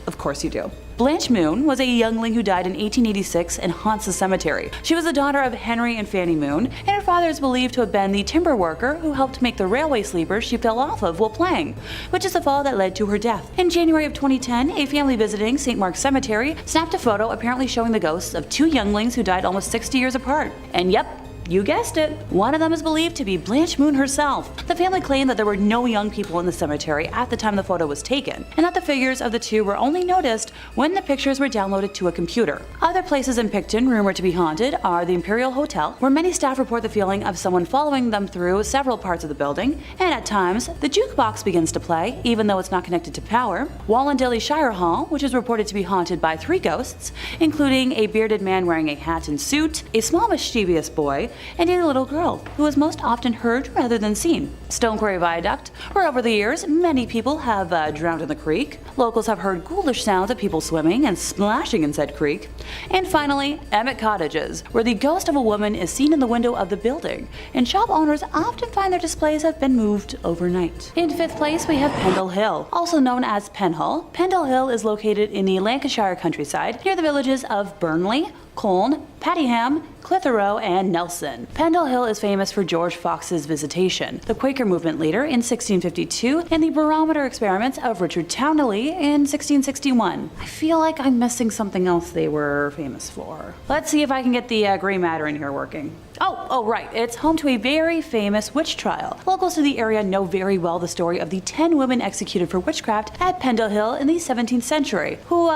Of course you do. Blanche Moon was a youngling who died in 1886 and haunts the cemetery. She was the daughter of Henry and Fanny Moon, and her father is believed to have been the timber worker who helped make the railway sleepers she fell off of while playing, which is the fall that led to her death. In January of 2010, a family visiting St. Mark's Cemetery snapped a photo apparently showing the ghosts of 2 younglings who died almost 60 years apart. And yep, you guessed it, one of them is believed to be Blanche Moon herself. The family claimed that there were no young people in the cemetery at the time the photo was taken, and that the figures of the 2 were only noticed when the pictures were downloaded to a computer. Other places in Picton rumored to be haunted are the Imperial Hotel, where many staff report the feeling of someone following them through several parts of the building, and at times, the jukebox begins to play, even though it's not connected to power. Wallendilly Shire Hall, which is reported to be haunted by 3 ghosts, including a bearded man wearing a hat and suit, a small mischievous boy, and a little girl, who is most often heard rather than seen. Stone Quarry Viaduct, where over the years many people have drowned in the creek. Locals have heard ghoulish sounds of people swimming and splashing in said creek. And finally, Emmett Cottages, where the ghost of a woman is seen in the window of the building, and shop owners often find their displays have been moved overnight. In 5th place, we have Pendle Hill, also known as Penhull. Pendle Hill is located in the Lancashire countryside, near the villages of Burnley, Colne, Paddingham, Clitheroe, and Nelson. Pendle Hill is famous for George Fox's Visitation, the Quaker movement leader in 1652, and the barometer experiments of Richard Towneley in 1661. I feel like I'm missing something else they were famous for. Let's see if I can get the gray matter in here working. Oh, right. It's home to a very famous witch trial. Locals to the area know very well the story of the 10 women executed for witchcraft at Pendle Hill in the 17th century, who,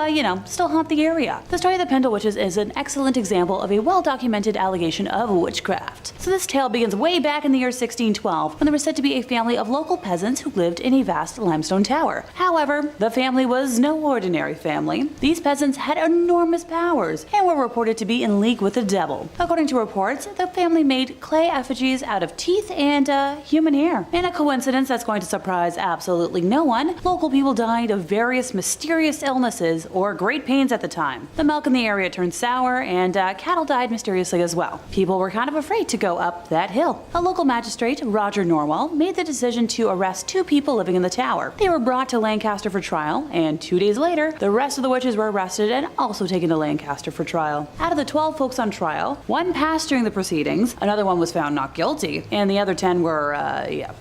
still haunt the area. The story of the Pendle Witches is an excellent example of a well-documented allegation of witchcraft. So this tale begins way back in the year 1612, when there was said to be a family of local peasants who lived in a vast limestone tower. However, the family was no ordinary family. These peasants had enormous powers, and were reported to be in league with the devil. According to reports, the family made clay effigies out of teeth and human hair. In a coincidence that's going to surprise absolutely no one, local people died of various mysterious illnesses or great pains at the time. The milk in the area turned sour, and cattle died mysteriously as well. People were kind of afraid to go up that hill. A local magistrate, Roger Norwell, made the decision to arrest 2 people living in the tower. They were brought to Lancaster for trial, and 2 days later, the rest of the witches were arrested and also taken to Lancaster for trial. Out of the 12 folks on trial, 1 passed during the proceedings, another one was found not guilty, and the other 10 were,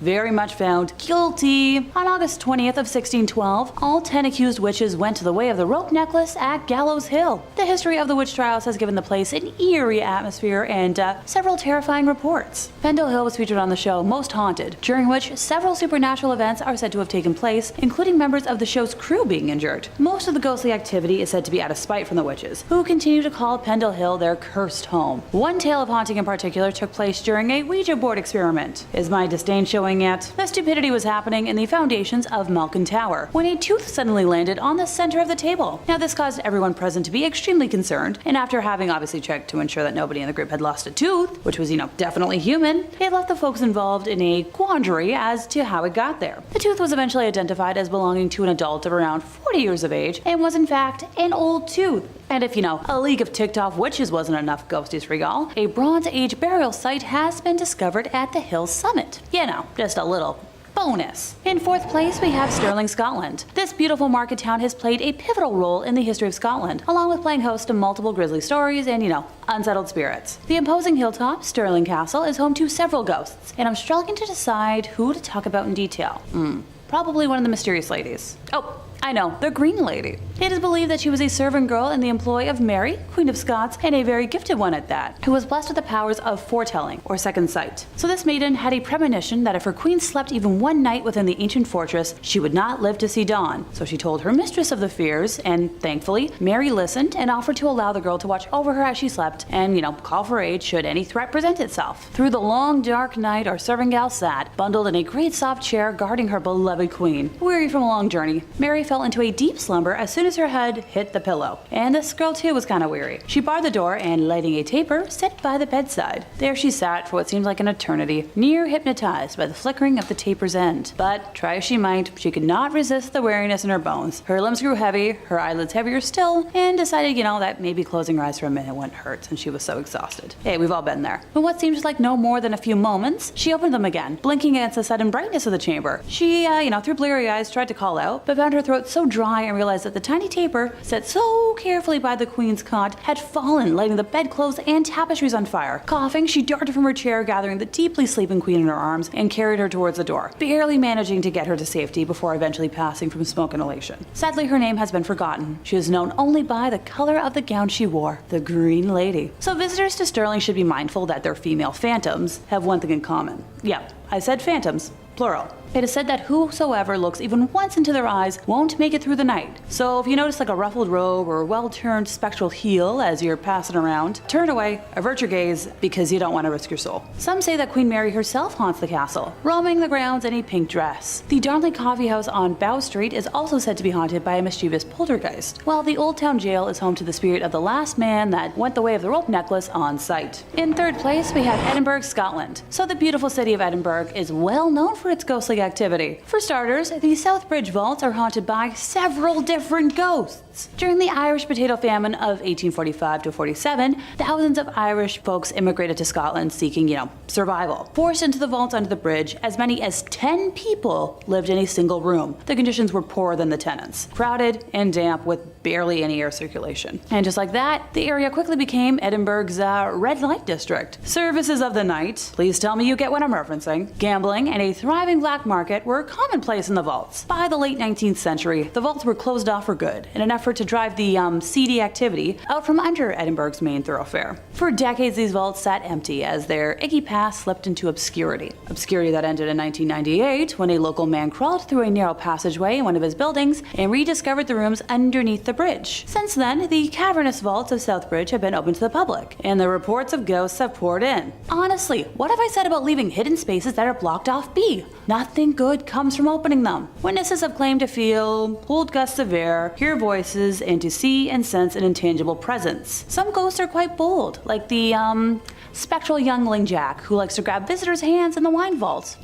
very much found guilty. On August 20th of 1612, all 10 accused witches went to the way of the rope necklace at Gallows Hill. The history of the witch trials has given the place an eerie atmosphere and several terrifying reports. Pendle Hill was featured on the show Most Haunted, during which several supernatural events are said to have taken place, including members of the show's crew being injured. Most of the ghostly activity is said to be out of spite from the witches, who continue to call Pendle Hill their cursed home. One tale of haunting in particular took place during a Ouija board experiment. Is my disdain showing yet? The stupidity was happening in the foundations of Malkin Tower, when a tooth suddenly landed on the center of the table. Now this caused everyone present to be extremely concerned, and after having obviously checked to ensure that nobody in the group had lost a tooth, which was, definitely human, it left the folks involved in a quandary as to how it got there. The tooth was eventually identified as belonging to an adult of around 40 years of age, and was in fact an old tooth. And if a league of ticked off witches wasn't enough ghosties for y'all, a Bronze Age burial site has been discovered at the hill's summit. Just a little bonus. In fourth place, we have Stirling, Scotland. This beautiful market town has played a pivotal role in the history of Scotland, along with playing host to multiple grisly stories and, unsettled spirits. The imposing hilltop, Stirling Castle, is home to several ghosts, and I'm struggling to decide who to talk about in detail. Probably one of the mysterious ladies. Oh, I know, the Green Lady. It is believed that she was a servant girl in the employ of Mary, Queen of Scots, and a very gifted one at that, who was blessed with the powers of foretelling, or second sight. So this maiden had a premonition that if her queen slept even one night within the ancient fortress, she would not live to see dawn. So she told her mistress of the fears, and thankfully, Mary listened and offered to allow the girl to watch over her as she slept, and, call for aid should any threat present itself. Through the long, dark night, our serving gal sat, bundled in a great soft chair guarding her beloved queen. Weary from a long journey, Mary fell into a deep slumber as soon as her head hit the pillow. And this girl too was kind of weary. She barred the door and, lighting a taper, sat by the bedside. There she sat for what seemed like an eternity, near hypnotized by the flickering of the taper's end. But, try as she might, she could not resist the weariness in her bones. Her limbs grew heavy, her eyelids heavier still, and decided, that maybe closing her eyes for a minute wouldn't hurt since she was so exhausted. Hey, we've all been there. In what seemed like no more than a few moments, she opened them again, blinking against the sudden brightness of the chamber. She, through bleary eyes, tried to call out, but found her throat so dry and realized that the tiny taper, set so carefully by the queen's cot, had fallen, lighting the bedclothes and tapestries on fire. Coughing, she darted from her chair, gathering the deeply sleeping queen in her arms, and carried her towards the door, barely managing to get her to safety before eventually passing from smoke inhalation. Sadly, her name has been forgotten. She is known only by the color of the gown she wore, the Green Lady. So visitors to Stirling should be mindful that their female phantoms have one thing in common. Yeah, I said phantoms, plural. It is said that whosoever looks even once into their eyes won't make it through the night. So if you notice like a ruffled robe or a well-turned spectral heel as you're passing around, turn away, avert your gaze, because you don't want to risk your soul. Some say that Queen Mary herself haunts the castle, roaming the grounds in a pink dress. The Darnley Coffee House on Bow Street is also said to be haunted by a mischievous poltergeist, while the Old Town Jail is home to the spirit of the last man that went the way of the rope necklace on site. In third place, we have Edinburgh, Scotland. So the beautiful city of Edinburgh is well known for its ghostly activity. For starters, the South Bridge vaults are haunted by several different ghosts. During the Irish potato famine of 1845 to 47, thousands of Irish folks immigrated to Scotland seeking, survival. Forced into the vaults under the bridge, as many as 10 people lived in a single room. The conditions were poorer than the tenants, crowded and damp with barely any air circulation. And just like that, the area quickly became Edinburgh's red light district. Services of the night, please tell me you get what I'm referencing, gambling, and a thriving black market were commonplace in the vaults. By the late 19th century, the vaults were closed off for good in an effort to drive the seedy activity out from under Edinburgh's main thoroughfare. For decades, these vaults sat empty as their icky past slipped into obscurity. Obscurity that ended in 1998 when a local man crawled through a narrow passageway in one of his buildings and rediscovered the rooms underneath the bridge. Since then, the cavernous vaults of Southbridge have been open to the public, and the reports of ghosts have poured in. Honestly, what have I said about leaving hidden spaces that are blocked off be? Nothing good comes from opening them. Witnesses have claimed to feel cold gusts of air, hear voices, and to see and sense an intangible presence. Some ghosts are quite bold, like the, spectral youngling Jack, who likes to grab visitors' hands in the wine vaults.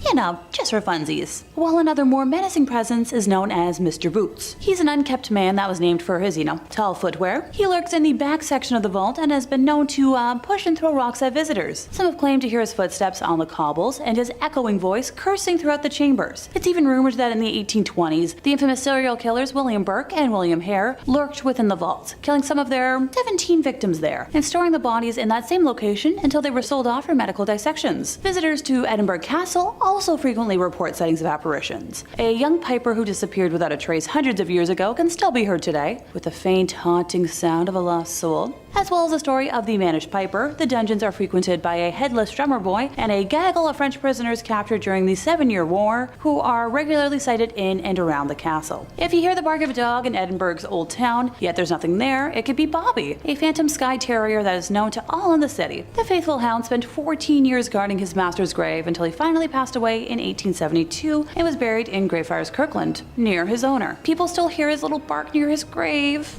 Just for funsies. While another more menacing presence is known as Mr. Boots. He's an unkept man that was named for his, tall footwear. He lurks in the back section of the vault and has been known to push and throw rocks at visitors. Some have claimed to hear his footsteps on the cobbles and his echoing voice cursing throughout the chambers. It's even rumored that in the 1820s, the infamous serial killers William Burke and William Hare lurked within the vault, killing some of their 17 victims there, and storing the bodies in that same location until they were sold off for medical dissections. Visitors to Edinburgh Castle also frequently report sightings of apparitions. A young piper who disappeared without a trace hundreds of years ago can still be heard today, with the faint, haunting sound of a lost soul. As well as the story of the Manish Piper, the dungeons are frequented by a headless drummer boy and a gaggle of French prisoners captured during the 7-Year War, who are regularly sighted in and around the castle. If you hear the bark of a dog in Edinburgh's Old Town, yet there's nothing there, it could be Bobby, a phantom Skye Terrier that is known to all in the city. The faithful hound spent 14 years guarding his master's grave until he finally passed away in 1872 and was buried in Greyfriars Kirkland, near his owner. People still hear his little bark near his grave.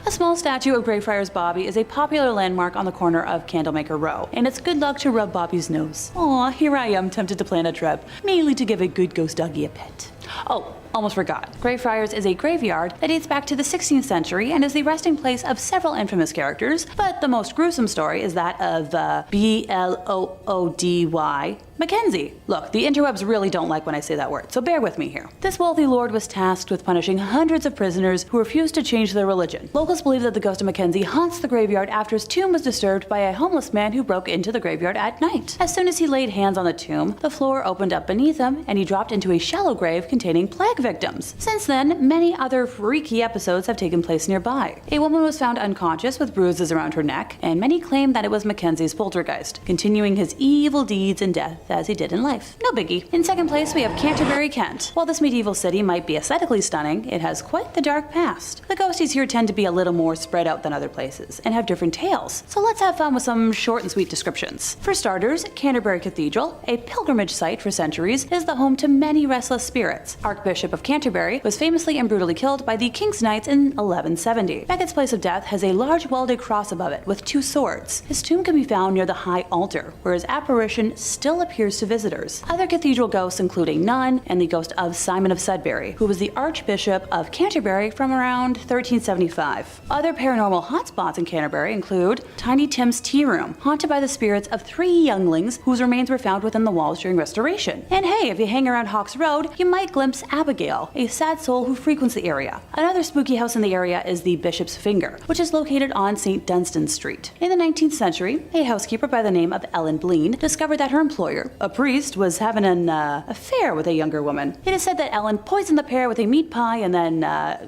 A small statue of Greyfriars Bobby is a popular landmark on the corner of Candlemaker Row, and it's good luck to rub Bobby's nose. Aw, here I am tempted to plan a trip, mainly to give a good ghost doggy a pet. Oh, almost forgot. Greyfriars is a graveyard that dates back to the 16th century and is the resting place of several infamous characters, but the most gruesome story is that of Bloody Mackenzie. Look, the interwebs really don't like when I say that word, so bear with me here. This wealthy lord was tasked with punishing hundreds of prisoners who refused to change their religion. Locals believe that the ghost of Mackenzie haunts the graveyard after his tomb was disturbed by a homeless man who broke into the graveyard at night. As soon as he laid hands on the tomb, the floor opened up beneath him and he dropped into a shallow grave containing plague victims. Since then, many other freaky episodes have taken place nearby. A woman was found unconscious with bruises around her neck, and many claim that it was Mackenzie's poltergeist, continuing his evil deeds in death as he did in life. No biggie. In second place, we have Canterbury, Kent. While this medieval city might be aesthetically stunning, it has quite the dark past. The ghosties here tend to be a little more spread out than other places, and have different tales, so let's have fun with some short and sweet descriptions. For starters, Canterbury Cathedral, a pilgrimage site for centuries, is the home to many restless spirits. Archbishop of Canterbury was famously and brutally killed by the King's Knights in 1170. Beggin's place of death has a large welded cross above it with 2 swords. His tomb can be found near the high altar, where his apparition still appears to visitors. Other cathedral ghosts include a nun and the ghost of Simon of Sudbury, who was the Archbishop of Canterbury from around 1375. Other paranormal hotspots in Canterbury include Tiny Tim's Tea Room, haunted by the spirits of 3 younglings whose remains were found within the walls during restoration. And hey, if you hang around Hawks Road, you might glimpse Abigail, a sad soul who frequents the area. Another spooky house in the area is the Bishop's Finger, which is located on St. Dunstan Street. In the 19th century, a housekeeper by the name of Ellen Blean discovered that her employer, a priest, was having an affair with a younger woman. It is said that Ellen poisoned the pair with a meat pie and then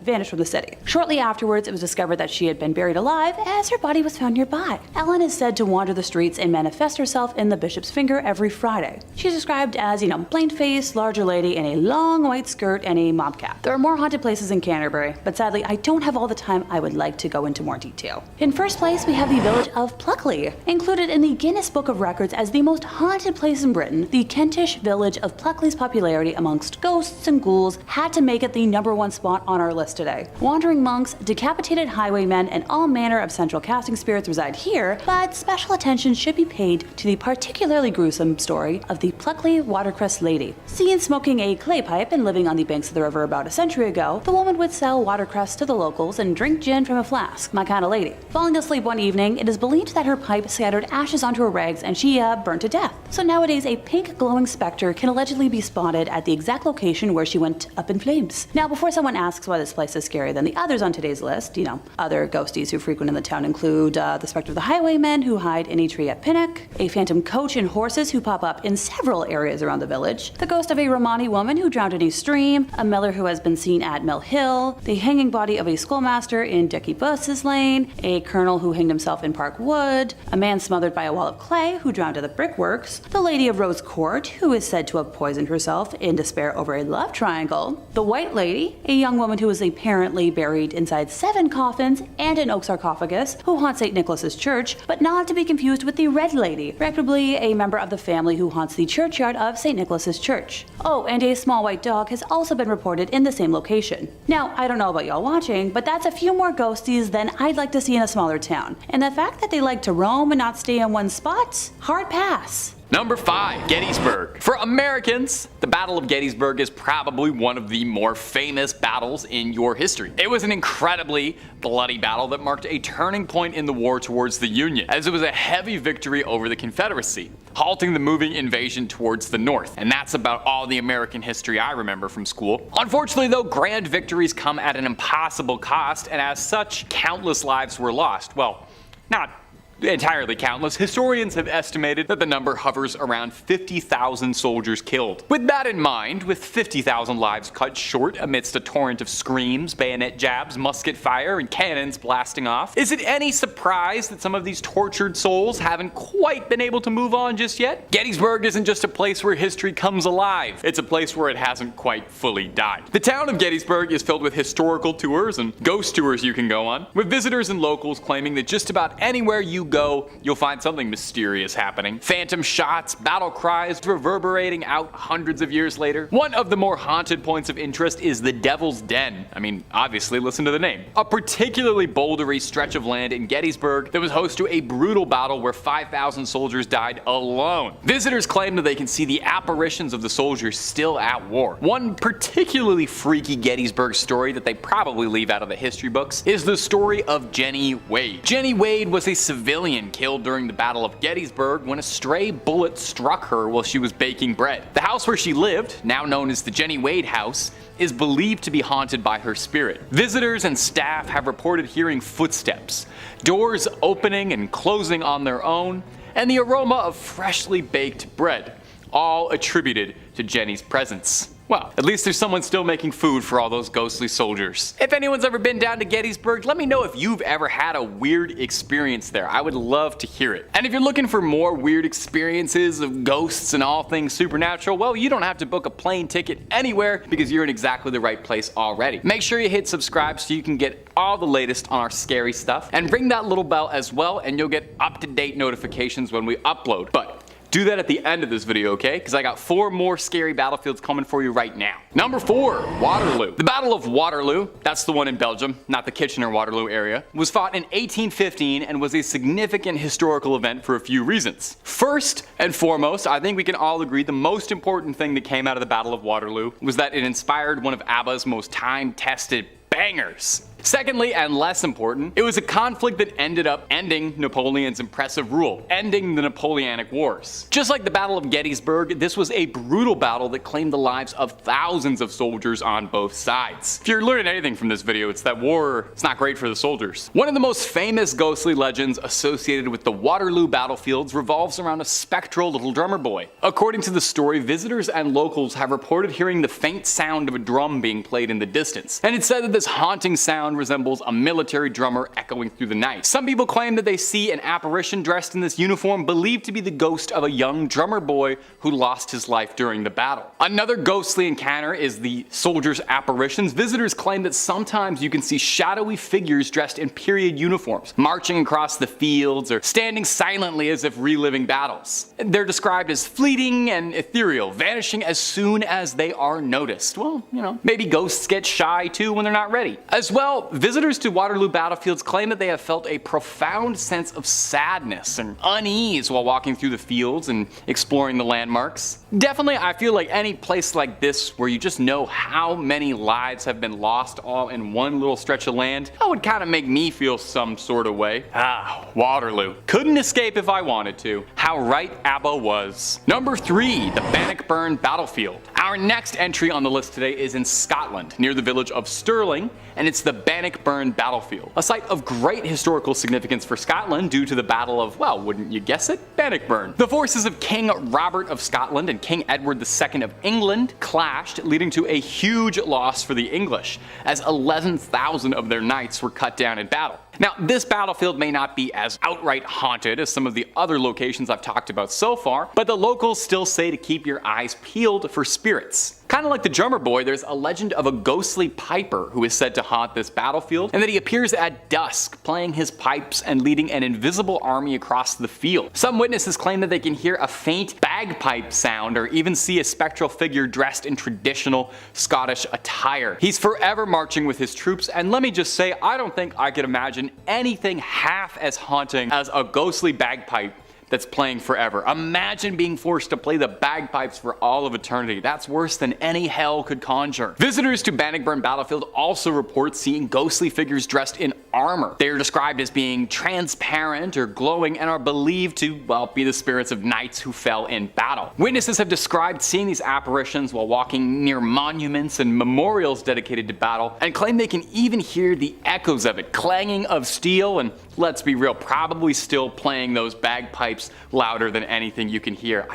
vanished from the city. Shortly afterwards, it was discovered that she had been buried alive as her body was found nearby. Ellen is said to wander the streets and manifest herself in the Bishop's Finger every Friday. She's described as, plain-faced, larger lady in a long white skirt and a mob cap. There are more haunted places in Canterbury, but sadly I don't have all the time I would like to go into more detail. In first place, we have the village of Pluckley. Included in the Guinness Book of Records as the most haunted place in Britain, the Kentish village of Pluckley's popularity amongst ghosts and ghouls had to make it the #1 spot on our list today. Wandering monks, decapitated highwaymen, and all manner of central casting spirits reside here, but special attention should be paid to the particularly gruesome story of the Pluckley Watercress Lady. Seen smoking a clay pipe and living on the banks of the river about a century ago, the woman would sell watercress to the locals and drink gin from a flask. My kind of lady. Falling asleep one evening, it is believed that her pipe scattered ashes onto her rags and she burnt to death. So nowadays, a pink glowing specter can allegedly be spotted at the exact location where she went up in flames. Now, before someone asks why this place is scarier than the others on today's list, other ghosties who frequent in the town include the specter of the highwaymen who hide in a tree at Pinnock, a phantom coach and horses who pop up in several areas around the village, the ghost of a Romani woman who drowned in a stream, a miller who has been seen at Mill Hill, the hanging body of a schoolmaster in Dicky Bus's Lane, a colonel who hanged himself in Park Wood, a man smothered by a wall of clay who drowned at the brickworks, the lady of Rose Court who is said to have poisoned herself in despair over a love triangle, the White Lady, a young woman who is apparently buried inside 7 coffins and an oak sarcophagus who haunts St. Nicholas's Church, but not to be confused with the Red Lady, regrettably a member of the family who haunts the churchyard of St. Nicholas's Church. Oh, and a small white dog has also been reported in the same location. Now, I don't know about y'all watching, but that's a few more ghosties than I'd like to see in a smaller town. And the fact that they like to roam and not stay in one spot? Hard pass. Number 5, Gettysburg. For Americans, the Battle of Gettysburg is probably one of the more famous battles in your history. It was an incredibly bloody battle that marked a turning point in the war towards the Union, as it was a heavy victory over the Confederacy, halting the moving invasion towards the North. And that's about all the American history I remember from school. Unfortunately though, grand victories come at an impossible cost, and as such, countless lives were lost. Well, not entirely countless, historians have estimated that the number hovers around 50,000 soldiers killed. With that in mind, with 50,000 lives cut short amidst a torrent of screams, bayonet jabs, musket fire, and cannons blasting off, is it any surprise that some of these tortured souls haven't quite been able to move on just yet? Gettysburg isn't just a place where history comes alive, it's a place where it hasn't quite fully died. The town of Gettysburg is filled with historical tours and ghost tours you can go on, with visitors and locals claiming that just about anywhere you go, you'll find something mysterious happening. Phantom shots, battle cries reverberating out hundreds of years later. One of the more haunted points of interest is the Devil's Den. I mean, obviously, listen to the name. A particularly bouldery stretch of land in Gettysburg that was host to a brutal battle where 5,000 soldiers died alone. Visitors claim that they can see the apparitions of the soldiers still at war. One particularly freaky Gettysburg story that they probably leave out of the history books is the story of Jenny Wade. Jenny Wade was a civilian killed during the Battle of Gettysburg when a stray bullet struck her while she was baking bread. The house where she lived, now known as the Jenny Wade House, is believed to be haunted by her spirit. Visitors and staff have reported hearing footsteps, doors opening and closing on their own, and the aroma of freshly baked bread, all attributed to Jenny's presence. Well, at least there's someone still making food for all those ghostly soldiers. If anyone's ever been down to Gettysburg, let me know if you've ever had a weird experience there. I would love to hear it. And if you're looking for more weird experiences of ghosts and all things supernatural, well, you don't have to book a plane ticket anywhere because you're in exactly the right place already. Make sure you hit subscribe so you can get all the latest on our scary stuff, and ring that little bell as well, and you'll get up-to-date notifications when we upload. But do that at the end of this video, okay? Because I got 4 more scary battlefields coming for you right now. Number 4, Waterloo. The Battle of Waterloo, that's the one in Belgium, not the Kitchener-Waterloo area, was fought in 1815 and was a significant historical event for a few reasons. First and foremost, I think we can all agree the most important thing that came out of the Battle of Waterloo was that it inspired one of ABBA's most time-tested bangers. Secondly, and less important, it was a conflict that ended up ending Napoleon's impressive rule, ending the Napoleonic Wars. Just like the Battle of Gettysburg, this was a brutal battle that claimed the lives of thousands of soldiers on both sides. If you're learning anything from this video, it's that war is not great for the soldiers. One of the most famous ghostly legends associated with the Waterloo battlefields revolves around a spectral little drummer boy. According to the story, visitors and locals have reported hearing the faint sound of a drum being played in the distance, and it's said that this haunting sound resembles a military drummer echoing through the night. Some people claim that they see an apparition dressed in this uniform believed to be the ghost of a young drummer boy who lost his life during the battle. Another ghostly encounter is the soldiers' apparitions. Visitors claim that sometimes you can see shadowy figures dressed in period uniforms, marching across the fields or standing silently as if reliving battles. They're described as fleeting and ethereal, vanishing as soon as they are noticed. Well, you know, maybe ghosts get shy too when they're not ready. As well, visitors to Waterloo battlefields claim that they have felt a profound sense of sadness and unease while walking through the fields and exploring the landmarks. Definitely, I feel like any place like this where you just know how many lives have been lost all in one little stretch of land, that would kind of make me feel some sort of way. Waterloo. Couldn't escape if I wanted to. How right ABBA was. Number 3, the Bannockburn battlefield. Our next entry on the list today is in Scotland, near the village of Stirling, and it's the Bannockburn battlefield, a site of great historical significance for Scotland due to the Battle of, well, wouldn't you guess it, Bannockburn. The forces of King Robert of Scotland and King Edward II of England clashed, leading to a huge loss for the English, as 11,000 of their knights were cut down in battle. Now, this battlefield may not be as outright haunted as some of the other locations I've talked about so far, but the locals still say to keep your eyes peeled for spirits. Kind of like the drummer boy, there's a legend of a ghostly piper who is said to haunt this battlefield, and that he appears at dusk playing his pipes and leading an invisible army across the field. Some witnesses claim that they can hear a faint bagpipe sound or even see a spectral figure dressed in traditional Scottish attire. He's forever marching with his troops, and let me just say, I don't think I could imagine anything half as haunting as a ghostly bagpipe that's playing forever. Imagine being forced to play the bagpipes for all of eternity. That's worse than any hell could conjure. Visitors to Bannockburn battlefield also report seeing ghostly figures dressed in armor. They are described as being transparent or glowing and are believed to, well, be the spirits of knights who fell in battle. Witnesses have described seeing these apparitions while walking near monuments and memorials dedicated to battle, and claim they can even hear the echoes of it, clanging of steel, and let's be real, probably still playing those bagpipes louder than anything you can hear.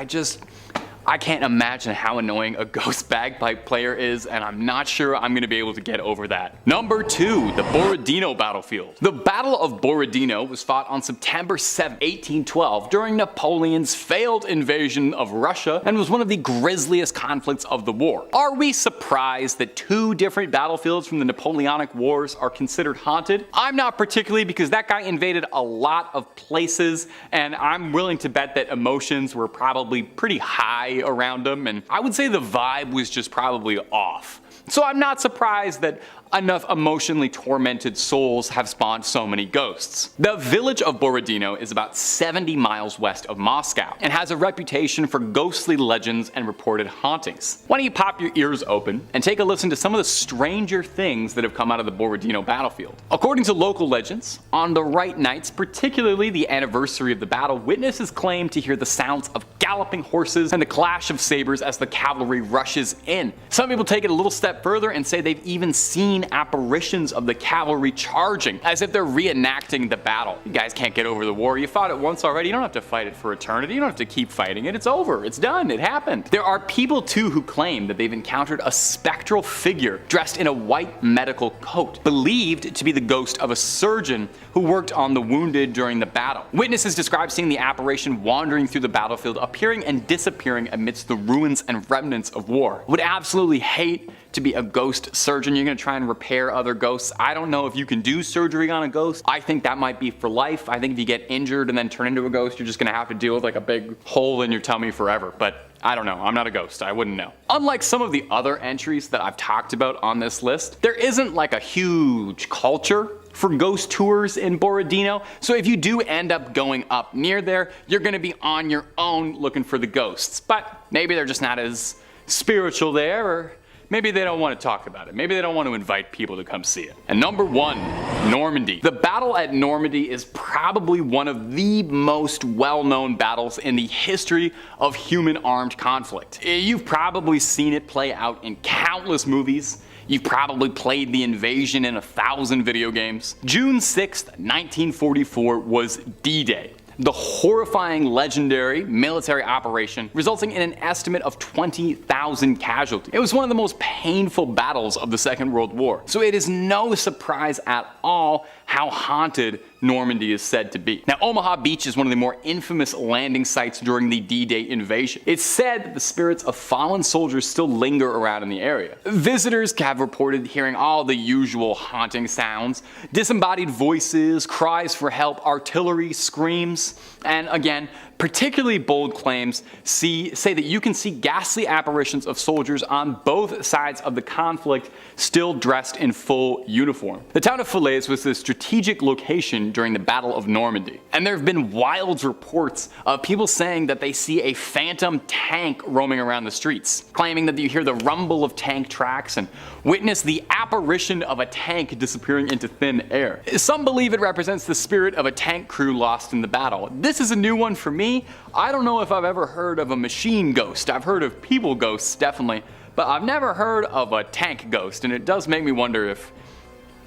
I can't imagine how annoying a ghost bagpipe player is, and I'm not sure I'm going to be able to get over that. Number 2, the Borodino Battlefield. The Battle of Borodino was fought on September 7, 1812 during Napoleon's failed invasion of Russia and was one of the grisliest conflicts of the war. Are we surprised that 2 different battlefields from the Napoleonic Wars are considered haunted? I'm not particularly, because that guy invaded a lot of places, and I'm willing to bet that emotions were probably pretty high around him, and I would say the vibe was just probably off. So I'm not surprised that enough emotionally tormented souls have spawned so many ghosts. The village of Borodino is about 70 miles west of Moscow and has a reputation for ghostly legends and reported hauntings. Why don't you pop your ears open and take a listen to some of the stranger things that have come out of the Borodino battlefield. According to local legends, on the right nights, particularly the anniversary of the battle, witnesses claim to hear the sounds of galloping horses and the clash of sabers as the cavalry rushes in. Some people take it a little step further and say they've even seen apparitions of the cavalry charging, as if they're reenacting the battle. You guys can't get over the war. You fought it once already. You don't have to fight it for eternity. You don't have to keep fighting it. It's over. It's done. It happened. There are people too who claim that they've encountered a spectral figure dressed in a white medical coat, believed to be the ghost of a surgeon who worked on the wounded during the battle. Witnesses describe seeing the apparition wandering through the battlefield, appearing and disappearing amidst the ruins and remnants of war. Would absolutely hate to be a ghost surgeon. You're gonna try and repair other ghosts. I don't know if you can do surgery on a ghost. I think that might be for life. I think if you get injured and then turn into a ghost, you're just gonna have to deal with like a big hole in your tummy forever. But I don't know. I'm not a ghost. I wouldn't know. Unlike some of the other entries that I've talked about on this list, there isn't like a huge culture for ghost tours in Borodino, so if you do end up going up near there, you're gonna be on your own looking for the ghosts. But maybe they're just not as spiritual there, or maybe they don't want to talk about it. Maybe they don't want to invite people to come see it. And number 1, Normandy. The battle at Normandy is probably one of the most well-known battles in the history of human armed conflict. You've probably seen it play out in countless movies. You've probably played the invasion in 1,000 video games. June 6th, 1944 was D-Day. The horrifying, legendary military operation resulting in an estimate of 20,000 casualties. It was one of the most painful battles of the Second World War, so it is no surprise at all how haunted Normandy is said to be. Now, Omaha Beach is one of the more infamous landing sites during the D-Day invasion. It's said that the spirits of fallen soldiers still linger around in the area. Visitors have reported hearing all the usual haunting sounds, disembodied voices, cries for help, artillery, screams, and again, particularly bold claims say that you can see ghastly apparitions of soldiers on both sides of the conflict still dressed in full uniform. The town of Falaise was the strategic location during the Battle of Normandy, and there have been wild reports of people saying that they see a phantom tank roaming around the streets, claiming that you hear the rumble of tank tracks and witness the apparition of a tank disappearing into thin air. Some believe it represents the spirit of a tank crew lost in the battle. This is a new one for me. I don't know if I've ever heard of a machine ghost. I've heard of people ghosts, definitely, but I've never heard of a tank ghost, and it does make me wonder if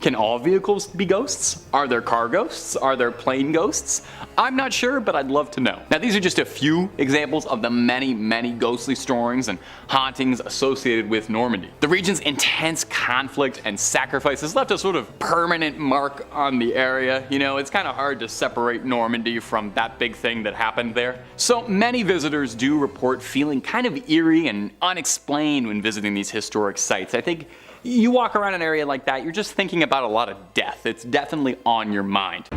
can all vehicles be ghosts? Are there car ghosts? Are there plane ghosts? I'm not sure, but I'd love to know. Now, these are just a few examples of the many, many ghostly stories and hauntings associated with Normandy. The region's intense conflict and sacrifices left a sort of permanent mark on the area. You know, it's kind of hard to separate Normandy from that big thing that happened there. So many visitors do report feeling kind of eerie and unexplained when visiting these historic sites. I think you walk around an area like that, you're just thinking about a lot of death. It's definitely on your mind.